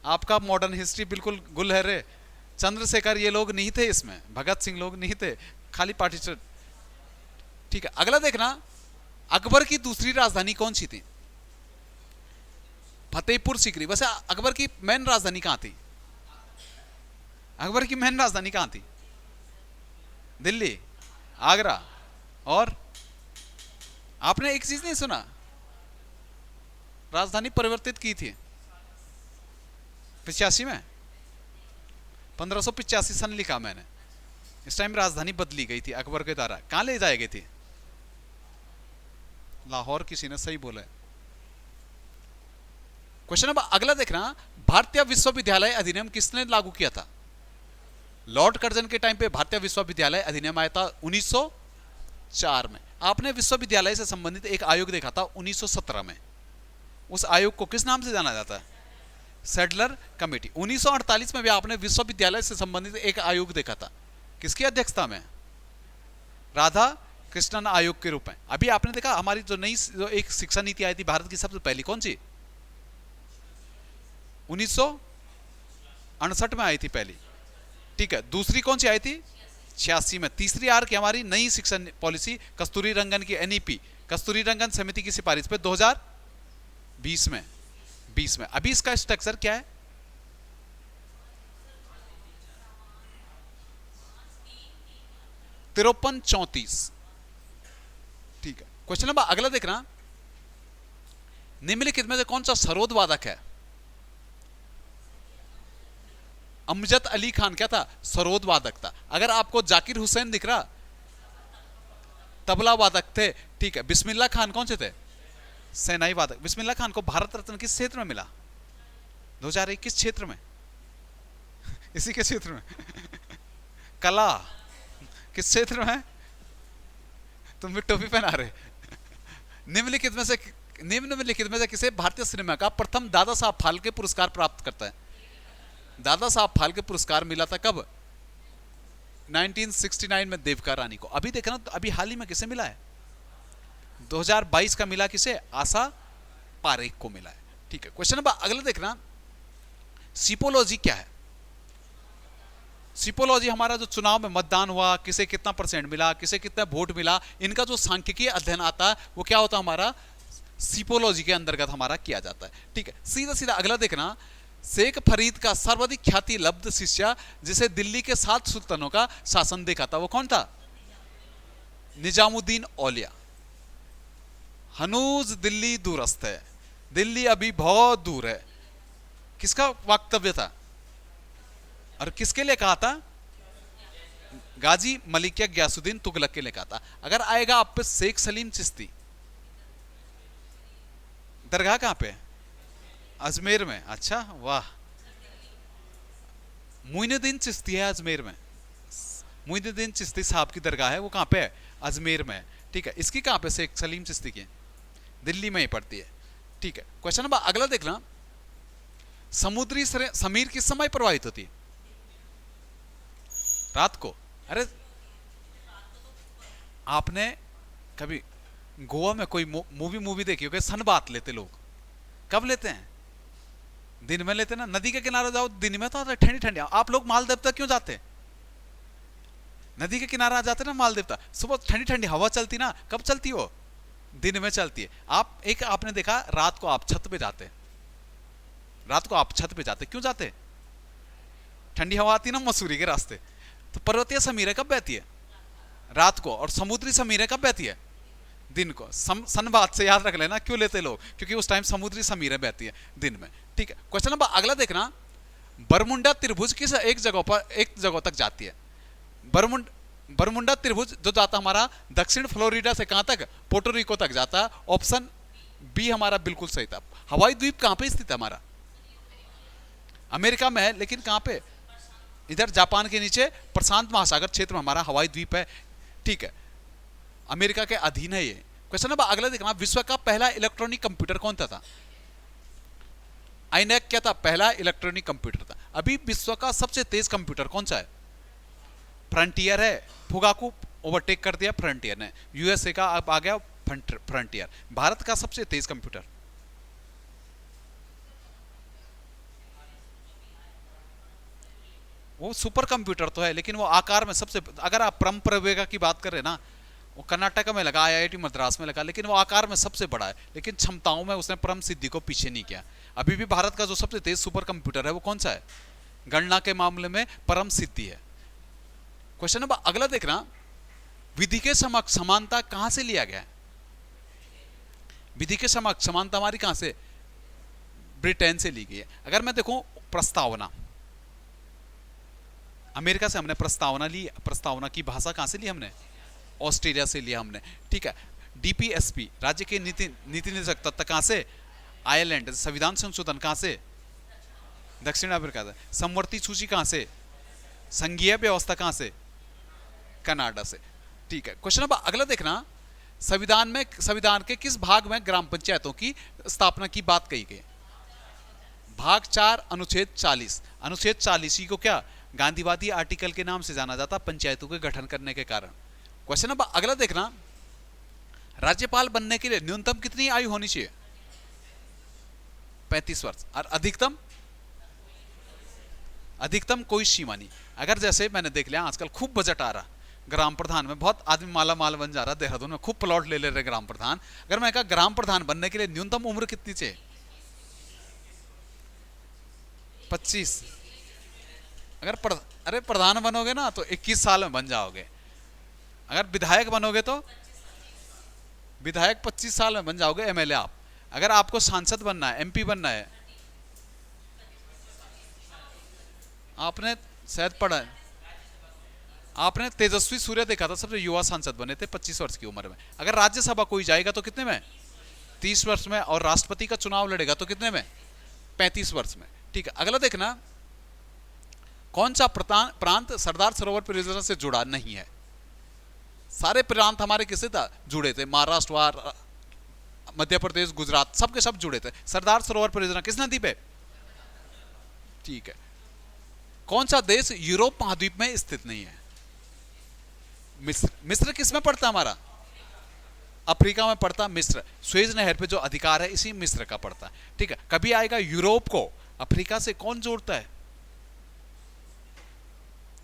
आपका मॉडर्न हिस्ट्री बिल्कुल गुल है रे। चंद्रशेखर ये लोग नहीं थे इसमें, भगत सिंह लोग नहीं थे, खाली पार्टीशन। ठीक है, अगला देखना, अकबर की दूसरी राजधानी कौन सी थी? फतेहपुर सीकरी। वैसे अकबर की मेन राजधानी कहां थी? अकबर की मेन राजधानी कहां थी? दिल्ली, आगरा। और आपने एक चीज नहीं सुना, राजधानी परिवर्तित की थी 85 में, 1585 सन लिखा मैंने। इस टाइम राजधानी बदली गई थी अकबर के द्वारा। कहां ले जाई गई थी? लाहौर। किसी ने सही बोला है। क्वेश्चन नंबर अगला देखना, भारतीय विश्वविद्यालय अधिनियम किसने लागू किया था? लॉर्ड कर्जन के टाइम पे भारतीय विश्वविद्यालय अधिनियम आया था 1904 में। आपने विश्वविद्यालय से संबंधित एक आयोग देखा था 1917 में। उस आयोग को किस नाम से जाना जाता है? Sadler committee. 1948 में भी आपने विश्वविद्यालय से संबंधित एक आयोग देखा था, किसकी अध्यक्षता में? राधा कृष्णन आयोग के रूप में। अभी आपने देखा हमारी जो नई जो एक शिक्षा नीति आई थी भारत की, सबसे पहली कौन सी? 1968 में आई थी पहली। ठीक है, दूसरी कौन सी आई थी? 86 में। तीसरी आर की हमारी नई शिक्षा पॉलिसी कस्तूरी रंगन की एनईपी, कस्तूरी रंगन समिति की सिफारिश पे 2020 में। अभी इसका स्ट्रक्चर क्या है? तिरपन 34। ठीक है, क्वेश्चन नंबर अगला देखना, निम्नलिखित में से कौन सा सरोद वादक है? अमजद अली खान क्या था? सरोद वादक था। अगर आपको जाकिर हुसैन दिख रहा, तबला वादक थे। ठीक है, बिस्मिल्लाह खान कौन से थे? सेनाई वादक। बिस्मिल्लाह खान को भारत रत्न किस क्षेत्र में मिला? 2021 क्षेत्र में इसी के क्षेत्र में कला किस क्षेत्र में? तुम भी टोपी पहना रहे। निम्नलिखित में से किसे भारतीय सिनेमा का प्रथम दादा साहब फाल्के पुरस्कार प्राप्त करता है? दादा साहब फाल्के पुरस्कार मिला था कब? 1969 में देविका रानी को। अभी देखना तो अभी हाल ही में किसे मिला है? 2022 का मिला किसे? आशा पारेख को मिला है। ठीक है, क्वेश्चन नंबर अगला देखना, सिपोलॉजी क्या है? सिपोलॉजी हमारा जो चुनाव में मतदान हुआ, किसे कितना परसेंट मिला, किसे कितना वोट मिला, इनका जो सांख्यिकीय अध्ययन आता है वो क्या होता है? हमारा सिपोलॉजी के अंतर्गत हमारा किया जाता है। ठीक है, सीधा सीधा अगला देखना, शेख फरीद का सर्वाधिक ख्याति लब्ध शिष्य जिसे दिल्ली के 7 सुल्तानों का शासन देखा था, वो कौन था? निजामुद्दीन औलिया। हनूज दिल्ली दूरस्थ है, दिल्ली अभी बहुत दूर है, किसका वक्तव्य था और किसके लिए कहा था? गाजी मलिकिया गयासुद्दीन तुगलक के लिए कहा था। अगर आएगा आप पे शेख सलीम चिश्ती, दरगाह कहां पे? अजमेर में। अच्छा वाह, मुइनुद्दीन चिश्ती है अजमेर में। मुइनुद्दीन चिश्ती साहब की दरगाह है, वो कहां पे है? अजमेर में। ठीक है, इसकी कहां पे? शेख सलीम चिश्ती की दिल्ली में ही पड़ती है। ठीक है, क्वेश्चन नंबर अगला देखना, समुद्री समीर किस समय प्रवाहित होती है? रात को। अरे आपने कभी गोवा में कोई मूवी देखी होगी? सनबात लेते लोग, कब लेते हैं? दिन में लेते ना। नदी के किनारे जाओ दिन में तो ठंडी ठंडी। आप लोग मालदीव तक क्यों जाते? नदी के किनारे आ जाते ना मालदीव तक, सुबह ठंडी ठंडी हवा चलती ना। कब चलती हो? दिन में चलती है। आपने देखा रात को आप छत पे जाते, रात को आप छत पे जाते, क्यों जाते? ठंडी हवा आती ना मसूरी के रास्ते। तो पर्वतीय समीरें कब बहती है? रात को। और समुद्री समीरें कब बहती है? दिन को। सनबात से याद रख लेना क्यों लेते लोग, क्योंकि उस टाइम समुद्री समीरें बहती है दिन में। ठीक है, क्वेश्चन नंबर अगला देखना, बरमुंडा त्रिभुज किस एक जगह तक जाती है? बरमुंडा त्रिभुज जो जाता हमारा दक्षिण फ्लोरिडा से कहां तक? पोर्टोरिको तक जाता है। ऑप्शन बी हमारा बिल्कुल सही था। हवाई द्वीप कहां पे स्थित है हमारा? अमेरिका में है, लेकिन कहां पे? इधर जापान के नीचे प्रशांत महासागर क्षेत्र में हमारा हवाई द्वीप है, ठीक है, अमेरिका के अधीन है ये। क्वेश्चन नंबर अगला देखना, विश्व का पहला इलेक्ट्रॉनिक कंप्यूटर कौन था? आईनैक क्या था? पहला इलेक्ट्रॉनिक कंप्यूटर था। अभी विश्व का सबसे तेज कंप्यूटर कौन सा है? फ्रंटियर है। फुगाकू ओवरटेक कर दिया फ्रंटियर ने, यूएसए का अब आ गया फ्रंटियर। भारत का सबसे तेज कंप्यूटर वो सुपर कंप्यूटर तो है, लेकिन वो आकार में सबसे, अगर आप परम प्रवेगा की बात करें ना, वो कर्नाटक में लगा, आईआईटी मद्रास में लगा, लेकिन वो आकार में सबसे बड़ा है, लेकिन क्षमताओं में उसने परम सिद्धि को पीछे नहीं किया। अभी भी भारत का जो सबसे तेज सुपर कंप्यूटर है वो कौन सा है? गणना के मामले में परम सिद्धि है। क्वेश्चन नंबर अगला देखना, विधि के समक्ष समानता कहां से लिया गया है? विधि के समक्ष समानता हमारी कहां से? ब्रिटेन से ली गई है। अगर मैं देखूं प्रस्तावना, अमेरिका से हमने प्रस्तावना ली, प्रस्तावना की भाषा कहां से ली हमने? ऑस्ट्रेलिया से लिया हमने, ठीक है। डीपीएसपी राज्य के नीति निर्देशक तत्व कहां से? आयरलैंड। संविधान संशोधन कहां से? दक्षिण अफ्रीका से। समवर्ती सूची कहां से? संघीय व्यवस्था कहां से? कनाडा से, ठीक है। क्वेश्चन नंबर अगला देखना, संविधान के किस भाग में ग्राम पंचायतों की स्थापना की बात कही गई? भाग 4 अनुच्छेद 40। अनुच्छेद 40 को क्या गांधीवादी आर्टिकल के नाम से जाना जाता, पंचायतों के गठन करने के कारण। क्वेश्चन नंबर अगला देखना, राज्यपाल बनने के लिए न्यूनतम कितनी आयु होनी चाहिए? 35 वर्ष। और अधिकतम कोई सीमा नहीं। अगर जैसे मैंने देख लिया आजकल खूब बजट आ रहा ग्राम प्रधान में, बहुत आदमी माला माल बन जा रहा, देहरादून में खूब प्लॉट ले रहे ग्राम प्रधान। अगर मैं कहा ग्राम प्रधान बनने के लिए न्यूनतम उम्र कितनी चाहिए? 25। अरे प्रधान बनोगे ना तो 21 साल में बन जाओगे। अगर विधायक बनोगे तो विधायक 25 साल में बन जाओगे एमएलए आप। अगर आपको सांसद बनना है, एमपी बनना है, आपने शायद पढ़ा है, आपने तेजस्वी सूर्य देखा था, सबसे युवा सांसद बने थे 25 वर्ष की उम्र में। अगर राज्यसभा कोई जाएगा तो कितने में? 30 वर्ष में। और राष्ट्रपति का चुनाव लड़ेगा तो कितने में? 35 वर्ष में, ठीक है। अगला देखना, कौन सा प्रांत सरदार सरोवर परियोजना से जुड़ा नहीं है? सारे प्रांत हमारे किससे था जुड़े थे? महाराष्ट्र, मध्य प्रदेश, गुजरात, सबके सब जुड़े थे। सरदार सरोवर परियोजना किस नदी पे? ठीक है। कौन सा देश यूरोप महाद्वीप में स्थित नहीं है? मिस्र। मिस्र किस में पड़ता हमारा? अफ्रीका में पड़ता मिस्र। स्वेज नहर पे जो अधिकार है इसी मिस्र का पड़ता है, ठीक है। कभी आएगा यूरोप को अफ्रीका से कौन जोड़ता है?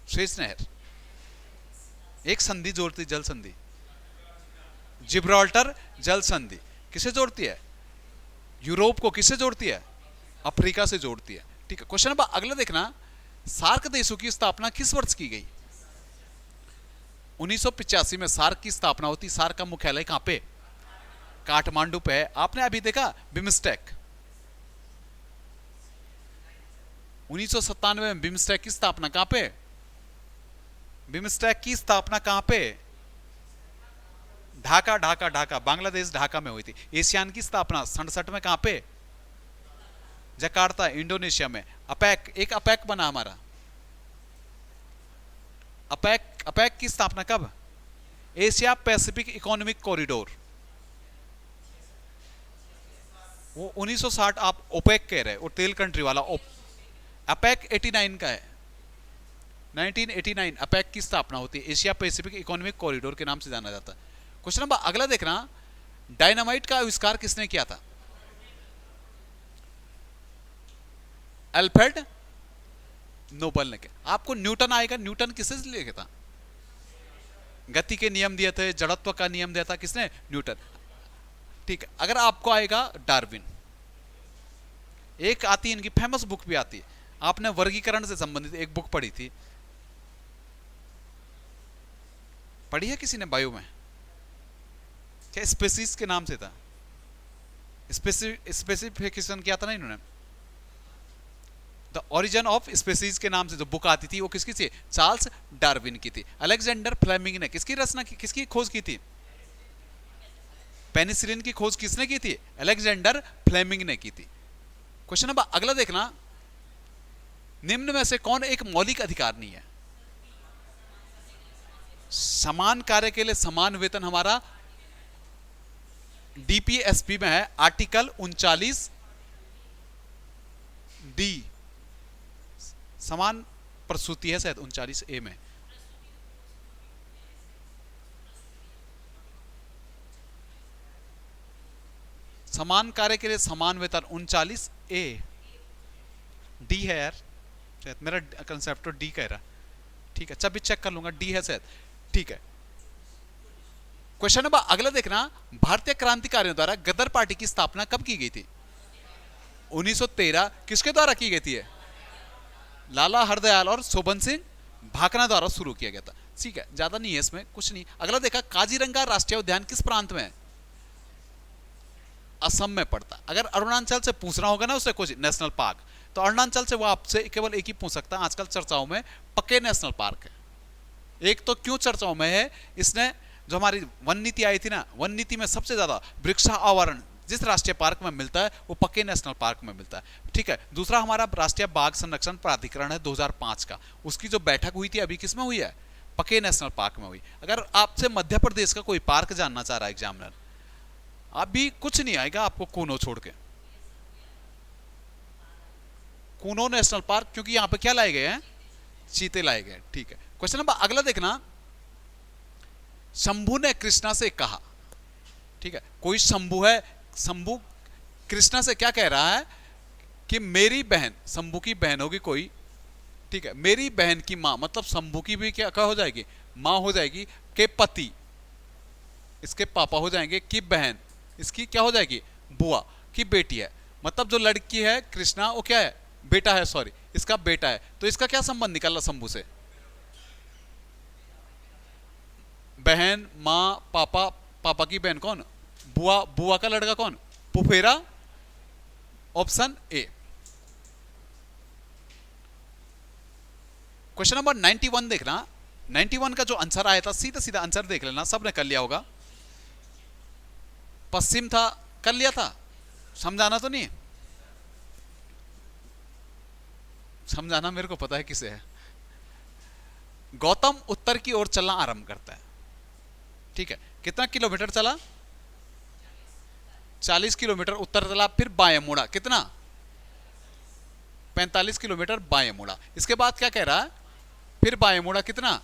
स्वेज नहर एक संधि जोड़ती, जल संधि, जिब्राल्टर जल संधि किसे जोड़ती है? यूरोप को किससे जोड़ती है? अफ्रीका से जोड़ती है, ठीक है। क्वेश्चन नंबर अगला देखना, सार्क देशों की स्थापना किस वर्ष की गई? 1985 में सार्क की स्थापना होती। सार्क का मुख्यालय कहां पे? काठमांडू पे है। आपने अभी देखा बिम्स्टेक, 1997 में बिम्स्टेक की स्थापना कहां पे? बिम्स्टेक की स्थापना कहां पे? ढाका, बांग्लादेश ढाका में हुई थी। एशियान की स्थापना 67 में कहां पे? जकार्ता, इंडोनेशिया में। अपेक, एक अपेक बना हमारा। अपेक की स्थापना कब? एशिया पैसिफिक इकोनॉमिक कॉरिडोर, वो 1960। आप ओपेक कह रहे, वो तेल कंट्री वाला। अपेक 89 का है, 1989 अपेक की स्थापना होती है। एशिया पैसिफिक इकोनॉमिक कॉरिडोर के नाम से जाना जाता है। क्वेश्चन नंबर अगला देखना, डायनामाइट का आविष्कार किसने किया था? अल्फ्रेड नोबल ने किया। आपको न्यूटन आएगा, न्यूटन किससे लिया था? गति के नियम दिए थे, जड़त्व का नियम दिया था, किसने? न्यूटन, ठीक है। अगर आपको आएगा डार्विन, एक आती है इनकी फेमस बुक भी आती है, आपने वर्गीकरण से संबंधित एक बुक पढ़ी थी, पढ़ी है किसी ने बायो में? क्या स्पेसीज के नाम से था? स्पेसिफिकेशन किया था ना इन्होंने, द ओरिजिन ऑफ स्पेसीज के नाम से जो बुक आती थी वो किसकी थी? चार्ल्स डार्विन की थी। अलेक्जेंडर फ्लेमिंग ने किसकी रचना की, किसकी खोज की थी? पेनिसिलिन की खोज किसने की थी? अलेक्जेंडर फ्लेमिंग ने की थी। क्वेश्चन नंबर अगला देखना, निम्न में से कौन एक मौलिक अधिकार नहीं है? समान कार्य के लिए समान वेतन हमारा डीपीएसपी में है, आर्टिकल 39 डी, समान प्रसूति है शायद 39 ए में। समान कार्य के लिए समान वेतन 39 ए, डी है यार शायद, मेरा कंसेप्ट तो डी कह रहा। ठीक है, चल भी चेक कर लूंगा, डी है शायद। ठीक है, क्वेश्चन नंबर अगला देखना, भारतीय क्रांतिकारियों द्वारा गदर पार्टी की स्थापना कब की गई थी? 1913। किसके द्वारा की गई थी? लाला हरदयाल और शोभन सिंह भाकरा द्वारा शुरू किया गया था। ठीक है, ज्यादा नहीं है इसमें, कुछ नहीं। अगला देखा, काजीरंगा राष्ट्रीय उद्यान किस प्रांत में है? असम में पड़ता। अगर अरुणाचल से पूछना होगा ना उससे कुछ नेशनल पार्क, तो अरुणाचल से वो आपसे केवल एक ही पूछ सकता है। आजकल चर्चाओं में पक्के नेशनल पार्क है। एक तो क्यों चर्चाओं में है, इसने जो हमारी वन नीति आई थी ना, वन नीति में सबसे ज्यादा वृक्षा आवरण जिस राष्ट्रीय पार्क में मिलता है वो पक्के नेशनल पार्क में मिलता है। ठीक है, दूसरा हमारा राष्ट्रीय बाघ संरक्षण प्राधिकरण है 2005 का, उसकी जो बैठक हुई थी अभी किस में हुई है? पक्के नेशनल पार्क में हुई। अगर आपसे मध्य प्रदेश का कोई पार्क जानना चाह रहा है एग्जामिनर, अभी कुछ नहीं आएगा आपको कूनो छोड़ के, कूनो नेशनल पार्क, क्योंकि यहां पे क्या लाए गए हैं? चीते लाए गए। ठीक है, क्वेश्चन नंबर अगला देखना, शंभू ने कृष्णा से कहा। ठीक है, कोई शंभू है, शंभू कृष्णा से क्या कह रहा है कि मेरी बहन, शंभू की बहन होगी कोई, ठीक है, मेरी बहन की मां, मतलब शंभू की भी क्या हो जाएगी? मां हो जाएगी, के पति इसके पापा हो जाएंगे, की बहन इसकी क्या हो जाएगी? बुआ की बेटी है। मतलब जो लड़की है कृष्णा वो क्या है? बेटा है, सॉरी इसका बेटा है। तो इसका क्या संबंध निकल रहा शंभू से? बहन, मां, पापा, पापा की बहन कौन? बुआ, बुआ का लड़का कौन? फुफेरा। Option A. क्वेश्चन नंबर 91 देखना, 91 का जो आंसर आया था, सीधा सीधा आंसर देख लेना, सबने कर लिया होगा। पश्चिम था, कर लिया था, समझाना तो नहीं? समझाना मेरे को पता है किसे है। गौतम उत्तर की ओर चलना आरंभ करता है। ठीक है, कितना किलोमीटर चला? 40 किलोमीटर उत्तर चला, फिर बाएं मुड़ा, कितना? 45 किलोमीटर बाएं मुड़ा। इसके बाद क्या कह रहा है? फिर बाएं मुड़ा, कितना?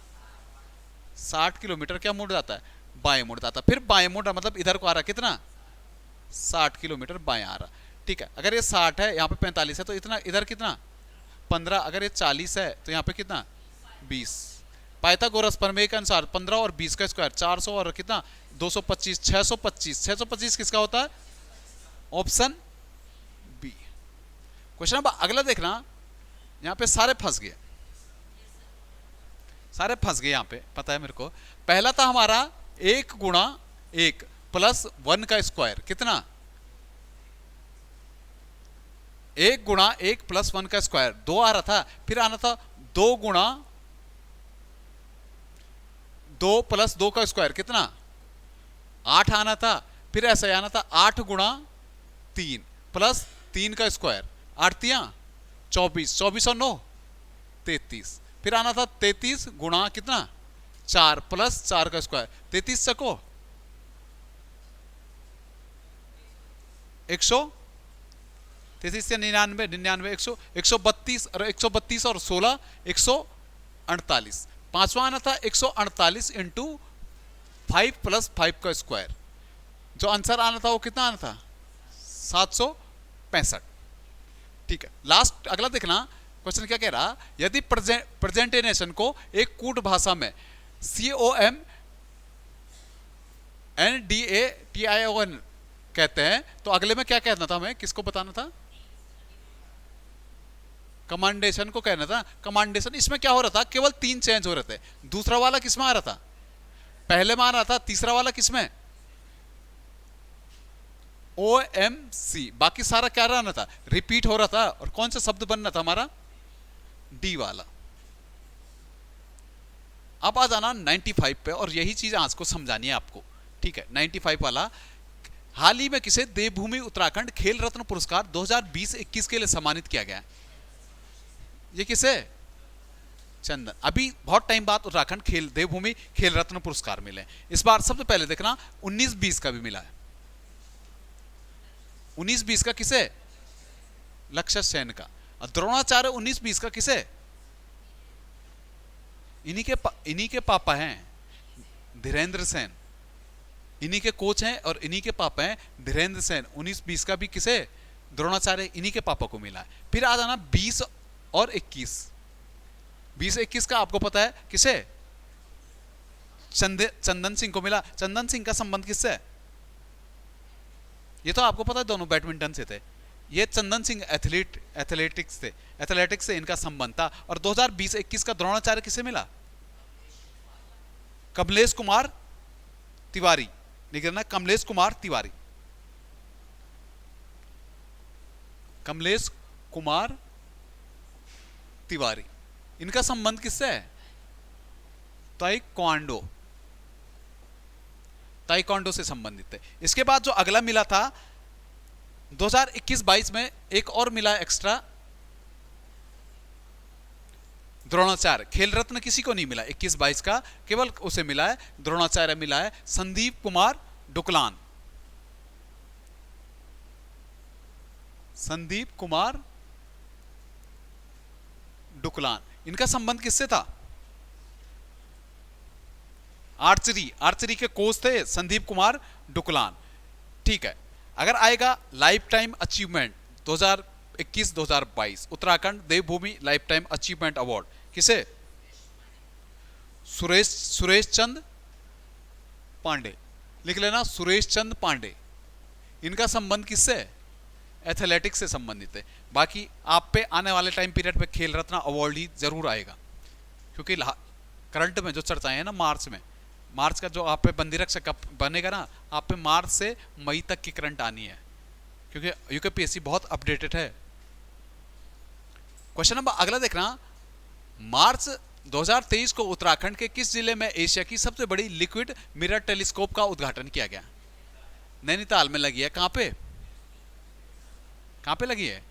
60 किलोमीटर क्या मुड़ जाता है? बाएं मुड़ जाता। फिर बाएं मुड़ा मतलब इधर को आ रहा, कितना? 60 किलोमीटर बाएं आ रहा। ठीक है, अगर ये 60 है, यहाँ पे 45 है, तो इतना इधर कितना? 15। अगर ये 40 है तो यहाँ पे कितना? 20। पाइथागोरस प्रमेय के अनुसार 15 और 20 का स्क्वायर 400 और कितना? 225, 625। 625 किसका होता है? Option B. क्वेश्चन नंबर अगला देखना, यहां पे सारे फंस गए, सारे फंस गए यहां पे, पता है मेरे को। पहला था हमारा 1 गुणा 1 प्लस 1 का स्क्वायर, कितना? 1 गुणा 1 प्लस 1 का स्क्वायर 2 आ रहा था। फिर आना था 2 गुणा 2 प्लस 2 का स्क्वायर, कितना? 8 आना था। फिर ऐसा आना था 8 गुणा 3 प्लस 3 का स्क्वायर, 8 तिया 24, 24 और 9 33। फिर आना था 33 गुणा कितना? 4 प्लस 4 का स्क्वायर, 33 सको 133 से 99, 99 132 और 132 और 16 148। पांचवा आना था 148 इंटू 5 प्लस 5 का स्क्वायर। जो आंसर आना था वो कितना आना था? 765। ठीक है, लास्ट अगला देखना, क्वेश्चन क्या कह रहा? यदि प्रेजेंटेशन को एक कूट भाषा में COMNDATION कहते हैं तो अगले में क्या कहना था हमें? किसको बताना था? कमांडेशन को कहना था। कमांडेशन, इसमें क्या हो रहा था? केवल 3 चेंज हो रहे थे। दूसरा वाला किसमें आ रहा था? पहले में आ रहा था। तीसरा वाला किसमें? OMC। बाकी सारा क्या रहना था? रिपीट हो रहा था। और कौन सा शब्द बनना था हमारा? डी वाला। अब आ जाना 95 पे, और यही चीज आज को समझानी है आपको। ठीक है, 95 वाला, हाल ही में किसे देवभूमि उत्तराखंड खेल रत्न पुरस्कार 2020-21 के लिए सम्मानित किया गया? ये किसे? चंदन। अभी बहुत टाइम बाद उत्तराखंड खेल देवभूमि खेल रत्न पुरस्कार मिले। इस बार सबसे पहले देखना 19-20 का भी मिला है। 19-20 का किसे? लक्ष्य सेन का। और द्रोणाचार्य 19-20 का किसे? इन्हीं के पापा हैं धीरेन्द्र सेन, इन्हीं के कोच हैं और इन्हीं के पापा हैं धीरेन्द्र सेन। 19-20 का भी किसे? द्रोणाचार्य, इन्हीं के पापा को मिला है। फिर आ जाना 20 और 21। 20-21 का आपको पता है किसे? चंदन सिंह को मिला। चंदन सिंह का संबंध किससे है? ये तो आपको पता है, दोनों बैडमिंटन से थे। ये चंदन सिंह एथलेटिक्स थे, एथलेटिक्स से इनका संबंध था। और 2020-21 का द्रोणाचार्य किसे मिला? कमलेश कुमार तिवारी। लिखना कमलेश कुमार तिवारी। कमलेश कुमार तिवारी, इनका संबंध किससे है? ताइक्वांडो, ताइक्वांडो से संबंधित है। इसके बाद जो अगला मिला था 2021-22 में एक और मिला एक्स्ट्रा, द्रोणाचार्य। खेल रत्न किसी को नहीं मिला 21-22 का, केवल उसे मिला है, द्रोणाचार्य मिला है संदीप कुमार डुकलान। संदीप कुमार डुकलान, इनका संबंध किससे था? आर्चरी, आर्चरी के कोच थे संदीप कुमार डुकलान। ठीक है। अगर आएगा लाइफ टाइम अचीवमेंट 2021-2022 उत्तराखंड देवभूमि लाइफ टाइम अचीवमेंट अवार्ड किसे? सुरेश चंद पांडे। लिख लेना सुरेश चंद पांडे। इनका संबंध किससे? एथलेटिक्स से संबंधित है। बाकी आप पे आने वाले टाइम पीरियड पे खेल रत्न अवार्ड ही जरूर आएगा, क्योंकि करंट में जो चर्चाएं हैं ना, मार्च का जो आप पे बंदी रक्षक बनेगा ना, आप पे मार्च से मई तक की करंट आनी है, क्योंकि यूकेपीएससी बहुत अपडेटेड है। क्वेश्चन नंबर अगला देखना, मार्च 2023 को उत्तराखंड के किस जिले में एशिया की सबसे बड़ी लिक्विड मिरर टेलीस्कोप का उद्घाटन किया गया? नैनीताल में लगी है। कहां पे? कहां पे लगी है?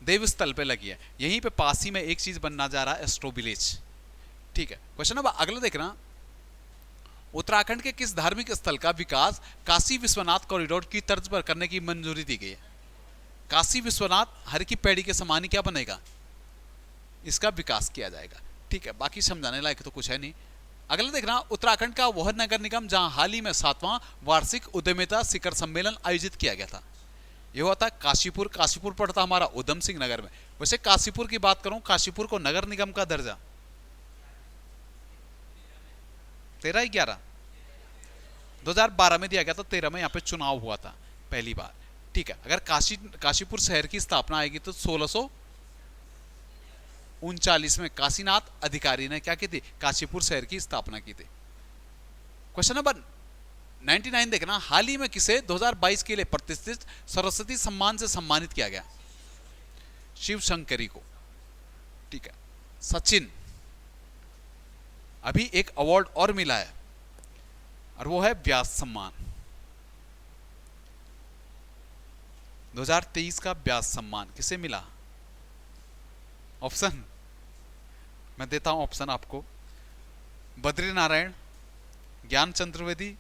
देवस्थल पे लगी है। यहीं पे पास ही में एक चीज बनना जा रहा है, एस्ट्रो विलेज। ठीक है। क्वेश्चन नंबर अगला देखना, उत्तराखंड के किस धार्मिक स्थल का विकास काशी विश्वनाथ कॉरिडोर की तर्ज पर करने की मंजूरी दी गई है? काशी विश्वनाथ हर की पैड़ी के समान ही क्या बनेगा? इसका विकास किया जाएगा। ठीक है। बाकी समझाने लायक तो कुछ है नहीं। अगला देखना, उत्तराखंड का वह नगर निगम जहां हाल ही में 7वां वार्षिक उद्यमिता शिखर सम्मेलन आयोजित किया गया था, यह हुआ था काशीपुर। काशीपुर पड़ता हमारा उधम सिंह नगर में। वैसे काशीपुर की बात करूं, काशीपुर को नगर निगम का दर्जा 13-11 2012 में दिया गया था। 13 में यहाँ पे चुनाव हुआ था पहली बार। ठीक है। अगर काशीपुर शहर की स्थापना आएगी तो 1639 में काशीनाथ अधिकारी ने क्या की थी? काशीपुर शहर की स्थापना की थी। क्वेश्चन नंबर 99 देखना, हाल ही में किसे 2022 के लिए प्रतिष्ठित सरस्वती सम्मान से सम्मानित किया गया? शिव शंकरी को। ठीक है। सचिन, अभी एक अवार्ड और मिला है और वो है व्यास सम्मान। 2023 का व्यास सम्मान किसे मिला? ऑप्शन मैं देता हूं, ऑप्शन आपको, बद्री नारायण, ज्ञान चतुर्वेदी,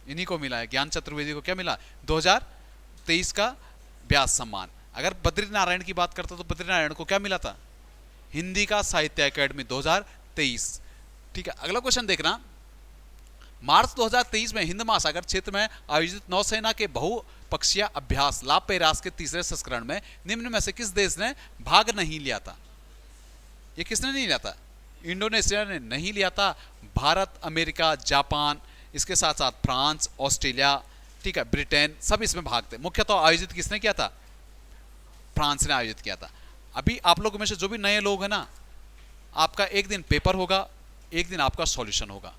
इन्हीं को मिला है। ज्ञान चतुर्वेदी को क्या मिला? 2023 का व्यास सम्मान। अगर बद्री नारायण की बात करते तो बद्री नारायण को क्या मिला था? हिंदी का साहित्य अकादमी 2023। ठीक है। अगला क्वेश्चन देखना, मार्च 2023 में हिंद महासागर क्षेत्र में आयोजित नौसेना के बहुपक्षीय अभ्यास लाभ पेरास के तीसरे संस्करण में निम्न में से किस देश ने भाग नहीं लिया था? ये किसने नहीं लिया था? इंडोनेशिया ने नहीं लिया था। भारत, अमेरिका, जापान, इसके साथ साथ फ्रांस, ऑस्ट्रेलिया, ठीक है, ब्रिटेन, सब इसमें भाग थे। मुख्यतः आयोजित किसने किया था? फ्रांस ने आयोजित किया था। अभी आप लोगों में से जो भी नए लोग हैं ना, आपका एक दिन पेपर होगा, एक दिन आपका सॉल्यूशन होगा।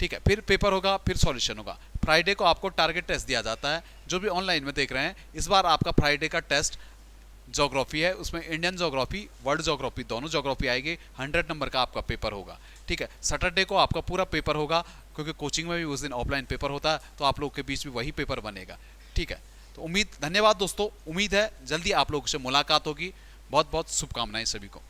ठीक है। फिर पेपर होगा, फिर सॉल्यूशन होगा। फ्राइडे को आपको टारगेट टेस्ट दिया जाता है। जो भी ऑनलाइन में देख रहे हैं, इस बार आपका फ्राइडे का टेस्ट ज्योग्राफी है, उसमें इंडियन ज्योग्राफी, वर्ल्ड ज्योग्राफी, दोनों ज्योग्राफी आएगी। 100 नंबर का आपका पेपर होगा। ठीक है। सैटरडे को आपका पूरा पेपर होगा, क्योंकि कोचिंग में भी उस दिन ऑफलाइन पेपर होता है, तो आप लोग के बीच में वही पेपर बनेगा। ठीक है। तो तो धन्यवाद दोस्तों, उम्मीद है जल्दी आप लोगों से मुलाकात होगी। बहुत बहुत शुभकामनाएं सभी को।